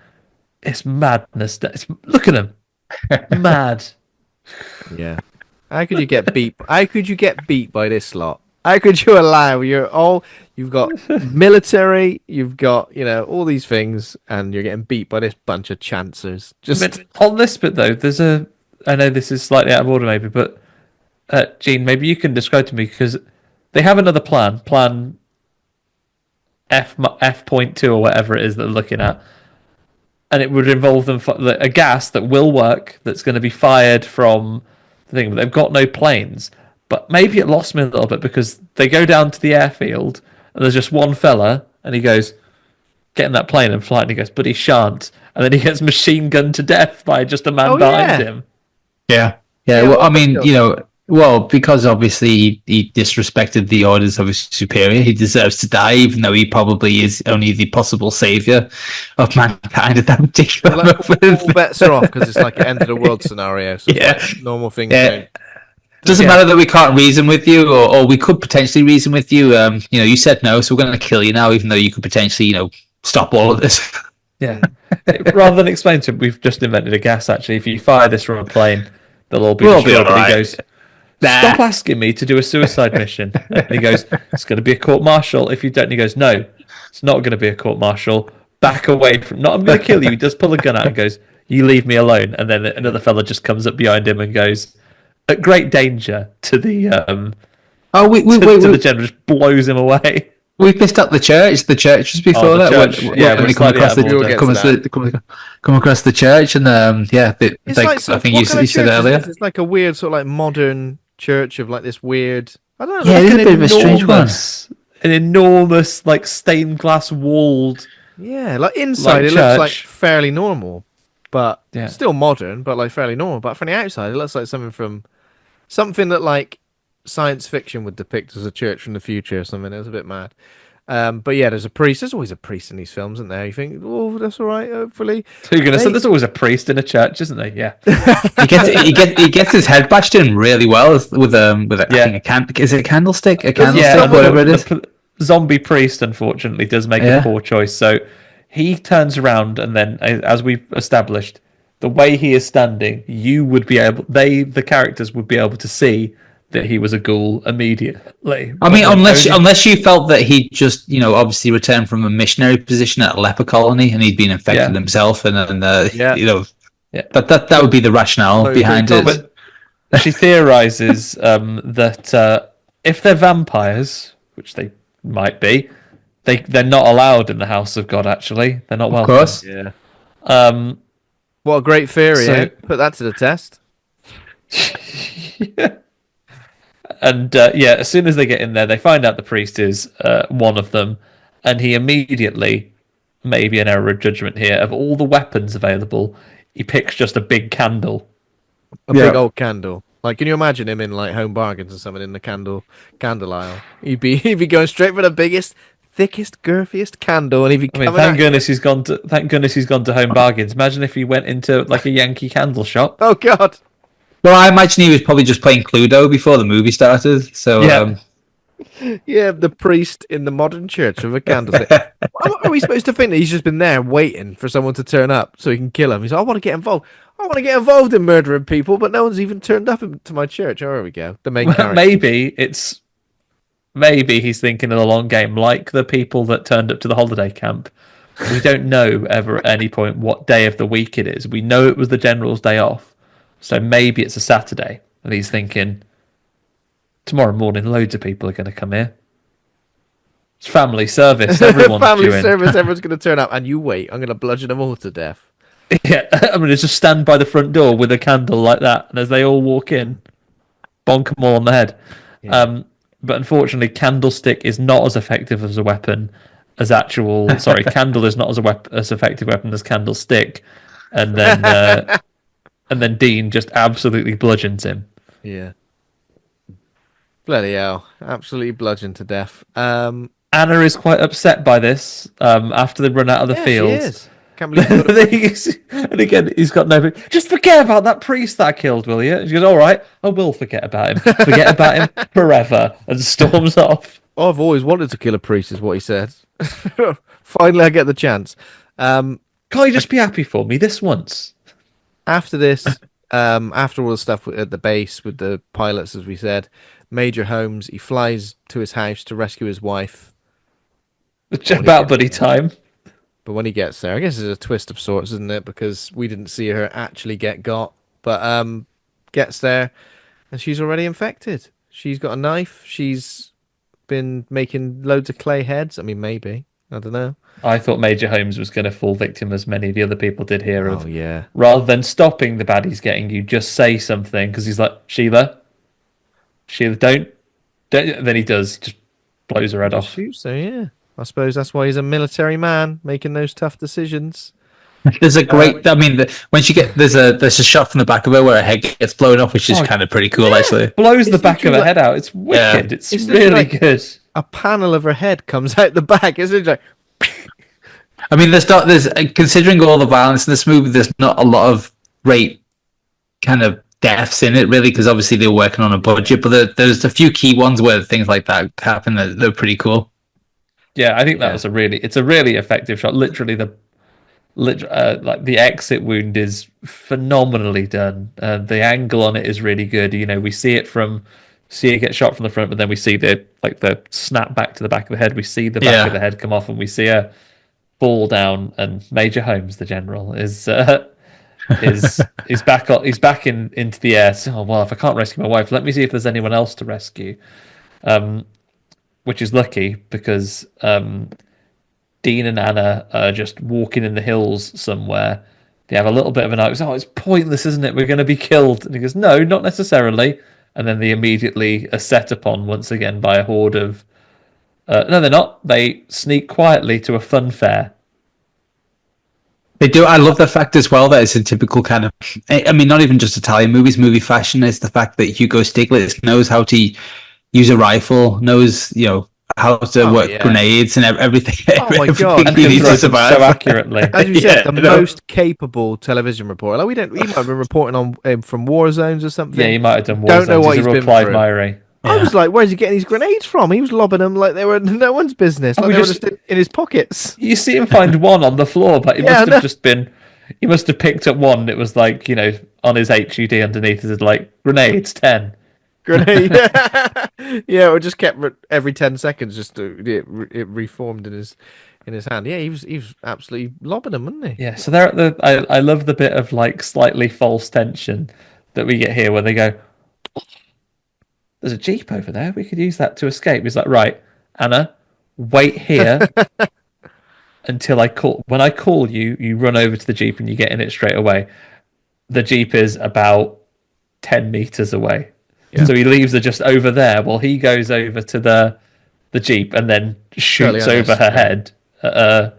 "It's madness. Look at them, mad." Yeah. How could you get beat? How could you get beat by this lot? How could you allow you've got military, you've got, all these things, and you're getting beat by this bunch of chancers. Just on this bit though, I know this is slightly out of order maybe, but Gene, maybe you can describe to me, because they have another plan F.2 or whatever it is that they're looking at, and it would involve them a gas that will work, that's going to be fired from the thing, but they've got no planes. But maybe it lost me a little bit, because they go down to the airfield and there's just one fella and he goes, "Get in that plane and fly," and he goes, "But he shan't." And then he gets machine gunned to death by just a man behind him. Yeah. Well, I mean, Well, because obviously he disrespected the orders of his superior, he deserves to die, even though he probably is only the possible savior of mankind at that particular moment. All bets are off because it's like an end of the world scenario. So it's like normal things don't. Doesn't matter that we can't reason with you, or we could potentially reason with you. You said no, so we're going to kill you now, even though you could potentially, stop all of this. Yeah. Rather than explain to him, we've just invented a gas. Actually, if you fire this from a plane, they'll all be destroyed. All right. He goes, "Stop asking me to do a suicide mission." And he goes, "It's going to be a court martial if you don't." And he goes, "No, it's not going to be a court martial. Back away from. Not I'm going to kill you." He does pull a gun out and goes, "You leave me alone." And then another fella just comes up behind him and goes, at great danger to the to the general, just blows him away. We pissed up the church. The church was before that. Church. When we come across come across the church, and It's like I think you said earlier. It's like a weird sort of like modern church of like this weird. I don't know. Yeah, it's a bit of a strange one. An enormous, like stained glass walled. Yeah, like inside it looks like fairly normal, but still modern, but like fairly normal. But from the outside, it looks like something that like science fiction would depict as a church from the future or something. It was a bit mad. But yeah, there's a priest. There's always a priest in these films, isn't there? You think, oh, that's all right, hopefully. So you're going to say there's always a priest in a church, isn't there? Yeah. he gets his head bashed in really well with a is it a candlestick? A candlestick, whatever it is. The zombie priest, unfortunately, does make a poor choice. So he turns around, and then, as we've established, the way he is standing, the characters would be able to see that he was a ghoul immediately. I mean, unless you felt that he just, obviously returned from a missionary position at a leper colony and he'd been infected himself, and that would be the rationale behind it. But she theorizes that if they're vampires, which they might be, they're not allowed in the house of God. Actually, they're not welcome. Of course, yeah. What a great theory! Put that to the test. Yeah. And as soon as they get in there, they find out the priest is one of them, and he immediately, maybe an error of judgment here, of all the weapons available, he picks just a big candle. A big old candle. Like, can you imagine him in like Home Bargains or something in the candle aisle? He'd be going straight for the biggest, thickest, girthiest candle, and he'd be. Thank goodness he's gone to Home Bargains. Imagine if he went into like a Yankee candle shop. Oh God. Well, I imagine he was probably just playing Cluedo before the movie started. So, the priest in the modern church with a candlestick. Are we supposed to think that he's just been there waiting for someone to turn up so he can kill him? He's like, I want to get involved. I want to get involved in murdering people, but no one's even turned up to my church. Oh, there we go. The main character. Maybe he's thinking of the long game, like the people that turned up to the holiday camp. We don't know ever at any point what day of the week it is. We know it was the general's day off. So maybe it's a Saturday, and he's thinking, tomorrow morning, loads of people are going to come here. It's family service. Everyone's everyone's going to turn up, and you wait. I'm going to bludgeon them all to death. Yeah, I'm going to just stand by the front door with a candle like that, and as they all walk in, bonk them all on the head. Yeah. But unfortunately, candlestick is not as effective as a weapon as candle is not as effective weapon as candlestick, and then. And then Dean just absolutely bludgeons him. Yeah. Bloody hell. Absolutely bludgeoned to death. Anna is quite upset by this after they run out of the field. She is. Can't believe and again, he's got no... Just forget about that priest that I killed, will you? She goes, all right, I will forget about him. Forget about him forever. And storms off. I've always wanted to kill a priest, is what he said. Finally, I get the chance. Can't you just be happy for me this once? After this, after all the stuff at the base with the pilots, as we said, Major Holmes, he flies to his house to rescue his wife. It's about buddy time. But when he gets there, I guess it's a twist of sorts, isn't it? Because we didn't see her actually get got. But gets there, and she's already infected. She's got a knife. She's been making loads of clay heads. I mean, maybe. I don't know. I thought Major Holmes was going to fall victim, as many of the other people did here. Rather than stopping the baddies getting you, just say something, because he's like, Sheila, don't. Then he does, just blows her head off. So yeah, I suppose that's why he's a military man, making those tough decisions. There's a great. I mean, when she there's a shot from the back of her where her head gets blown up, which is kind of pretty cool, actually. Blows the back of her head out. It's wicked. It's really good. A panel of her head comes out the back. Isn't it? I mean, there's considering all the violence in this movie, there's not a lot of great kind of deaths in it, really, because obviously they're working on a budget. But there's a few key ones where things like that happen. They're pretty cool. Yeah, I think that was it's a really effective shot. Literally, like the exit wound is phenomenally done. The angle on it is really good. You know, we see it get shot from the front, but then we see the snap back to the back of the head. We see the back of the head come off, and we see her fall down. And Major Holmes, the general, is back. He's back into the air. So, well, if I can't rescue my wife, let me see if there's anyone else to rescue. Which is lucky because Dean and Anna are just walking in the hills somewhere. They have a little bit of an argument. Oh, it's pointless, isn't it? We're going to be killed. And he goes, no, not necessarily. And then they immediately are set upon once again by a horde of... no, they're not. They sneak quietly to a fun fair. They do. I love the fact as well that it's a typical kind of... I mean, not even just Italian movies, movie fashion. It's the fact that Hugo Stiglitz knows how to use a rifle, knows, how to work grenades and everything. Oh my god! And he needs to survive so accurately. As you said, the most capable television reporter. Like he might have been reporting on from war zones or something. Yeah, he might have done war Don't zones. know what he's been Clive through. Myrie. I was like, where's he getting these grenades from? He was lobbing them like they were no one's business. Like they were just in his pockets. You see him find one on the floor, but he must have just been... He must have picked up one. It was like, on his HUD underneath is like, grenades, 10. Grenade. Yeah, it just kept every 10 seconds, just it reformed in his hand. Yeah, he was absolutely lobbing them, wasn't he? Yeah, so they're at I love the bit of like slightly false tension that we get here where they go, there's a jeep over there. We could use that to escape. He's like, right, Anna, wait here until I call. When I call you, you run over to the jeep and you get in it straight away. The jeep is about 10 meters away. Yeah. So he leaves her just over there while he goes over to the jeep and then shoots over her head at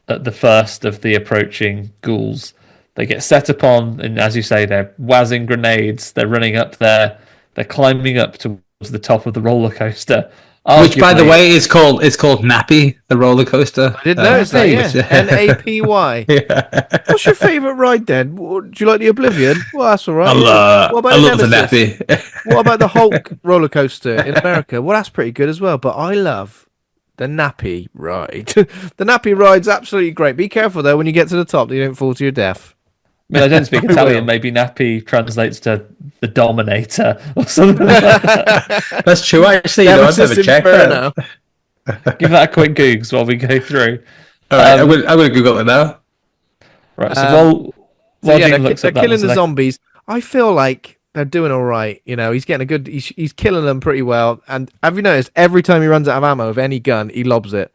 the first of the approaching ghouls. They get set upon, and as you say, they're wazzing grenades. They're running up there. They're climbing up towards the top of the roller coaster. Which, by the way, is called Nappy, the roller coaster. I didn't notice that. Yeah. Napy. Yeah. What's your favourite ride then? Do you like the Oblivion? Well, that's all right. What about I love the Nappy. What about the Hulk roller coaster in America? Well, that's pretty good as well. But I love the Nappy ride. The Nappy ride's absolutely great. Be careful though when you get to the top, that you don't fall to your death. I mean, I don't speak Italian. Maybe Nappy translates to the Dominator or something like that. That's true, actually. I've never checked that. Give that a quick Googs while we go through. All right, I'm going to Google it now. Right, so while Dean looks they're at that, killing the zombies. I feel like they're doing all right. He's getting a good... He's killing them pretty well. And have you noticed, every time he runs out of ammo of any gun, he lobs it.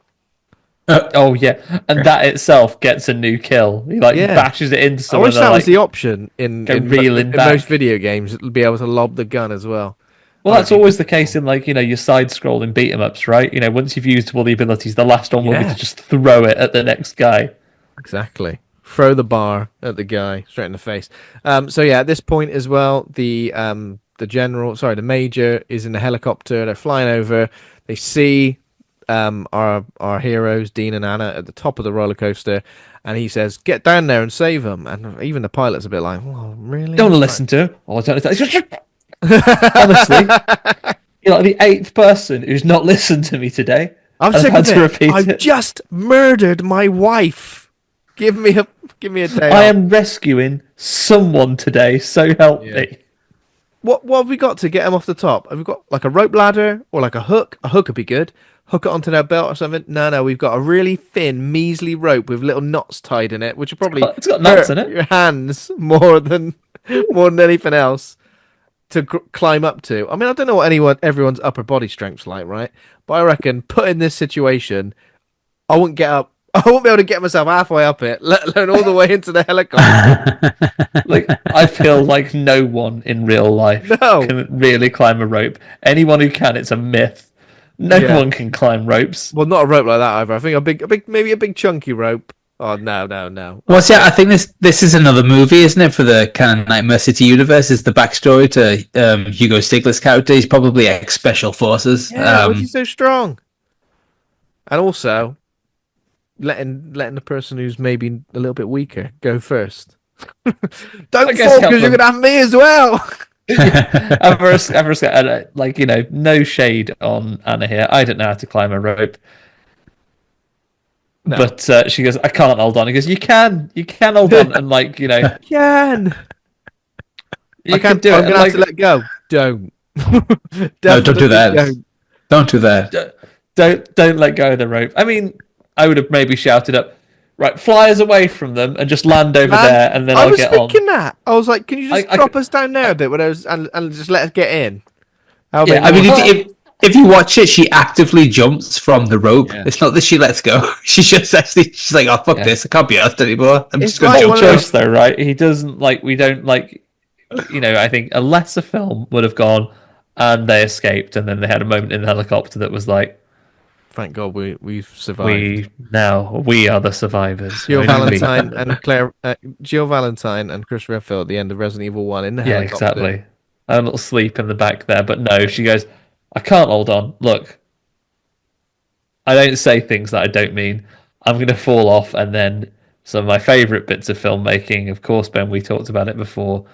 Oh yeah, and that itself gets a new kill. He bashes it into someone. I wish that was the option in most video games. It'll be able to lob the gun as well. Well, that's always the case in your side-scrolling beat 'em ups, right? Once you've used all the abilities, the last one will be to just throw it at the next guy. Exactly. Throw the bar at the guy straight in the face. So yeah, at this point as well, the major is in the helicopter. They're flying over. They see our heroes, Dean and Anna, at the top of the roller coaster, and he says, "Get down there and save them." And even the pilot's a bit like, "Oh, really? Don't listen to him." Oh, don't listen. Honestly, you're like the 8th person who's not listened to me today. I've just murdered my wife. Give me a day. I am rescuing someone today, so help me. What have we got to get him off the top? Have we got like a rope ladder or like a hook? A hook would be good. Hook it onto their belt or something. No, we've got a really thin, measly rope with little knots tied in it, which will probably it's got knots in it. Your hands more than anything else to climb up to. I mean, I don't know what everyone's upper body strength's like, right? But I reckon put in this situation, I won't get up. I won't be able to get myself halfway up it, let alone all the way into the helicopter. I feel like no one in real life can really climb a rope. Anyone who can, it's a myth. No one can climb ropes. Well, not a rope like that either. I think maybe a big chunky rope. Oh no. Well, see, I think this is another movie, isn't it, for the kind of Nightmare City universe? Is the backstory to Hugo Stiglitz' character? He's probably ex-special forces. Yeah, why is he so strong? And also, letting the person who's maybe a little bit weaker go first. Don't fall because you're gonna have me as well. Like, you know, no shade on Anna here. I don't know how to climb a rope. No. But she goes, I can't hold on. He goes, you can hold on, and like, you know, you can do it. I'm gonna have to let go. Don't. No, don't do that. Don't do that. Don't let go of the rope. I mean, I would have maybe shouted up, right, fly us away from them and just land over there, and then I'll get on. I was thinking that. I was like, can you just drop us down there a bit and just let us get in? Yeah, I mean, if you watch it, she actively jumps from the rope. Yeah. It's not that she lets go. She's like, oh, fuck this. I can't be asked anymore. I'm just going to jump. Choice, though, right? He doesn't, like, we don't, like, you know, I think a lesser film would have gone and they escaped, and then they had a moment in the helicopter that was like, thank God we've survived. We are the survivors. Jill Valentine and Chris Redfield at the end of Resident Evil 1 in the helicopter. Yeah, exactly. A little sleep in the back there, but no, she goes, I can't hold on. Look, I don't say things that I don't mean. I'm going to fall off, and then some of my favourite bits of filmmaking, of course, Ben, we talked about it before,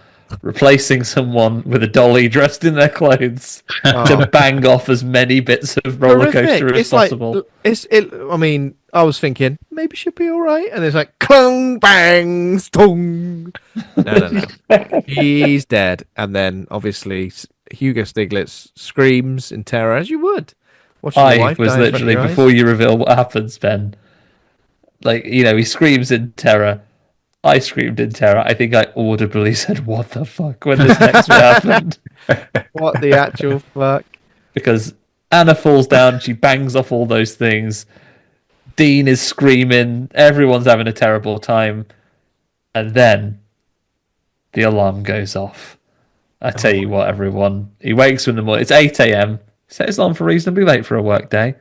replacing someone with a dolly dressed in their clothes to bang off as many bits of roller coaster as possible. I mean, I was thinking, maybe she'll be all right, and it's like, clong, bang, stung. No. He's dead, and then, obviously, Hugo Stiglitz screams in terror, as you would. I was literally, before you reveal what happens, Ben, like, you know, he screams in terror. I screamed in terror. I think I audibly said, what the fuck, when this next one happened. What the actual fuck? Because Anna falls down, she bangs off all those things. Dean is screaming. Everyone's having a terrible time. And then the alarm goes off. I tell you what, everyone. He wakes up in the morning. It's 8 a.m. Set his alarm for reasonably late for a work day.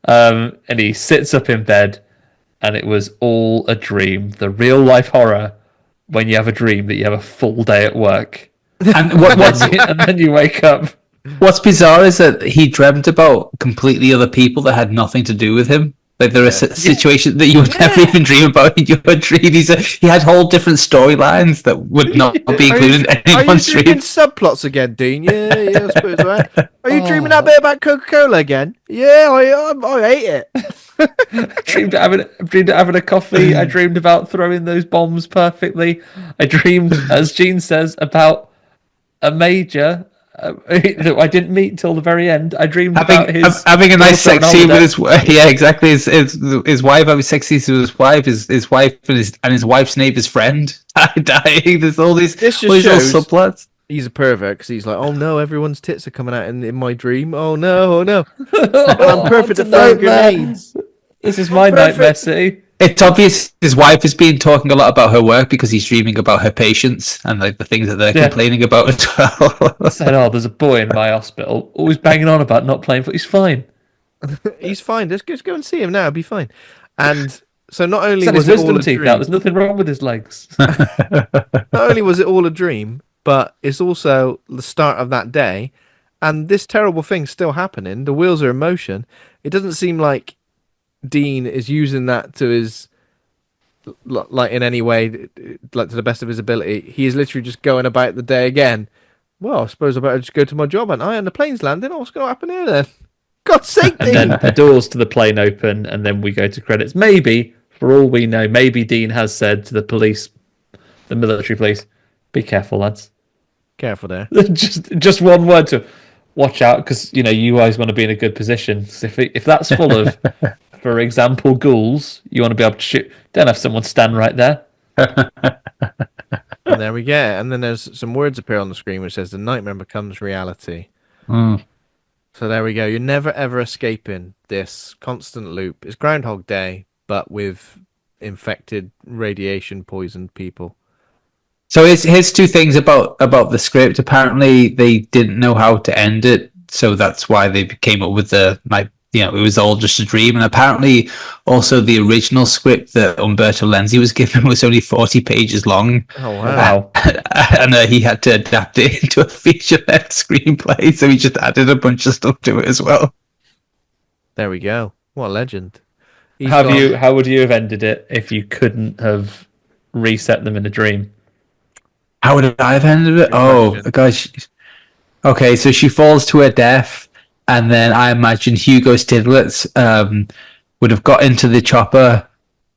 And he sits up in bed, and it was all a dream. The real life horror when you have a dream that you have a full day at work. And and then you wake up. What's bizarre is that he dreamt about completely other people that had nothing to do with him. Like, there are situations that you would never even dream about in your dream. He had whole different storylines that would not be included in anyone's dream. Are you dreaming subplots again, Dean? Yeah, I suppose, right? Are you dreaming that bit about Coca-Cola again? Yeah, I ate it. I dreamed of having a coffee. I dreamed about throwing those bombs perfectly. I dreamed, as Gene says, about a major that I didn't meet till the very end. I dreamed about having a nice sex scene with his wife. Yeah, exactly. His wife having sex scenes with his wife. His wife and his wife's neighbor's friend dying. There's all these little subplots. He's a pervert because he's like, oh no, everyone's tits are coming out in my dream. Oh no. I'm perfect at throwing grenades. This is my nightmare city. It's obvious his wife has been talking a lot about her work because he's dreaming about her patients and like the things that they're complaining about as well. Said, oh, there's a boy in my hospital always banging on about not playing football. He's fine. He's fine. Just go and see him now. It'll be fine. And so not only was it all a dream, there's nothing wrong with his legs. Not only was it all a dream, but it's also the start of that day, and this terrible thing's still happening. The wheels are in motion. It doesn't seem like Dean is using that to his, like, in any way, like, to the best of his ability. He is literally just going about the day again. Well, I suppose I better just go to my job, and the plane's landing. Oh, what's going to happen here then? God's sake, Dean! And then the doors to the plane open, and then we go to credits. Maybe, for all we know, maybe Dean has said to the police, the military police, be careful, lads. Careful there. just one word to watch out, because, you know, you guys want to be in a good position. If that's full of, for example, ghouls, you want to be able to shoot. Don't have someone stand right there. And there we go. And then there's some words appear on the screen which says the nightmare becomes reality. So there we go. You're never ever escaping this constant loop. It's Groundhog Day, but with infected, radiation poisoned people. So here's two things about the script. Apparently, they didn't know how to end it, so that's why they came up with the it was all just a dream. And apparently, also the original script that Umberto Lenzi was given was only 40 pages long. Oh wow! And he had to adapt it into a feature-length screenplay, so he just added a bunch of stuff to it as well. There we go. What a legend! How would you have ended it if you couldn't have reset them in a dream? How would I have ended it? Oh gosh. Okay, so she falls to her death, and then I imagine Hugo Stiglitz would have got into the chopper,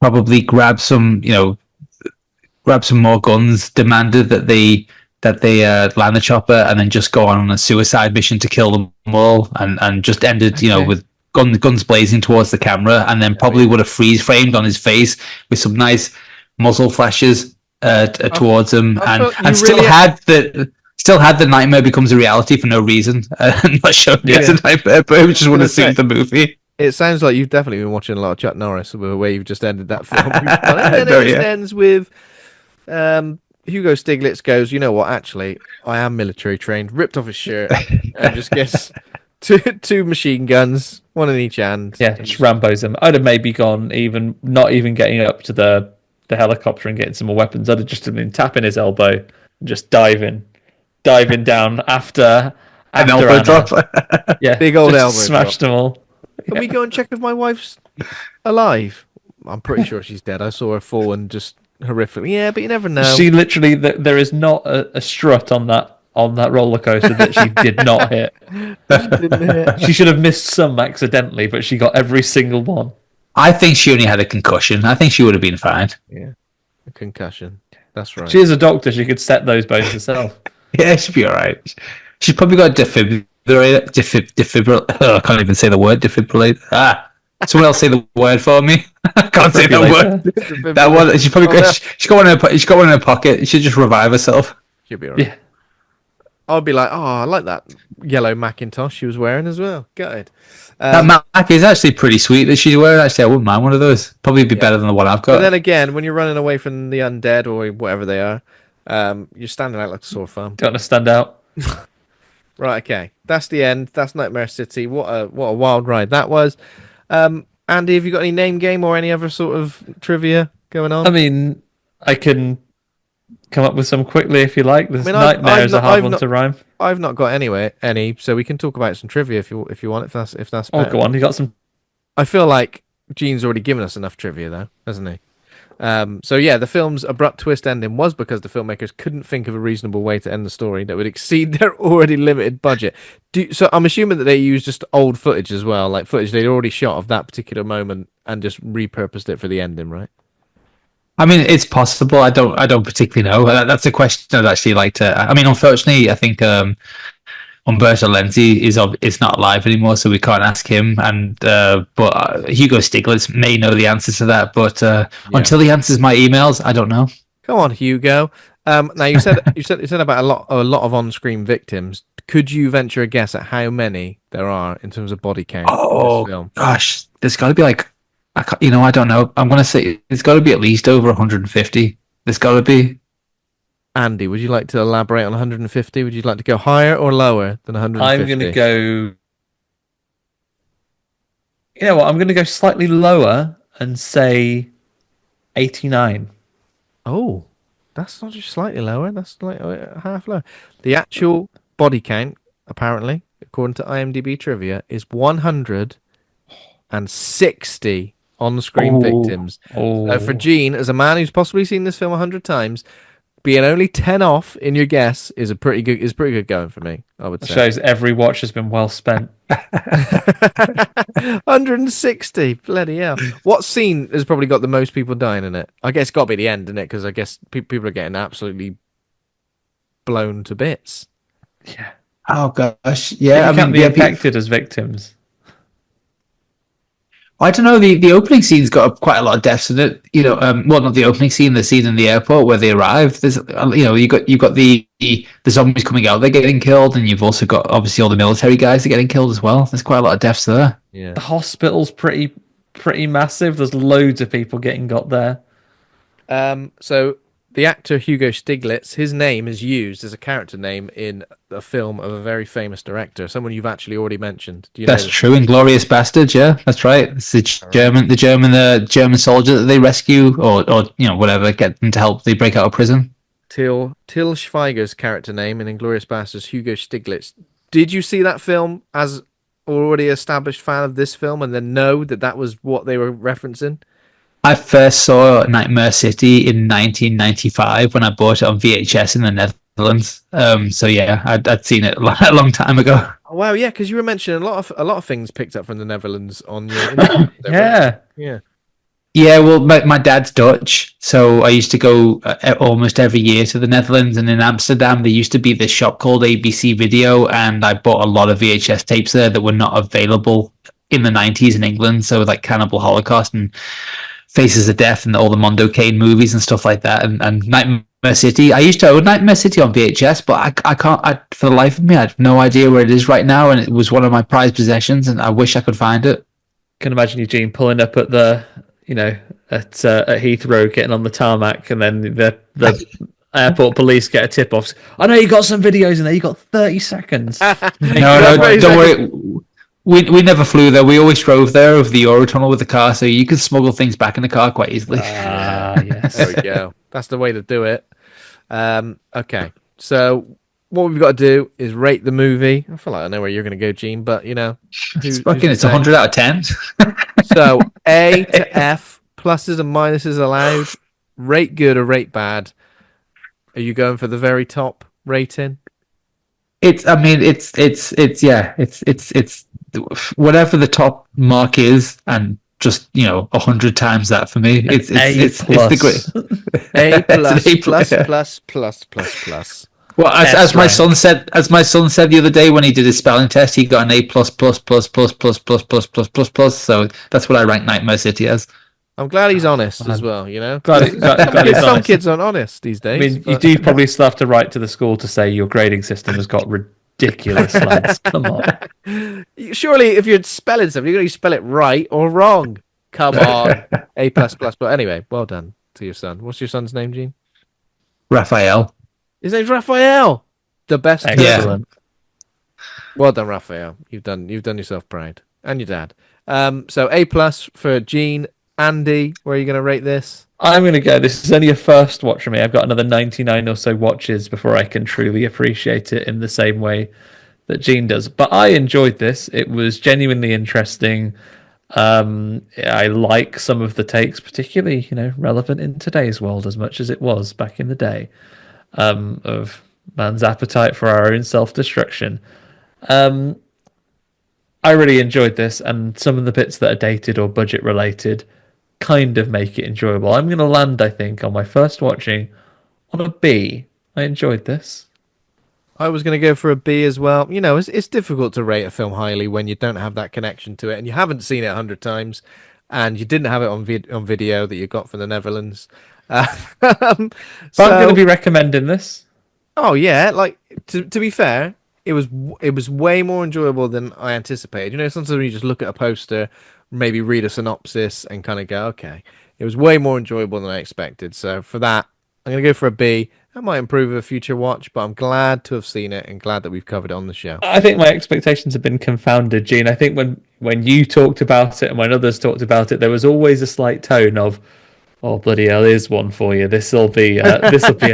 probably grabbed some more guns, demanded that they land the chopper, and then just go on a suicide mission to kill them all, and just ended, with guns blazing towards the camera, and then probably would have freeze framed on his face with some nice muzzle flashes towards him, and still had the nightmare becomes a reality for no reason, and not showing it as a nightmare, but we just want to see the movie. It sounds like you've definitely been watching a lot of Chuck Norris, where you've just ended that film. And then it just ends with Hugo Stiglitz goes, you know what, actually, I am military trained, ripped off his shirt, and just gets two machine guns, one in each hand. Yeah, just Rambos him. I'd have maybe gone not even getting up to the helicopter and getting some more weapons. I'd have just been tapping his elbow and just diving down after an elbow drop. Yeah, big old elbow smashed drop. them all. Can we go and check if my wife's alive? I'm pretty sure she's dead. I saw her fall and just horrifically. Yeah, but you never know. She literally, there is not a strut on that roller coaster that she did not hit. She didn't hit. She should have missed some accidentally, but she got every single one. I think she only had a concussion. I think she would have been fine. Yeah, a concussion. That's right. She is a doctor. She could set those bones herself. Yeah, she'd be all right. She's probably got a defibrillator. I can't even say the word defibrillator. Someone else say the word for me. I can't say that word. That one. She's probably got. She's got one in her pocket. She should just revive herself. She'll be all right. Yeah. I'd be like, oh, I like that yellow Macintosh she was wearing as well. Gutted. That Mac is actually pretty sweet that she's wearing. Actually, I wouldn't mind one of those. Probably be better than the one I've got. But then again, when you're running away from the undead or whatever they are, you're standing out like a sore thumb. Don't want to stand out. Right, okay. That's the end. That's Nightmare City. What a wild ride that was. Andy, have you got any name game or any other sort of trivia going on? I mean, I can come up with some quickly if you like. Nightmare is a hard one to rhyme. I've not got any, so we can talk about some trivia if you want, if that's better. Oh, go on. You got some. I feel like Gene's already given us enough trivia though, hasn't he? So yeah, the film's abrupt twist ending was because the filmmakers couldn't think of a reasonable way to end the story that would exceed their already limited budget. So I'm assuming that they used just old footage as well, like footage they'd already shot of that particular moment and just repurposed it for the ending, right? I mean, it's possible. I don't particularly know. That's a question I'd actually like to. I mean, unfortunately, I think Umberto Lenzi is not alive anymore, so we can't ask him. And but Hugo Stiglitz may know the answer to that. But until he answers my emails, I don't know. Come on, Hugo. Now you said about a lot of on-screen victims. Could you venture a guess at how many there are in terms of body count? Oh in this film? Gosh, there's got to be like. I don't know. I'm going to say it's got to be at least over 150. There's got to be. Andy, would you like to elaborate on 150? Would you like to go higher or lower than 150? I'm going to go. You know what? I'm going to go slightly lower and say 89. Oh, that's not just slightly lower. That's like half lower. The actual body count, apparently, according to IMDb trivia, is 160 on-screen victims. So for Gene, as a man who's possibly seen this film 100 times, being only 10 off in your guess is pretty good going for me, I would say. Shows every watch has been well spent. 160, bloody hell. What scene has probably got the most people dying in it? I guess it's got to be the end, isn't it? Because I guess people are getting absolutely blown to bits. Yeah. Oh gosh, yeah. I can't be affected as victims. I don't know. The opening scene's got quite a lot of deaths in it. Well, not the opening scene, the scene in the airport where they arrive. There's, you've got the zombies coming out, they're getting killed, and you've also got obviously all the military guys that are getting killed as well. There's quite a lot of deaths there. Yeah. The hospital's pretty massive. There's loads of people getting got there. So the actor Hugo Stiglitz, his name is used as a character name in a film of a very famous director, someone you've actually already mentioned. Do you know That's true. Inglorious Bastards, yeah, that's right. It's the German soldier that they rescue, or whatever, get them to help. They break out of prison. Till Schweiger's character name in Inglorious Bastards, Hugo Stiglitz. Did you see that film as already established fan of this film, and then know that was what they were referencing? I first saw Nightmare City in 1995 when I bought it on VHS in the Netherlands. So yeah, I'd seen it a long time ago. Oh, wow, yeah, because you were mentioning a lot of things picked up from the Netherlands on your Yeah. Well, my dad's Dutch, so I used to go almost every year to the Netherlands. And in Amsterdam, there used to be this shop called ABC Video, and I bought a lot of VHS tapes there that were not available in the 90s in England. So like Cannibal Holocaust and Faces of Death and all the Mondo Kane movies and stuff like that, and Nightmare City. I used to own Nightmare City on VHS, but I can't. For the life of me, I have no idea where it is right now, and it was one of my prized possessions, and I wish I could find it. I can imagine Eugene pulling up at the, at Heathrow, getting on the tarmac, and then the airport police get a tip off. I know you got some videos in there. You got 30 seconds. No, don't worry. We never flew there. We always drove there over the Eurotunnel with the car, so you could smuggle things back in the car quite easily. Yes. There we go. That's the way to do it. Okay, so what we've got to do is rate the movie. I feel like I know where you're going to go, Gene, but it's 100 out of 10. So A to F, pluses and minuses allowed. Rate good or rate bad. Are you going for the very top rating? It's whatever the top mark is, and just 100 times that for me. It's the great A plus. Well, as my son said the other day when he did his spelling test, he got an A plus. So that's what I rank Nightmare City as. I'm glad he's honest as well, Glad he's Some honest. kids aren't honest these days. I mean, you do probably still have to write to the school to say your grading system has got ridiculous, lads. Come on. Surely, if you're spelling something, you're going to spell it right or wrong. Come on. A plus. But anyway, well done to your son. What's your son's name, Gene? Raphael. His name's Raphael. The best. Excellent. Well done, Raphael. You've done yourself proud, and your dad. So A plus for Gene. Andy, where are you going to rate this? I'm going to go. This is only a first watch for me. I've got another 99 or so watches before I can truly appreciate it in the same way that Gene does. But I enjoyed this. It was genuinely interesting. I like some of the takes, particularly relevant in today's world as much as it was back in the day, of man's appetite for our own self-destruction. I really enjoyed this, and some of the bits that are dated or budget related kind of make it enjoyable. I'm going to land, I think, on my first watching on a B. I enjoyed this. I was going to go for a B as well. It's difficult to rate a film highly when you don't have that connection to it, and you haven't seen it 100 times, and you didn't have it on video that you got from the Netherlands. But I'm going to be recommending this. Oh yeah, like to be fair, it was way more enjoyable than I anticipated. Sometimes when you just look at a poster, maybe read a synopsis and kind of go, okay. It was way more enjoyable than I expected. So for that, I'm going to go for a B. That might improve with a future watch, but I'm glad to have seen it and glad that we've covered it on the show. I think my expectations have been confounded, Gene. I think when you talked about it and when others talked about it, there was always a slight tone of, oh, bloody hell, here's one for you. This will be a trial.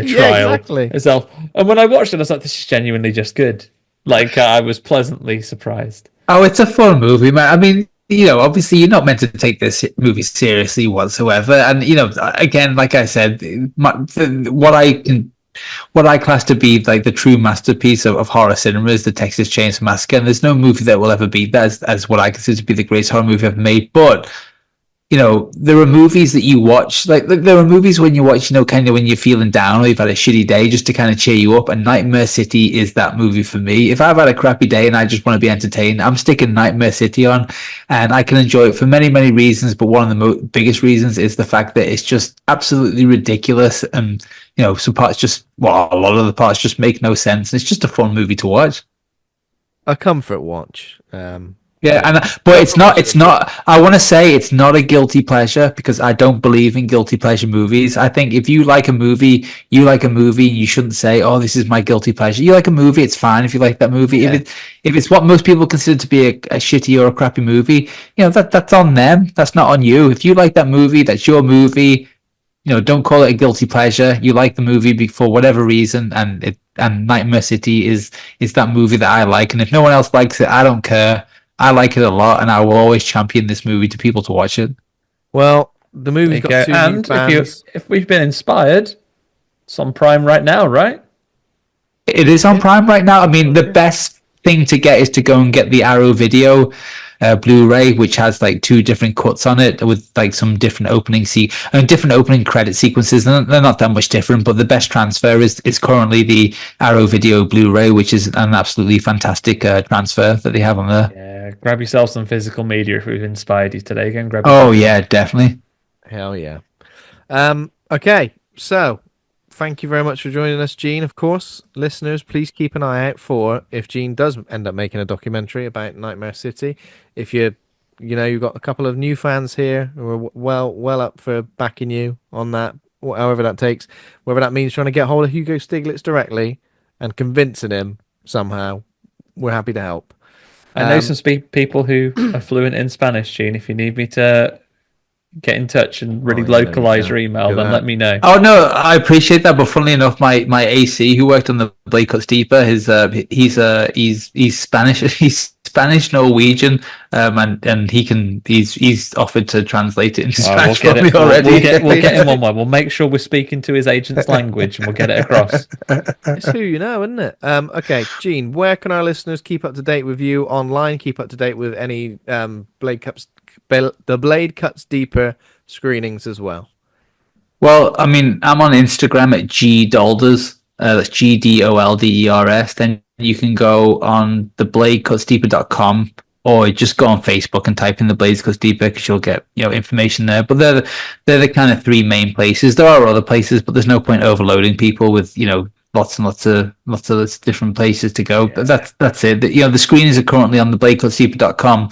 Yeah, exactly. Itself. And when I watched it, I was like, this is genuinely just good. Like, I was pleasantly surprised. Oh, it's a fun movie, man. I mean, obviously you're not meant to take this movie seriously whatsoever. And, again, like I said, what I class to be like the true masterpiece of horror cinema is the Texas Chainsaw Massacre. And there's no movie that will ever beat that as what I consider to be the greatest horror movie ever made. But there are movies that you watch, like there are movies when you watch, kind of when you're feeling down or you've had a shitty day, just to kind of cheer you up. And Nightmare City is that movie for me. If I've had a crappy day and I just want to be entertained, I'm sticking Nightmare City on, and I can enjoy it for many, many reasons. But one of the biggest reasons is the fact that it's just absolutely ridiculous. And, some parts a lot of the parts just make no sense. It's just a fun movie to watch. A comfort watch. Yeah, but it's not. It's not. I want to say it's not a guilty pleasure because I don't believe in guilty pleasure movies. I think if you like a movie, you like a movie. You shouldn't say, "Oh, this is my guilty pleasure." You like a movie, it's fine if you like that movie. Yeah. If it's what most people consider to be a shitty or a crappy movie, that's on them. That's not on you. If you like that movie, that's your movie. Don't call it a guilty pleasure. You like the movie for whatever reason, and Nightmare City is that movie that I like. And if no one else likes it, I don't care. I like it a lot, and I will always champion this movie to people to watch it. Well, the movie's got 2 new fans. If we've been inspired, it's on Prime right now, right? It is on Prime right now. I mean, the best thing to get is to go and get the Arrow Video Blu-ray, which has like 2 different cuts on it with like some different different opening credit sequences. And they're not that much different, but the best transfer is currently the Arrow Video Blu-ray, which is an absolutely fantastic transfer that they have on there. Yeah, grab yourself some physical media if we've inspired you today. Again, yeah, definitely. Hell yeah. Okay, so thank you very much for joining us, Gene. Of course, listeners, please keep an eye out for if Gene does end up making a documentary about Nightmare City. If you've got a couple of new fans here who are well up for backing you on that, however that takes, whether that means trying to get hold of Hugo Stiglitz directly and convincing him somehow, we're happy to help. I know some people who are fluent in Spanish, Gene. If you need me to get in touch and really localize your email, then let me know. Oh no, I appreciate that. But funnily enough, my AC who worked on the Blade Cuts Deeper, he's Spanish, he's Spanish Norwegian, and he's offered to translate it into Spanish for me already. We'll get him on one. We'll make sure we're speaking to his agent's language, and we'll get it across. It's who you know, isn't it? Okay, Gene, where can our listeners keep up to date with you online? Keep up to date with any the Blade Cuts Deeper screenings as well? Well, I mean, I'm on Instagram at gdolders. That's GDOLDERS. Then you can go on thebladecutsdeeper.com or just go on Facebook and type in the Blade Cuts Deeper because you'll get information there. But they're the kind of 3 main places. There are other places, but there's no point overloading people with lots and lots of different places to go. But that's it. The screenings are currently on thebladecutsdeeper.com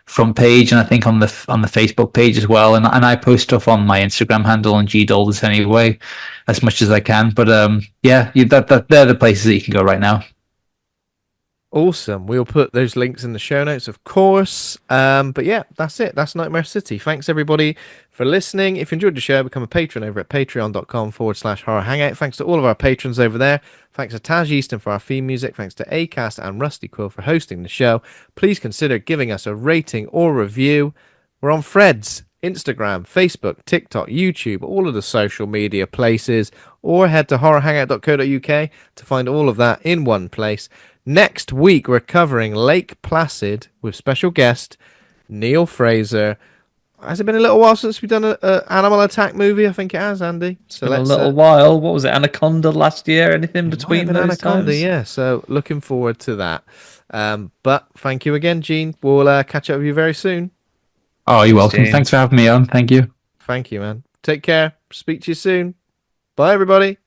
front page, and I think on the Facebook page as well. And I post stuff on my Instagram handle on gdolders anyway, as much as I can. But they're the places that you can go right now. Awesome. We'll put those links in the show notes, of course. But yeah, that's it. That's Nightmare City. Thanks everybody for listening. If you enjoyed the show, become a patron over at patreon.com/horror hangout. Thanks to all of our patrons over there. Thanks to Taj Easton for our theme music. Thanks to Acast and Rusty Quill for hosting the show. Please consider giving us a rating or review. We're on Threads, Instagram, Facebook, TikTok, YouTube, all of the social media places, or head to horrorhangout.co.uk to find all of that in one place. Next week, we're covering Lake Placid with special guest Neil Fraser. Has it been a little while since we've done an animal attack movie? I think it has, Andy. It's been a little while. What was it, Anaconda last year? Anything between those Anaconda, times? yeah. So looking forward to that. But thank you again, Gene. We'll catch up with you very soon. Oh, you're welcome. Thanks for having me on. Thank you. Thank you, man. Take care. Speak to you soon. Bye, everybody.